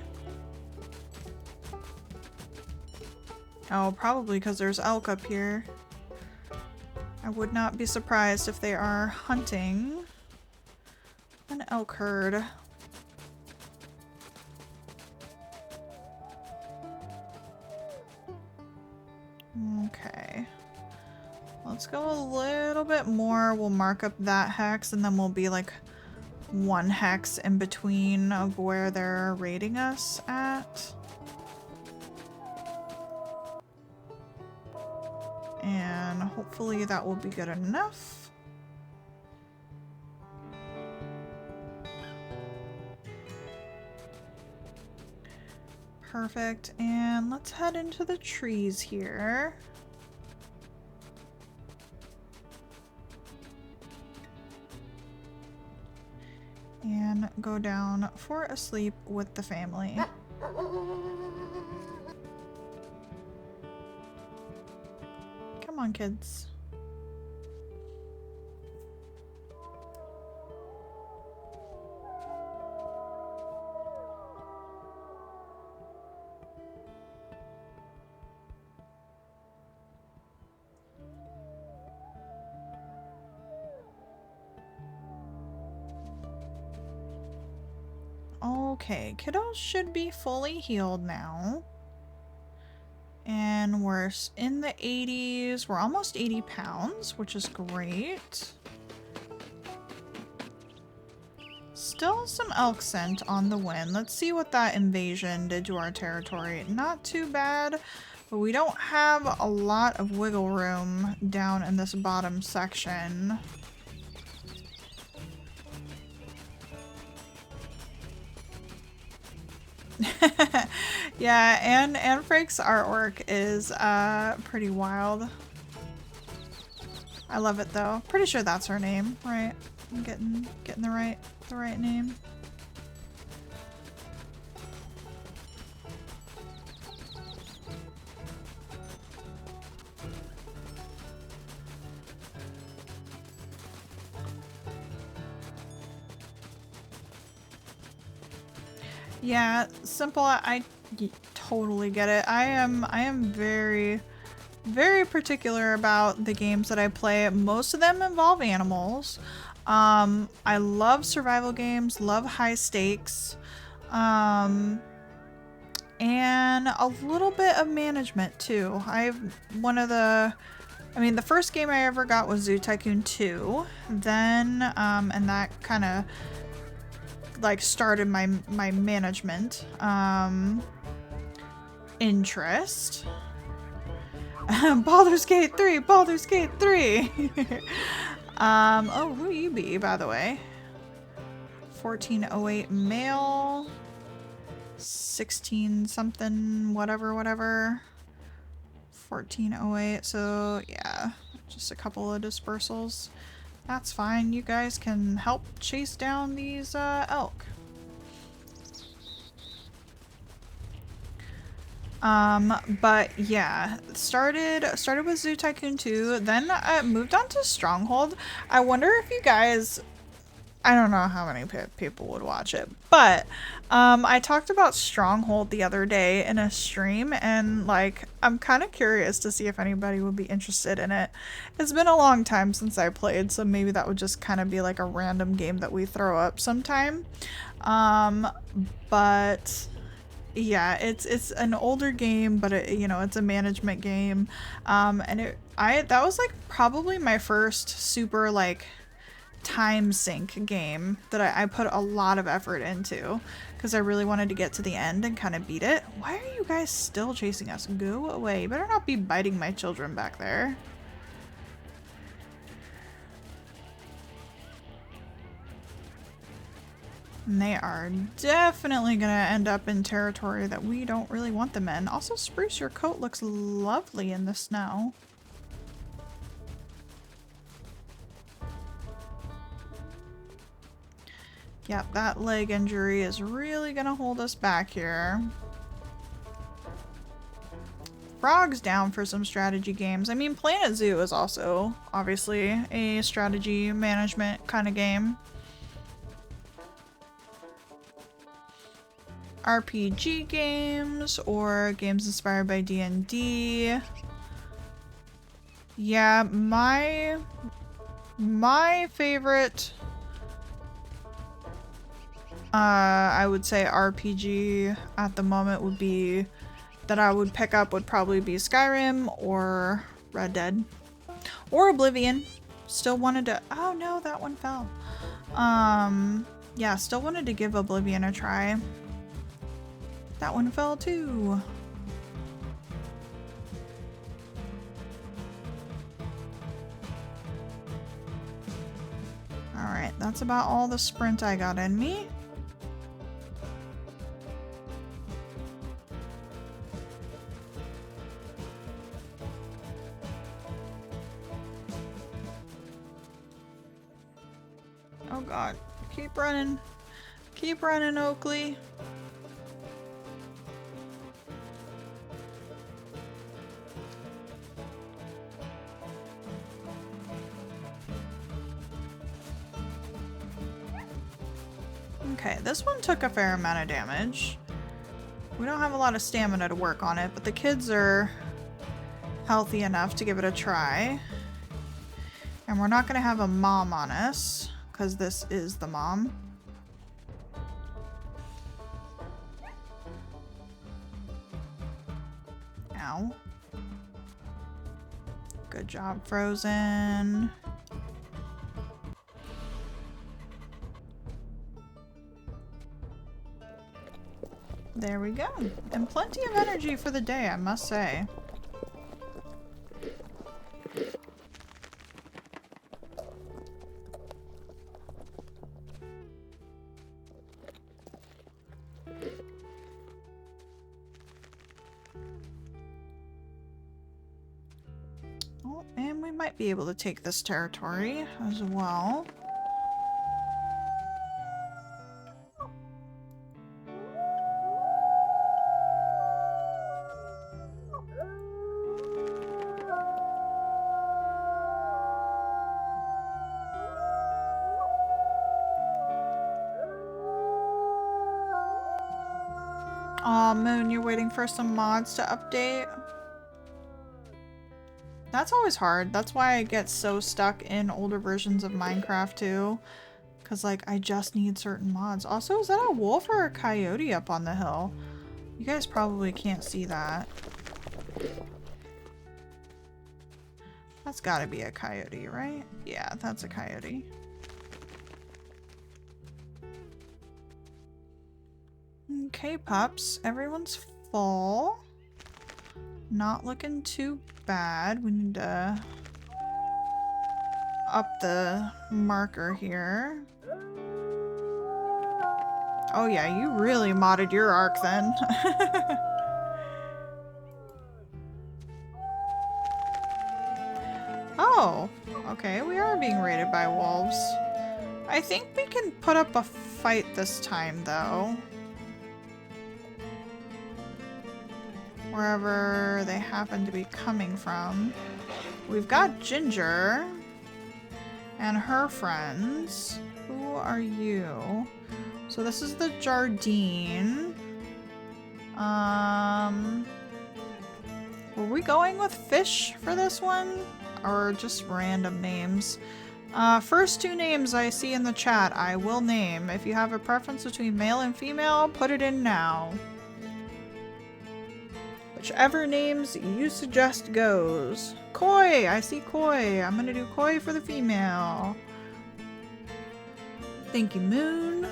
Oh, probably because there's elk up here. I would not be surprised if they are hunting an elk herd. Okay. Let's go a little bit more. We'll mark up that hex and then we'll be like one hex in between of where they're raiding us at. And hopefully that will be good enough. Perfect. And let's head into the trees here. And go down for a sleep with the family. Come on, kids. Okay, kiddos should be fully healed now. And we're in the 80s. We're almost 80 pounds, which is great. Still some elk scent on the wind. Let's see what that invasion did to our territory. Not too bad, but we don't have a lot of wiggle room down in this bottom section. Yeah, and Anne Frank's artwork is pretty wild. I love it though. Pretty sure that's her name, right? I'm getting the right name. Yeah, simple. I totally get it. I am very, very particular about the games that I play. Most of them involve animals. I love survival games, love high stakes. And and a little bit of management too. I've the first game I ever got was Zoo Tycoon 2. Then, and that kind of like started my management interest. Baldur's Gate 3, Baldur's Gate 3. Oh, who you be, by the way? 1408 male, 16 something, whatever. 1408, so yeah, just a couple of dispersals. That's fine. You guys can help chase down these elk. But yeah, started with Zoo Tycoon 2, then I moved on to Stronghold. I wonder if you guys, I don't know how many people would watch it, but I talked about Stronghold the other day in a stream, and like I'm kind of curious to see if anybody would be interested in it. It's been a long time since I played, so maybe that would just kind of be like a random game that we throw up sometime. But yeah, it's an older game, but it's a management game. And that was like probably my first super like time sink game that I put a lot of effort into because I really wanted to get to the end and kind of beat it. Why are you guys still chasing us? Go away. You better not be biting my children back there. And they are definitely gonna end up in territory that we don't really want them in. Also, Spruce, your coat looks lovely in the snow. Yep, that leg injury is really gonna hold us back here. Frog's down for some strategy games. I mean, Planet Zoo is also obviously a strategy management kind of game. RPG games or games inspired by D&D. Yeah, my favorite I would say RPG at the moment would be that I would pick up would probably be Skyrim or Red Dead or Oblivion. Still wanted to, oh no, that one fell. Yeah, still wanted to give Oblivion a try. That one fell too. Alright, that's about all the sprint I got in me. Oh god, keep running. Keep running, Oakley. Okay, this one took a fair amount of damage. We don't have a lot of stamina to work on it, but the kids are healthy enough to give it a try. And we're not going to have a mom on us, because this is the mom. Ow. Good job, Frozen. There we go. And plenty of energy for the day, I must say. Oh, and we might be able to take this territory as well. Aw, Moon, you're waiting for some mods to update? That's always hard. That's why I get so stuck in older versions of Minecraft too. Because, like, I just need certain mods. Also, is that a wolf or a coyote up on the hill? You guys probably can't see that. That's gotta be a coyote, right? Yeah, that's a coyote. Okay, pups. Everyone's full. Not looking too bad. We need to up the marker here. Oh yeah, you really modded your arc then. Oh, okay, we are being raided by wolves. I think we can put up a fight this time, though. Wherever they happen to be coming from. We've got Ginger and her friends. Who are you? So this is the Jardine. Were we going with fish for this one? Or just random names? First two names I see in the chat, I will name. If you have a preference between male and female, put it in now. Whichever names you suggest goes. Koi! I see Koi. I'm gonna do Koi for the female. Thank you, Moon.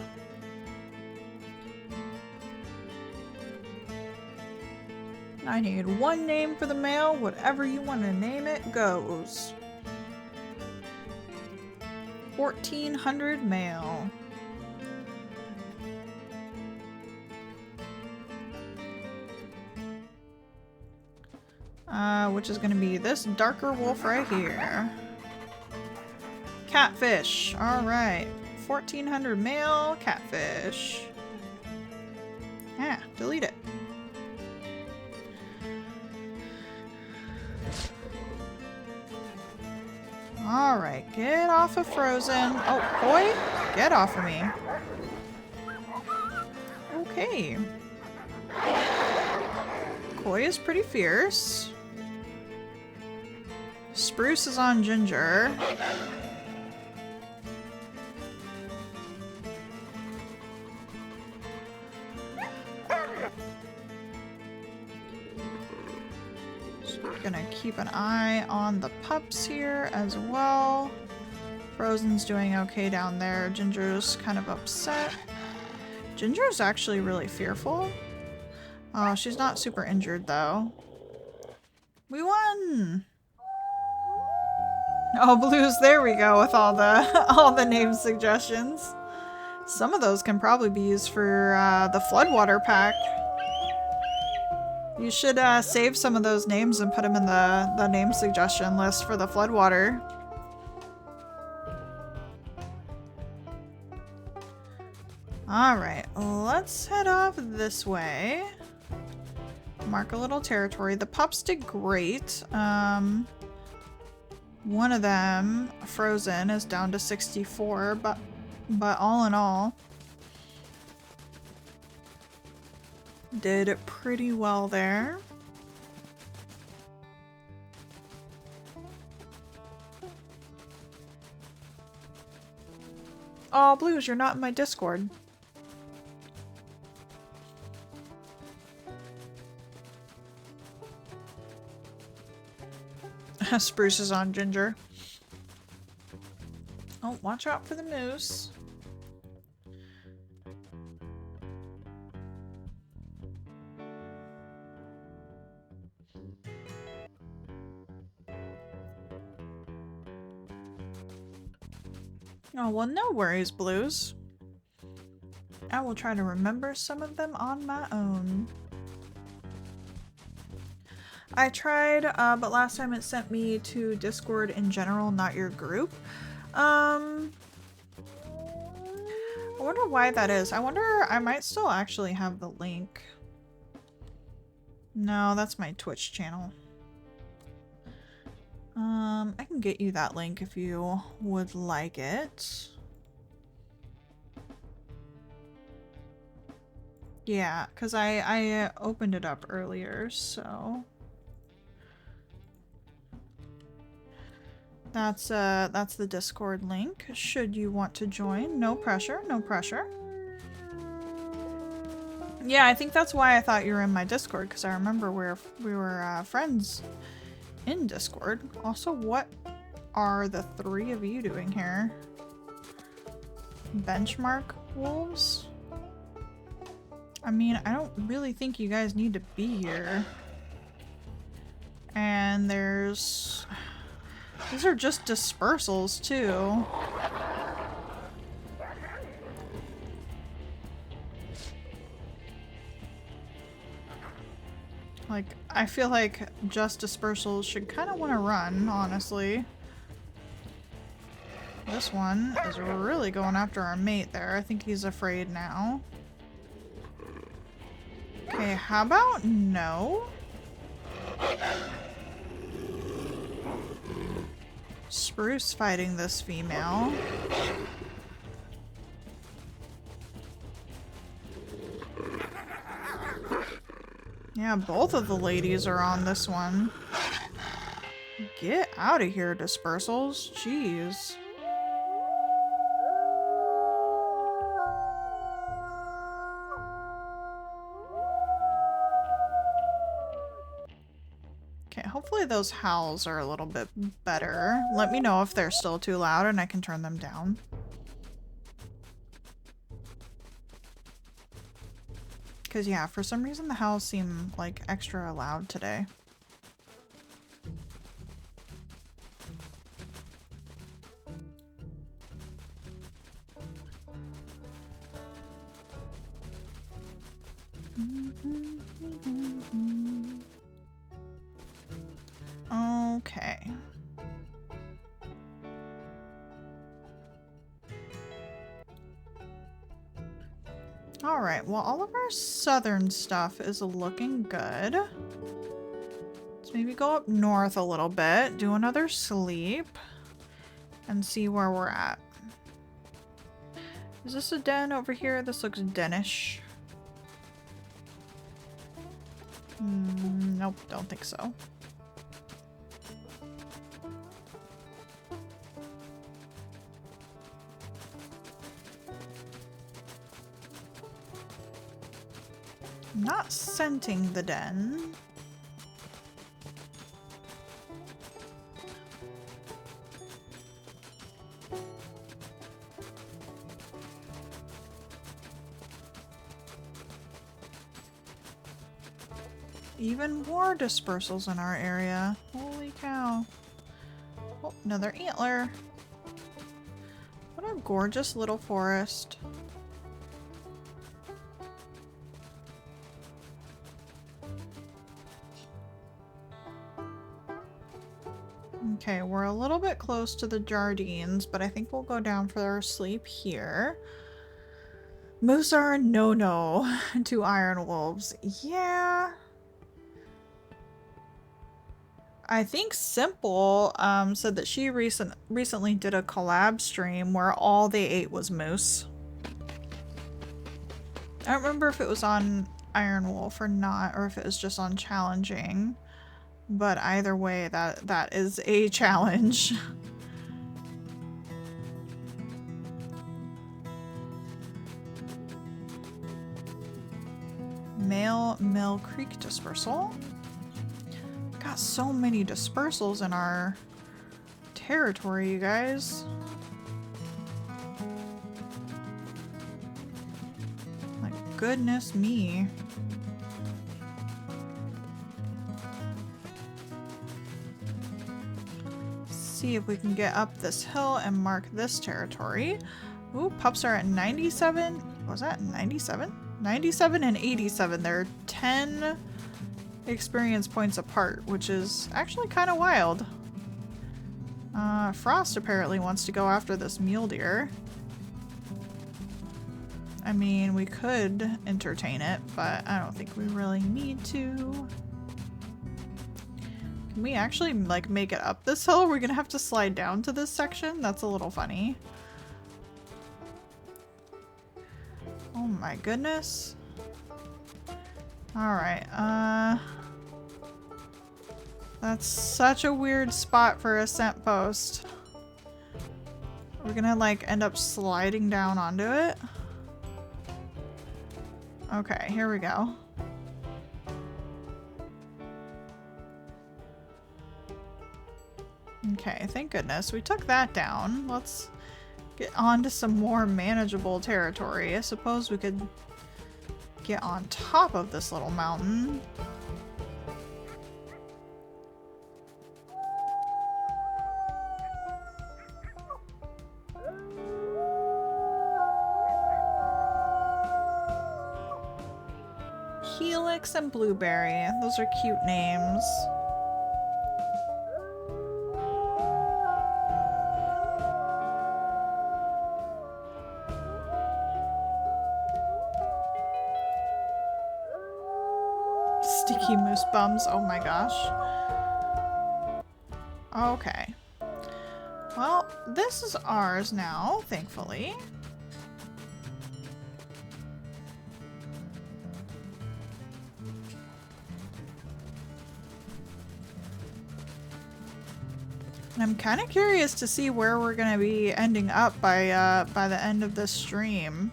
I need one name for the male. Whatever you want to name it goes. 1400 male. Which is going to be this darker wolf right here. Catfish. Alright. 1400 male catfish. Yeah, delete it. Alright, get off of Frozen. Oh, Koi? Get off of me. Okay. Koi is pretty fierce. Spruce is on Ginger. Gonna keep an eye on the pups here as well. Frozen's doing okay down there. Ginger's kind of upset. Ginger's actually really fearful. Oh, she's not super injured though. We won! Oh, Blues, there we go with all the name suggestions. Some of those can probably be used for the Floodwater pack. You should save some of those names and put them in the name suggestion list for the Floodwater. Alright, let's head off this way. Mark a little territory. The pups did great. One of them, Frozen, is down to 64, but all in all, did pretty well there. Oh, Blues, you're not in my Discord. Spruce is on Ginger. Oh, watch out for the moose. Oh, well, no worries, Blues. I will try to remember some of them on my own. I tried, but last time it sent me to Discord in general, not your group. I wonder why that is. I wonder, I might still actually have the link. No, that's my Twitch channel. I can get you that link if you would like it. Yeah, because I opened it up earlier, so... That's the Discord link, should you want to join. No pressure, no pressure. Yeah, I think that's why I thought you were in my Discord, because I remember we were friends in Discord. Also, what are the three of you doing here? Benchmark wolves? I mean, I don't really think you guys need to be here. And there's... These are just dispersals, too. Like, I feel like just dispersals should kind of want to run, honestly. This one is really going after our mate there. I think he's afraid now. Okay, how about no? Spruce fighting this female. Yeah, both of the ladies are on this one. Get out of here, dispersals. Jeez. Okay, hopefully those howls are a little bit better. Let me know if they're still too loud and I can turn them down. Because yeah, for some reason the howls seem like extra loud today. Okay. Alright, well all of our southern stuff is looking good. Let's maybe go up north a little bit, do another sleep, and see where we're at. Is this a den over here? This looks denish. Nope, don't think so. I'm not scenting the den. Even more dispersals in our area. Holy cow. Oh, another antler. What a gorgeous little forest. Okay, we're a little bit close to the Jardines, but I think we'll go down for our sleep here. Moose are a no-no to iron wolves. Yeah. I think Simple said that she recently did a collab stream where all they ate was moose. I don't remember if it was on Iron Wolf or not, or if it was just on challenging. But either way, that is a challenge. Male Mill Creek dispersal. Got so many dispersals in our territory, you guys. My goodness me. See if we can get up this hill and mark this territory. Ooh, pups are at 97. What was that 97? 97 and 87. They're 10 experience points apart, which is actually kind of wild. Frost apparently wants to go after this mule deer. I mean, we could entertain it, but I don't think we really need to. Can we actually, like, make it up this hill? We're gonna have to slide down to this section? That's a little funny. Oh my goodness. Alright, that's such a weird spot for a scent post. We're gonna, like, end up sliding down onto it. Okay, here we go. Okay, thank goodness we took that down. Let's get on to some more manageable territory. I suppose we could get on top of this little mountain. Helix and Blueberry. Those are cute names. Sticky moose bums. Oh my gosh. Okay. Well, this is ours now, thankfully. I'm kind of curious to see where we're gonna be ending up by the end of this stream.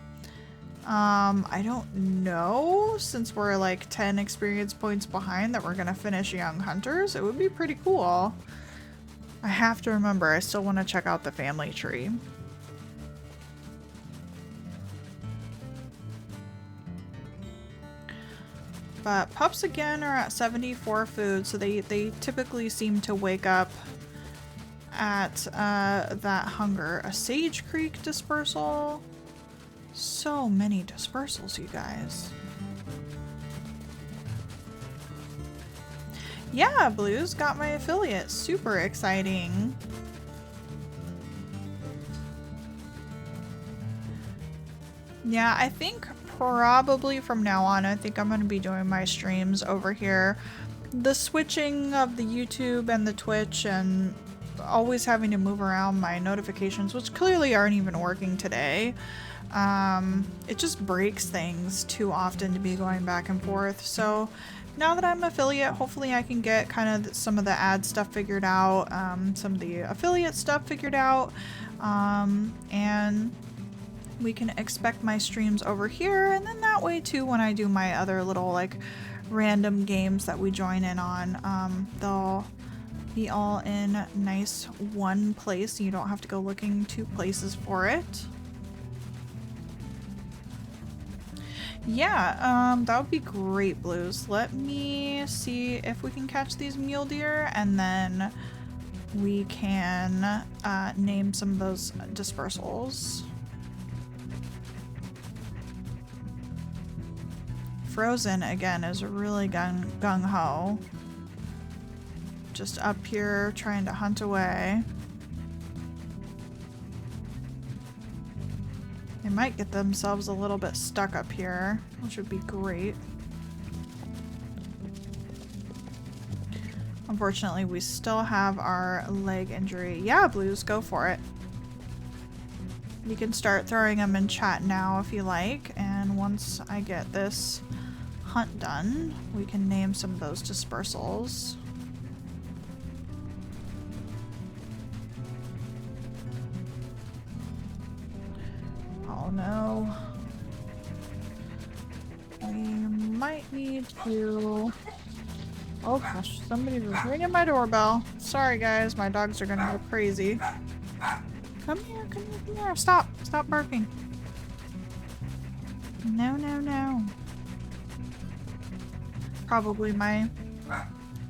I don't know, since we're like 10 experience points behind, that we're gonna finish Young Hunters. It would be pretty cool. I have to remember, I still want to check out the family tree. But pups again are at 74 food, so they typically seem to wake up at that hunger. A Sage Creek dispersal. So many dispersals, you guys. Yeah, Blues got my affiliate. Super exciting. Yeah, I think probably from now on, I think I'm going to be doing my streams over here. The switching of the YouTube and the Twitch and always having to move around my notifications, which clearly aren't even working today. It just breaks things too often to be going back and forth. So now that I'm affiliate, hopefully I can get kind of some of the ad stuff figured out, some of the affiliate stuff figured out, and we can expect my streams over here, and then that way too, when I do my other little like random games that we join in on, they'll be all in nice one place, so you don't have to go looking 2 places for it. Yeah, that would be great, Blues. Let me see if we can catch these mule deer, and then we can name some of those dispersals. Frozen, again, is really gung-ho. Just up here trying to hunt away. They might get themselves a little bit stuck up here, which would be great. Unfortunately, we still have our leg injury. Yeah, Blues, go for it. You can start throwing them in chat now if you like, and once I get this hunt done, we can name some of those dispersals. Oh no. We might need to... Oh gosh, somebody was ringing my doorbell. Sorry guys, my dogs are gonna go crazy. Come here, come here, come here. Stop. Stop barking. No, no, no. Probably my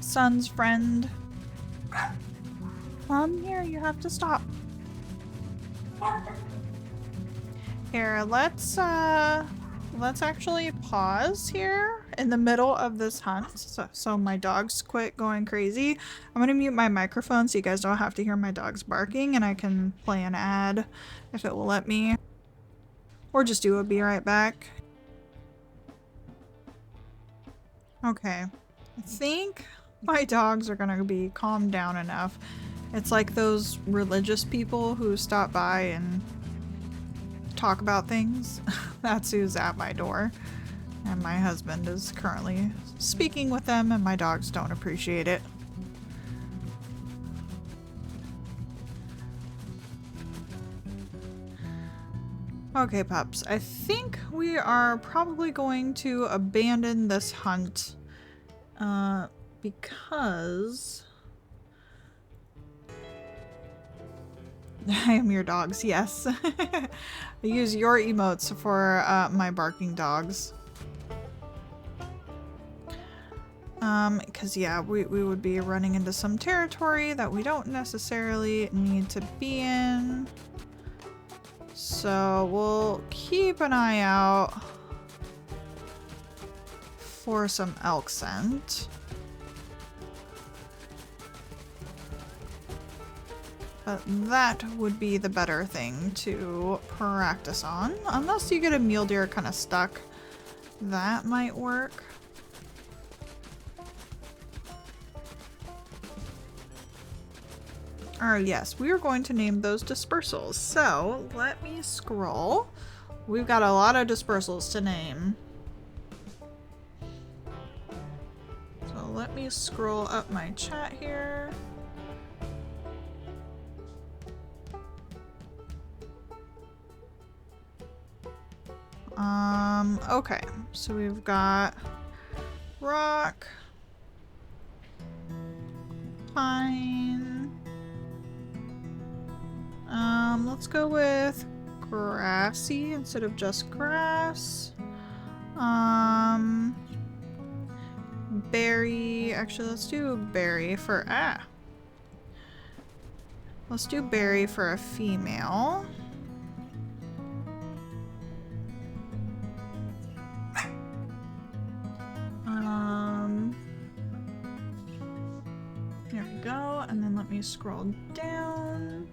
son's friend. Come here, you have to stop. Here, let's actually pause here in the middle of this hunt so my dogs quit going crazy. I'm gonna mute my microphone so you guys don't have to hear my dogs barking, and I can play an ad if it will let me. Or just do a be right back. Okay. I think my dogs are gonna be calmed down enough. It's like those religious people who stop by and talk about things. That's who's at my door. And my husband is currently speaking with them, and my dogs don't appreciate it. Okay, pups. I think we are probably going to abandon this hunt. Because... I am your dogs, yes. I use your emotes for my barking dogs. Because yeah, we would be running into some territory that we don't necessarily need to be in. So we'll keep an eye out for some elk scent. But that would be the better thing to practice on. Unless you get a mule deer kind of stuck. That might work. Yes, we are going to name those dispersals. So let me scroll. We've got a lot of dispersals to name. So let me scroll up my chat here. Okay, so we've got rock, pine. Let's go with grassy instead of just grass. Berry. Actually, let's do berry for let's do berry for a female. There we go, and then let me scroll down.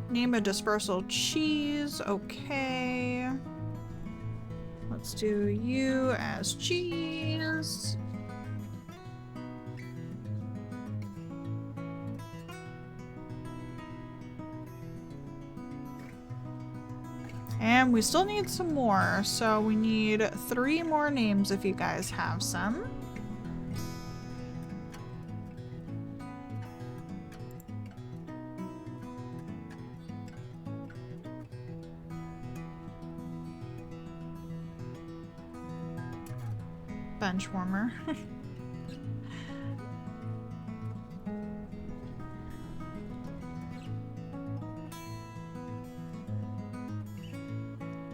Name a dispersal cheese, okay. Let's do you as cheese. And we still need some more, so we need 3 more names if you guys have some. Bench warmer.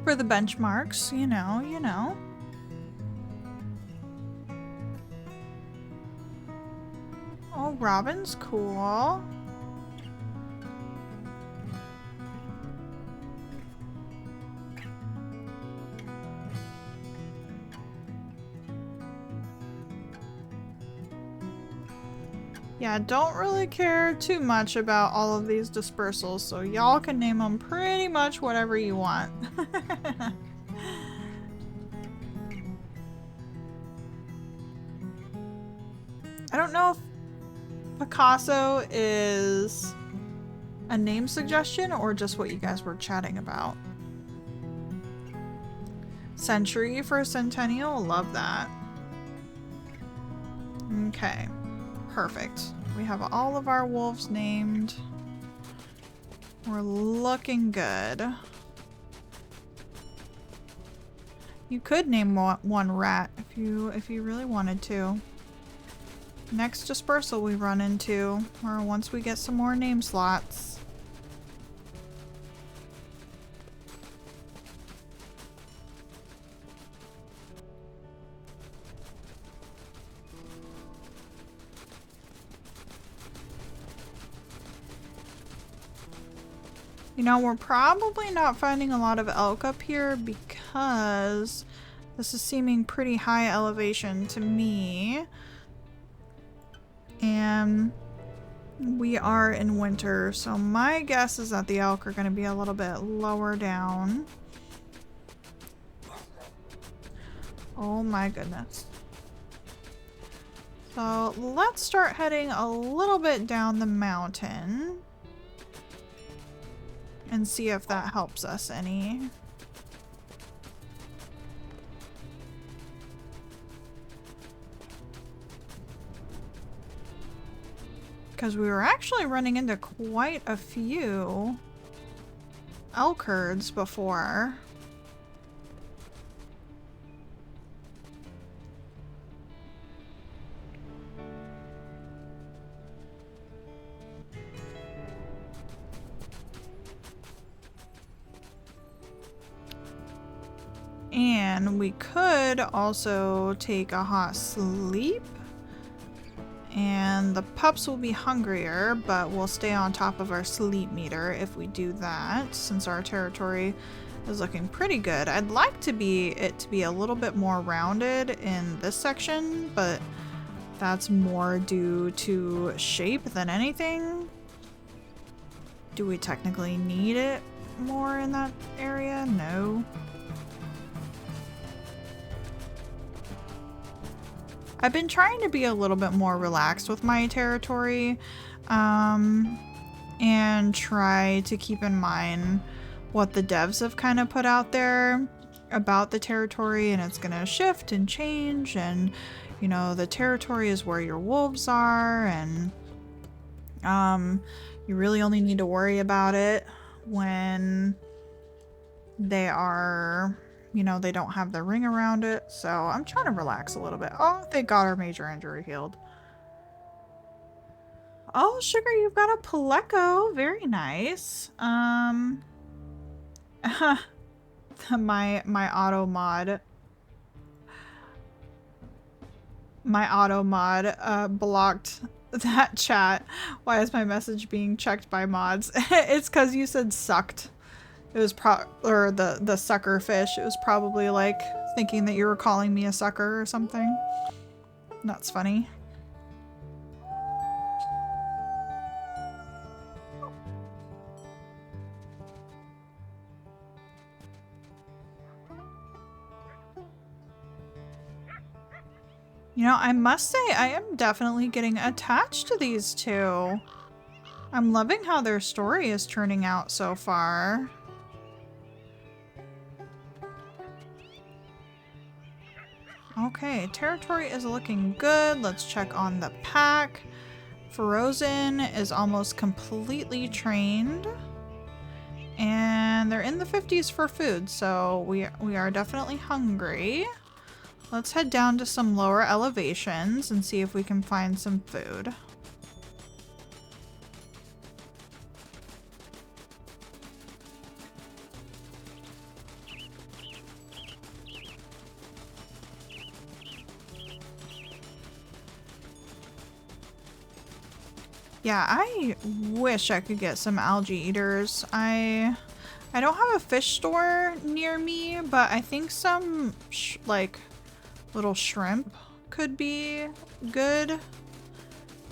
For the benchmarks, you know. Oh, Robin's cool. Yeah, don't really care too much about all of these dispersals, so y'all can name them pretty much whatever you want. I don't know if Picasso is a name suggestion or just what you guys were chatting about. Century for Centennial, love that. Okay, perfect. We have all of our wolves named. We're looking good. You could name one rat if you really wanted to. Next dispersal we run into, or once we get some more name slots. You know, we're probably not finding a lot of elk up here because this is seeming pretty high elevation to me. And we are in winter, so my guess is that the elk are going to be a little bit lower down. Oh my goodness. So let's start heading a little bit down the mountain and see if that helps us any. Because we were actually running into quite a few elk herds before. And we could also take a hot sleep. And the pups will be hungrier, but we'll stay on top of our sleep meter if we do that, since our territory is looking pretty good. I'd like it to be a little bit more rounded in this section, but that's more due to shape than anything. Do we technically need it more in that area? No. I've been trying to be a little bit more relaxed with my territory, and try to keep in mind what the devs have kind of put out there about the territory, and it's gonna shift and change, and you know, the territory is where your wolves are, and you really only need to worry about it when they are, you know, they don't have the ring around it. So I'm trying to relax a little bit. Oh, thank God our major injury healed. Oh, Sugar, you've got a Paleco. Very nice. my auto mod blocked that chat. Why is my message being checked by mods? It's because you said sucked. It was or the sucker fish. It was probably like thinking that you were calling me a sucker or something. That's funny. You know, I must say I am definitely getting attached to these two. I'm loving how their story is turning out so far. Okay, territory is looking good. Let's check on the pack. Frozen is almost completely trained. And they're in the 50s for food, so we are definitely hungry. Let's head down to some lower elevations and see if we can find some food. Yeah, I wish I could get some algae eaters. I don't have a fish store near me, but I think some like little shrimp could be good.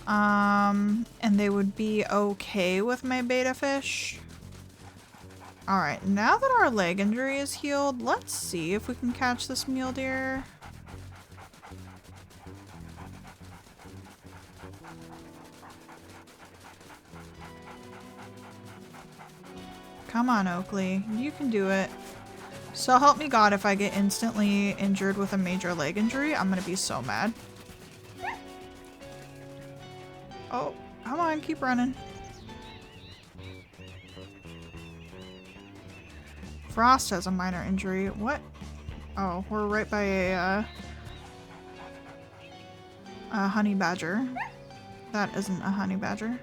And they would be okay with my betta fish. All right, now that our leg injury is healed, let's see if we can catch this mule deer. Come on, Oakley. You can do it. So help me God, if I get instantly injured with a major leg injury, I'm gonna be so mad. Oh, come on, keep running. Frost has a minor injury. What? Oh, we're right by a honey badger. That isn't a honey badger.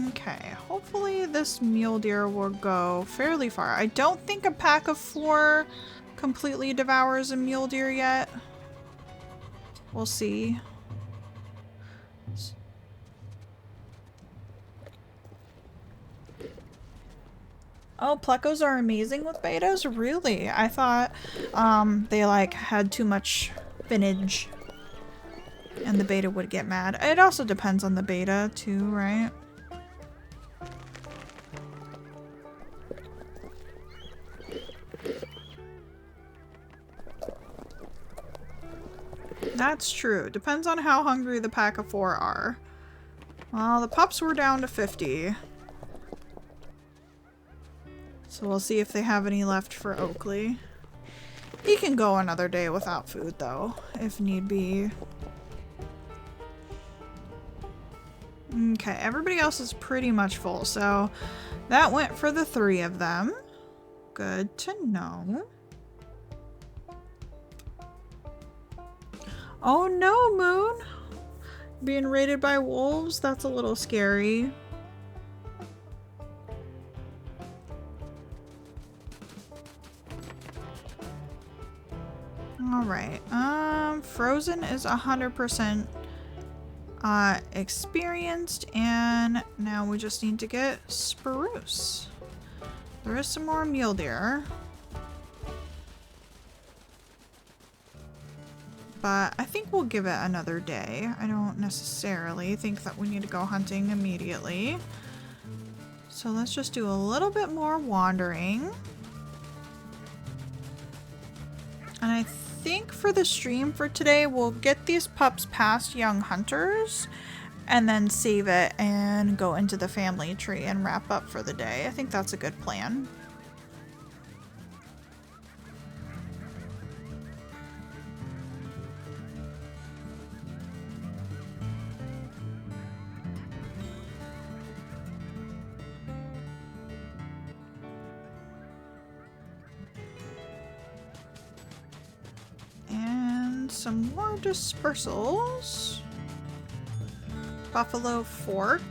Okay, hopefully this mule deer will go fairly far. I don't think a pack of 4 completely devours a mule deer yet. We'll see. Oh, plecos are amazing with betas? Really? I thought they like had too much spinach and the beta would get mad. It also depends on the beta too, right? That's true. Depends on how hungry the pack of 4 are. Well, the pups were down to 50. So we'll see if they have any left for Oakley. He can go another day without food though, if need be. Okay, everybody else is pretty much full, so that went for the 3 of them. Good to know. Oh no, Moon! Being raided by wolves? That's a little scary. Alright, Frozen is 100% experienced, and now we just need to get Spruce. There is some more mule deer. But I think we'll give it another day. I don't necessarily think that we need to go hunting immediately. So let's just do a little bit more wandering. And I think for the stream for today, we'll get these pups past young hunters and then save it and go into the family tree and wrap up for the day. I think that's a good plan. And some more dispersals. Buffalo Fork.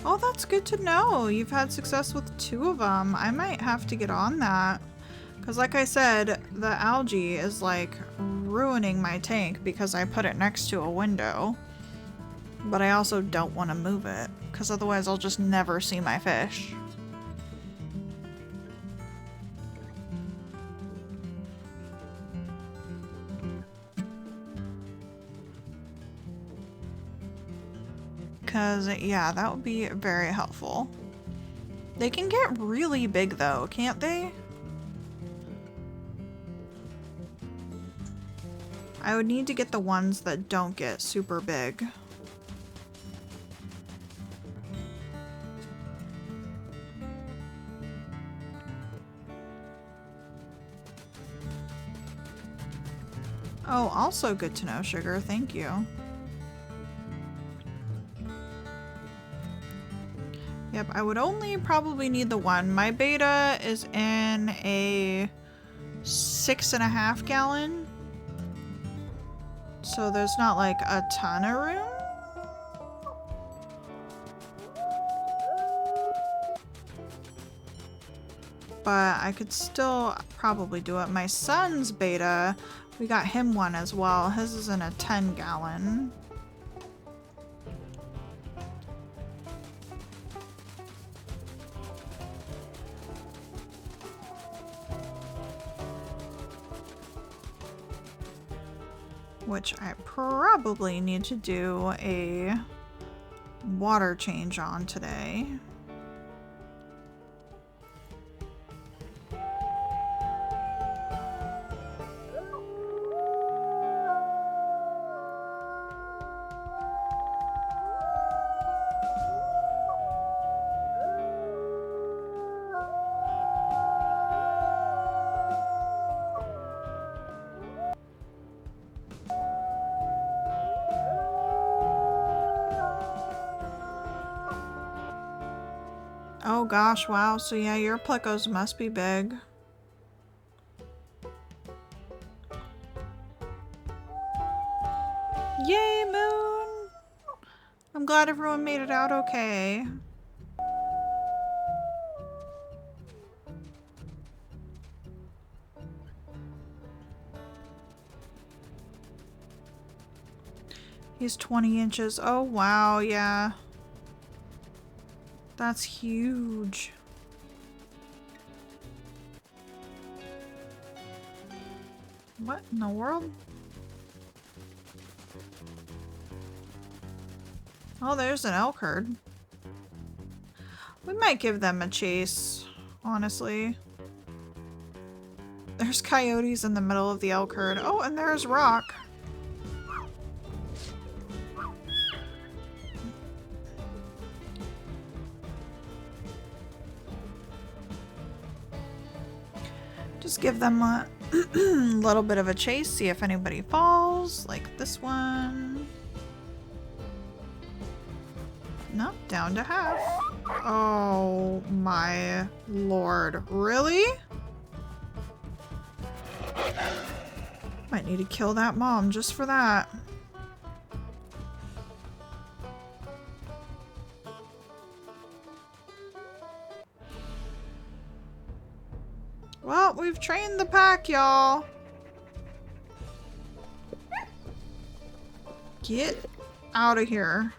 Oh, that's good to know. You've had success with 2 of them. I might have to get on that. Because like I said, the algae is like ruining my tank because I put it next to a window. But I also don't want to move it because otherwise I'll just never see my fish. Because, yeah, that would be very helpful. They can get really big though, can't they? I would need to get the ones that don't get super big. Oh, also good to know, Sugar. Thank you. Yep, I would only probably need the one. My beta is in a 6.5 gallon. So there's not like a ton of room. But I could still probably do it. My son's beta, we got him one as well. His is in a 10 gallon. Which I probably need to do a water change on today. Oh gosh, wow. So yeah, your plecos must be big. Yay, Moon! I'm glad everyone made it out okay. He's 20 inches. Oh wow, yeah. That's huge. What in the world? Oh, there's an elk herd. We might give them a chase, honestly. There's coyotes in the middle of the elk herd. Oh, and there's Rock. Just give them A little bit of a chase, see if anybody falls, like this one. Nope, down to half. Oh my lord, really? Might need to kill that mom just for that. Well, we've trained the pack, y'all. Get out of here.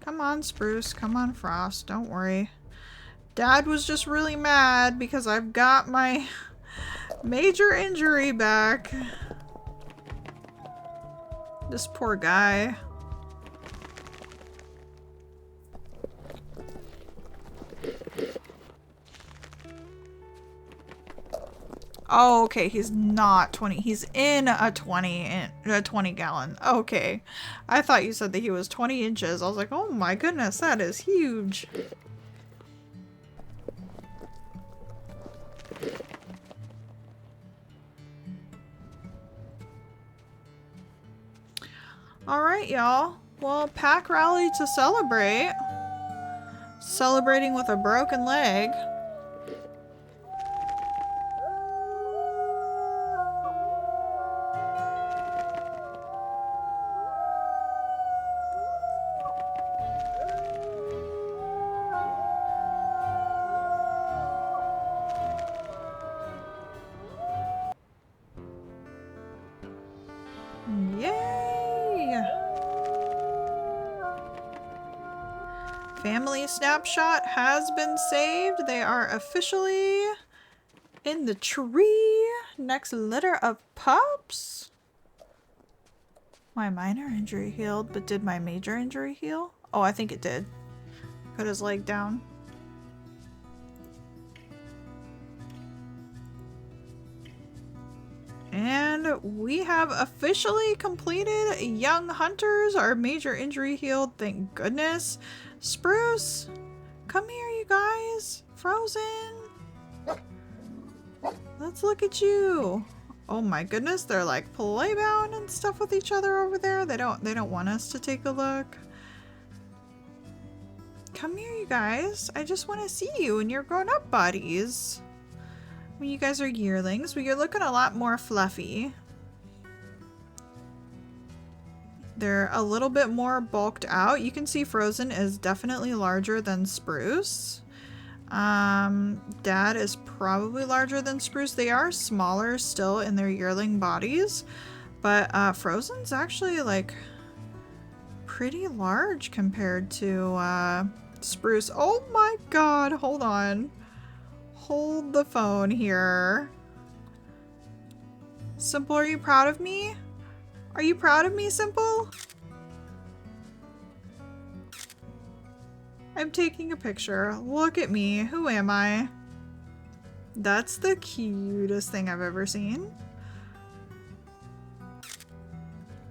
Come on, Spruce. Come on, Frost. Don't worry. Dad was just really mad because I've got my major injury back. This poor guy. Oh, okay, he's not 20. He's in a 20 gallon. Okay. I thought you said that he was 20 inches. I was like, oh my goodness, that is huge. All right, y'all. Well, pack rally to celebrate. Celebrating with a broken leg. Family snapshot has been saved. They are officially in the tree. Next litter of pups. My minor injury healed, but did my major injury heal? Oh, I think it did. Put his leg down. And we have officially completed Young Hunters. Our major injury healed, thank goodness. Spruce, come here, you guys. Frozen. Let's look at you. Oh my goodness, they're like playbound and stuff with each other over there. They don't want us to take a look. Come here, you guys. I just want to see you in your grown-up bodies. When you guys are yearlings, well, you're looking a lot more fluffy. They're a little bit more bulked out. You can see Frozen is definitely larger than Spruce. Dad is probably larger than Spruce. They are smaller still in their yearling bodies, but Frozen's actually like pretty large compared to Spruce. Oh my god, hold on. Hold the phone here. Simple, are you proud of me? Are you proud of me, Simple? I'm taking a picture. Look at me. Who am I? That's the cutest thing I've ever seen.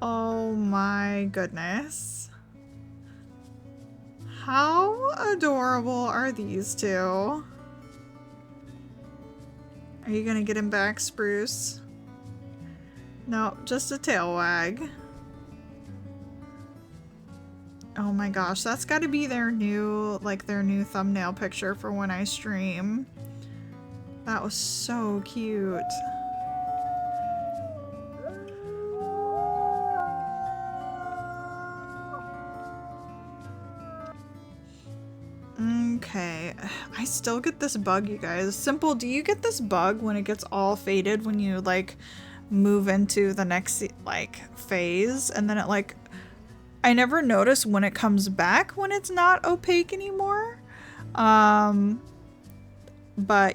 Oh my goodness. How adorable are these two? Are you gonna get him back, Spruce? No, just a tail wag. Oh my gosh, that's gotta be their new, their new thumbnail picture for when I stream. That was so cute. Okay, I still get this bug, you guys. Simple, do you get this bug when it gets all faded when you, move into the next, phase? And then it, I never notice when it comes back when it's not opaque anymore. But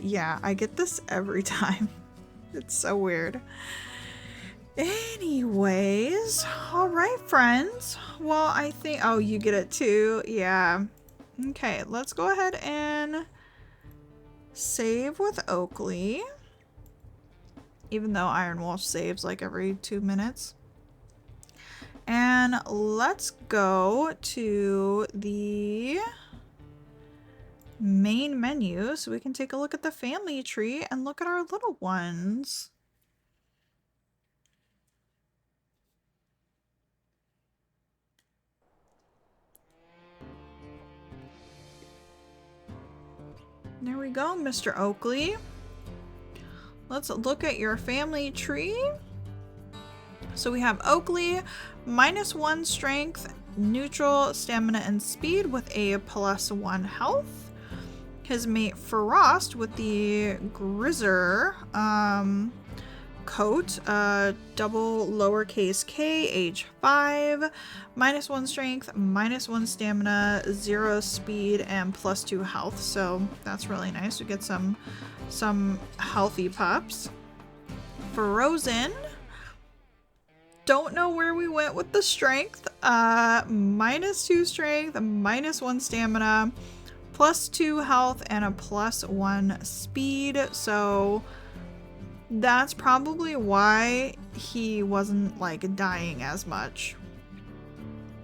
yeah, I get this every time. It's so weird. Anyways, alright, friends. Well, I think... Oh, you get it too? Yeah. Okay, let's go ahead and save with Oakley. Even though Iron Wolf saves every 2 minutes. And let's go to the main menu so we can take a look at the family tree and look at our little ones. There we go, Mr. Oakley. Let's look at your family tree. So we have Oakley, -1 strength, neutral, stamina, and speed with a +1 health. His mate Frost with the Grizzer coat, double lowercase k, age 5, -1 strength, -1 stamina, 0 speed, and +2 health. So that's really nice. We get some healthy pups. Frozen. Don't know where we went with the strength. -2 strength, -1 stamina, +2 health, and a +1 speed. So that's probably why he wasn't like dying as much.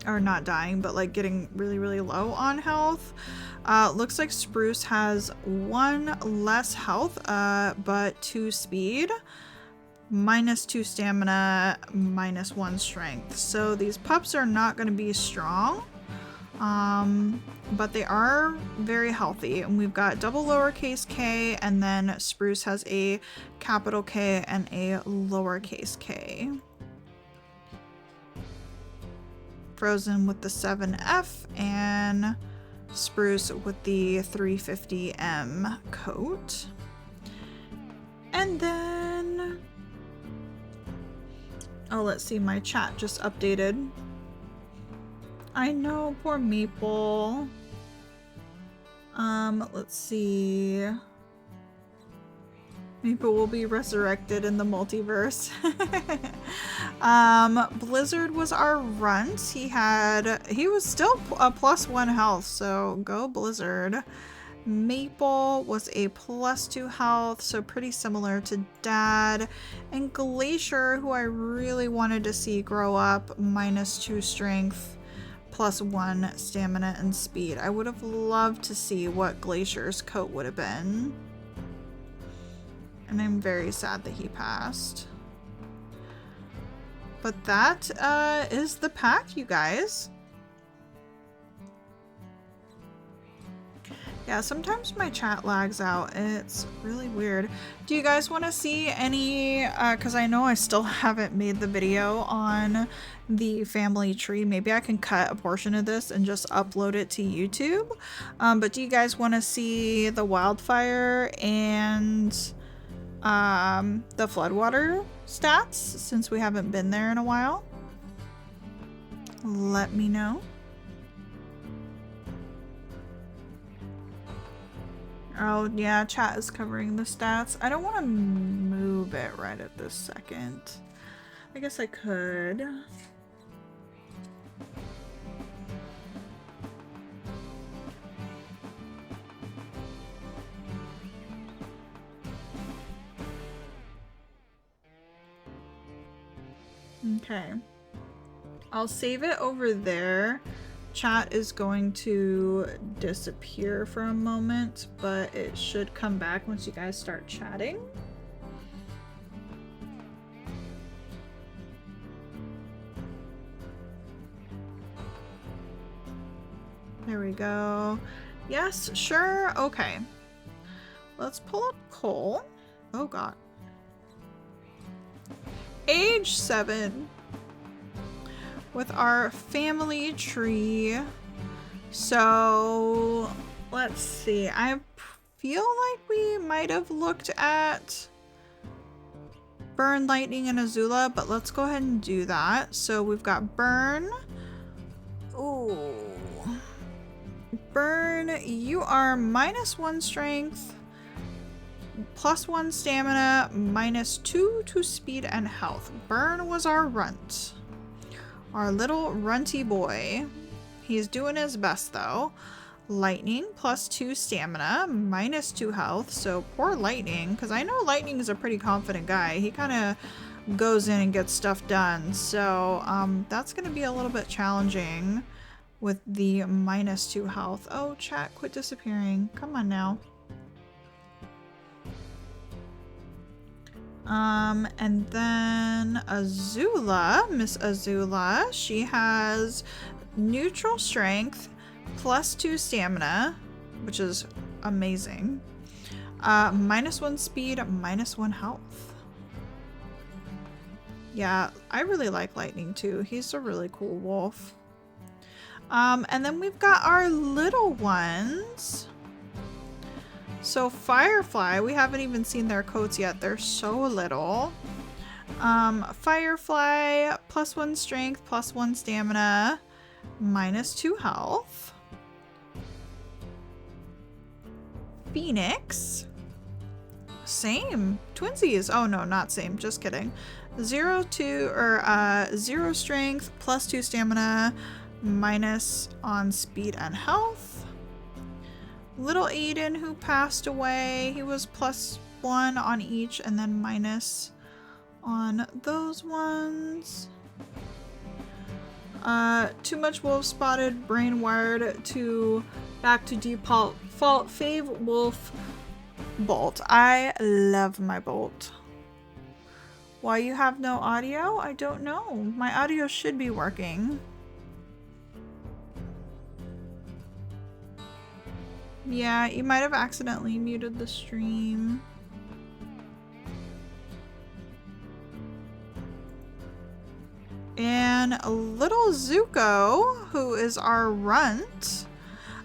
Or not dying, but like getting really, really low on health. Looks like Spruce has 1 less health, but 2 speed. -2 stamina, -1 strength. So these pups are not going to be strong, but they are very healthy. And we've got double lowercase k, and then Spruce has a capital K and a lowercase k. Frozen with the 7F, and Spruce with the 350M coat. And then... oh, let's see, my chat just updated. I know, poor Maple. Let's see. Maple will be resurrected in the multiverse. Blizzard was our runt. He was still a +1 health, so go Blizzard. Maple was a +2 health, so pretty similar to Dad. And Glacier, who I really wanted to see grow up, -2 strength, +1 stamina and speed. I would have loved to see what Glacier's coat would have been. And I'm very sad that he passed. But that is the pack, you guys. Yeah, sometimes my chat lags out. It's really weird. Do you guys want to see any, because I know I still haven't made the video on the family tree. Maybe I can cut a portion of this and just upload it to YouTube. But do you guys want to see the wildfire and the floodwater stats, since we haven't been there in a while? Let me know. Oh yeah, chat is covering the stats. I don't want to move it right at this second. I guess I could. Okay. I'll save it over there. Chat is going to disappear for a moment, but it should come back once you guys start chatting. There we go. Yes, sure. Okay. Let's pull up Cole. Oh god. Age 7. With our family tree. So let's see. I feel like we might have looked at Burn, Lightning, and Azula, but let's go ahead and do that. So we've got Burn. Ooh. Burn, you are -1 strength, +1 stamina, -2 to speed and health. Burn was our runt. Our little runty boy. He's doing his best though. Lightning, +2 stamina, -2 health. So poor Lightning, because I know Lightning is a pretty confident guy. He kind of goes in and gets stuff done. So that's going to be a little bit challenging with the -2 health. Oh, chat, quit disappearing. Come on now. And then Azula, Miss Azula, she has neutral strength, +2 stamina, which is amazing. -1 speed, -1 health. Yeah, I really like Lightning too. He's a really cool wolf. And then we've got our little ones. So Firefly, we haven't even seen their coats yet. They're so little. Firefly, +1 strength, +1 stamina, -2 health. Phoenix, same. Twinsies. Oh no, not same. Just kidding. 0 strength, +2 stamina, minus on speed and health. Little Aiden, who passed away, he was +1 on each and then minus on those ones. Too much wolf spotted, brain wired to back to default fave wolf bolt. I love my bolt. Why you have no audio? I don't know. My audio should be working. Yeah, you might have accidentally muted the stream. And little Zuko, who is our runt.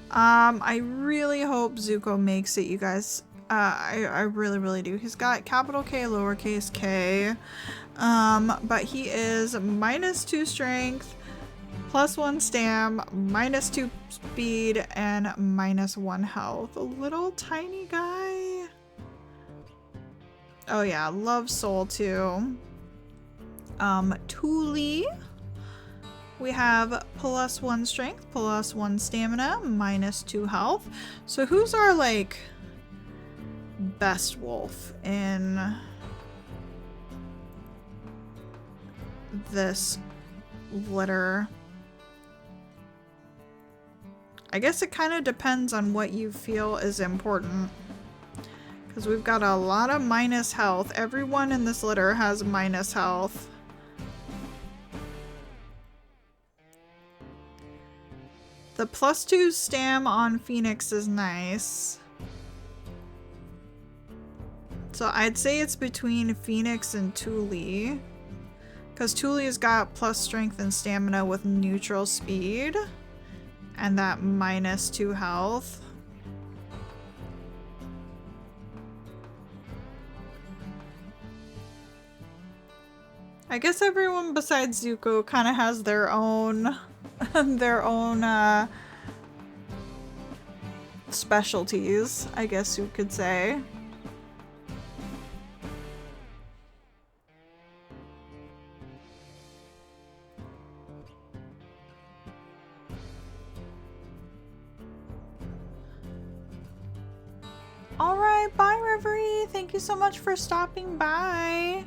I really hope Zuko makes it, you guys. I really, really do. He's got capital K, lowercase k. But he is -2 strength, +1 stam, -2 speed, and -1 health. A little tiny guy. Oh yeah, love Soul too. Thule. We have +1 strength, +1 stamina, -2 health. So who's our like best wolf in this litter? I guess it kind of depends on what you feel is important. Because we've got a lot of minus health. Everyone in this litter has minus health. The +2 stam on Phoenix is nice. So I'd say it's between Phoenix and Thule. Because Thule's got plus strength and stamina with neutral speed. And that -2 health. I guess everyone besides Zuko kind of has their own specialties, I guess you could say. Alright, bye Reverie! Thank you so much for stopping by!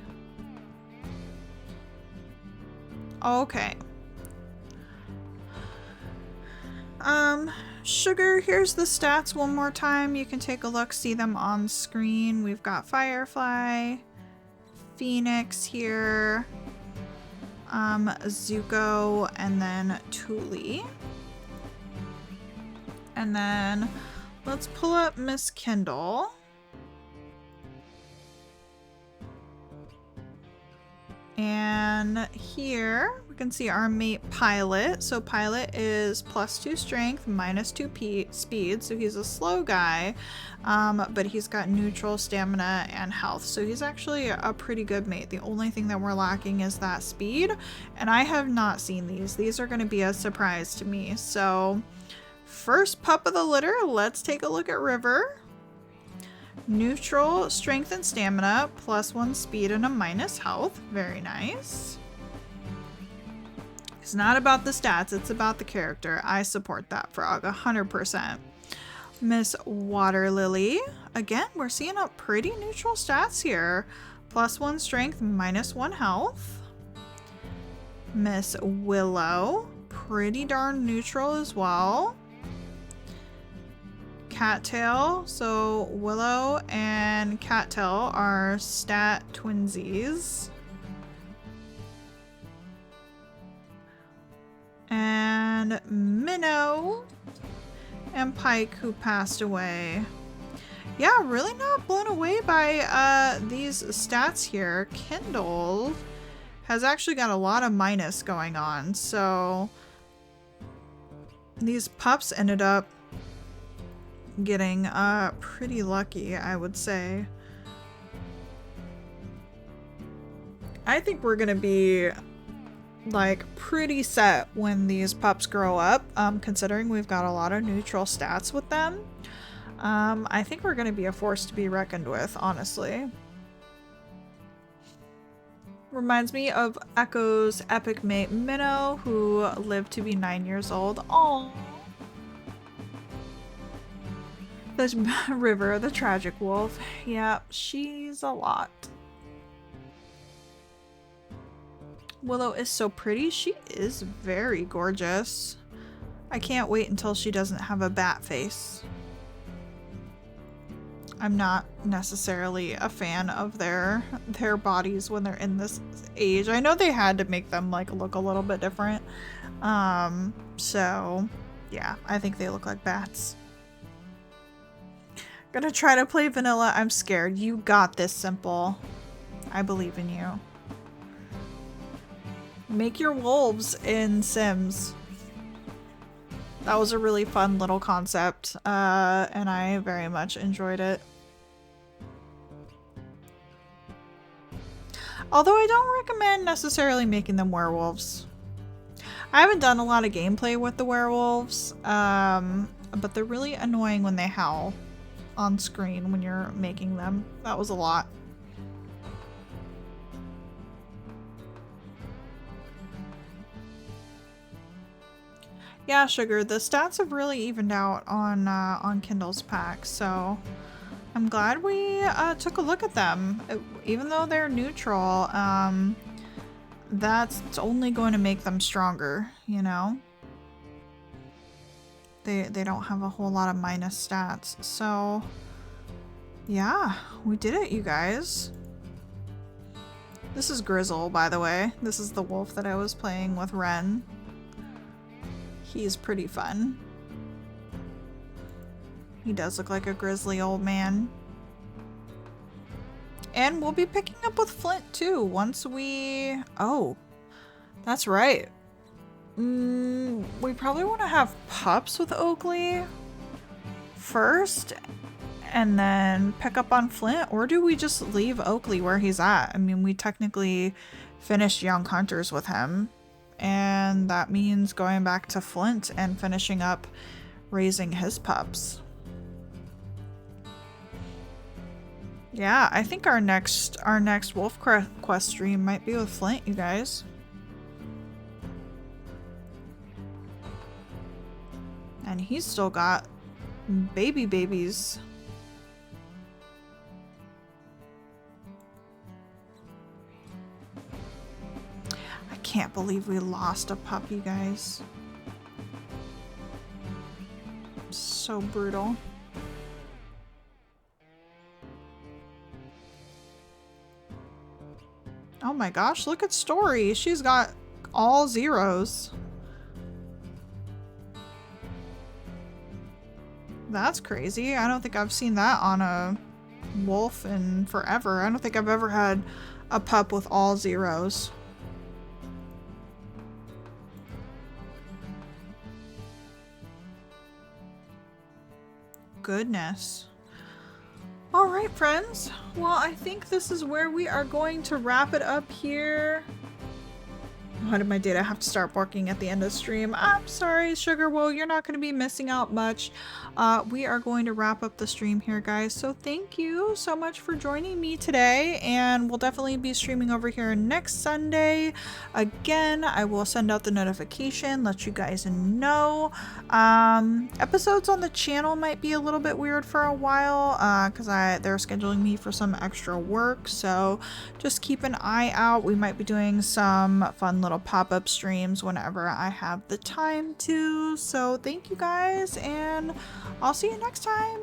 Okay. Sugar, here's the stats one more time. You can take a look, see them on screen. We've got Firefly, Phoenix here, Zuko, and then Thule. And then let's pull up Miss Kendall. And here we can see our mate Pilot. So Pilot is +2 strength, -2 speed. So he's a slow guy, but he's got neutral stamina and health. So he's actually a pretty good mate. The only thing that we're lacking is that speed. And I have not seen these. These are going to be a surprise to me. So first pup of the litter, let's take a look at River. Neutral strength and stamina, +1 speed and a minus health. Very nice. It's not about the stats, it's about the character. I support that frog 100%. Miss Water Lily. Again, we're seeing a pretty neutral stats here. +1 strength, -1 health. Miss Willow. pretty darn neutral as well. Cattail, so Willow and Cattail are stat twinsies. And Minnow and Pike, who passed away. Yeah, really not blown away by these stats here. Kindle has actually got a lot of minus going on, so these pups ended up getting pretty lucky, I would say. I think we're gonna be like pretty set when these pups grow up, considering we've got a lot of neutral stats with them. I think we're gonna be a force to be reckoned with, honestly. Reminds me of Echo's epic mate Minnow, who lived to be 9 years old. Aww. The River, the tragic wolf. Yeah, she's a lot. Willow is so pretty. She is very gorgeous. I can't wait until she doesn't have a bat face. I'm not necessarily a fan of their bodies when they're in this age. I know they had to make them like look a little bit different. So yeah, I think they look like bats. Gonna try to play vanilla. I'm scared. You got this, Simple. I believe in you. Make your wolves in Sims. That was a really fun little concept, and I very much enjoyed it. Although I don't recommend necessarily making them werewolves. I haven't done a lot of gameplay with the werewolves, but they're really annoying when they howl on screen when you're making them. That was a lot. Yeah, Sugar, the stats have really evened out on Kindle's pack, so I'm glad we took a look at them. Even though they're neutral, that's only going to make them stronger, you know? They don't have a whole lot of minus stats, so yeah, we did it, you guys. This is Grizzle, by the way. This is the wolf that I was playing with Wren. He's pretty fun. He does look like a grizzly old man. And we'll be picking up with Flint too once we... Oh, that's right. We probably want to have pups with Oakley first and then pick up on Flint, or do we just leave Oakley where he's at? I mean, we technically finished Young Hunters with him, and that means going back to Flint and finishing up raising his pups. Yeah, I think our next wolf quest stream might be with Flint, you guys. And he's still got babies. I can't believe we lost a pup, you guys. So brutal. Oh my gosh, look at Story. She's got all zeros. That's crazy. I don't think I've seen that on a wolf in forever. I don't think I've ever had a pup with all zeros. Goodness. All right, friends. Well, I think this is where we are going to wrap it up here. Why did my data have to start barking at the end of the stream? I'm sorry, Sugar. Well, you're not going to be missing out much. We are going to wrap up the stream here, guys. So thank you so much for joining me today. And we'll definitely be streaming over here next Sunday. Again, I will send out the notification, let you guys know. Episodes on the channel might be a little bit weird for a while because they're scheduling me for some extra work. So just keep an eye out. We might be doing some fun little little pop-up streams whenever I have the time to. So thank you guys, and I'll see you next time.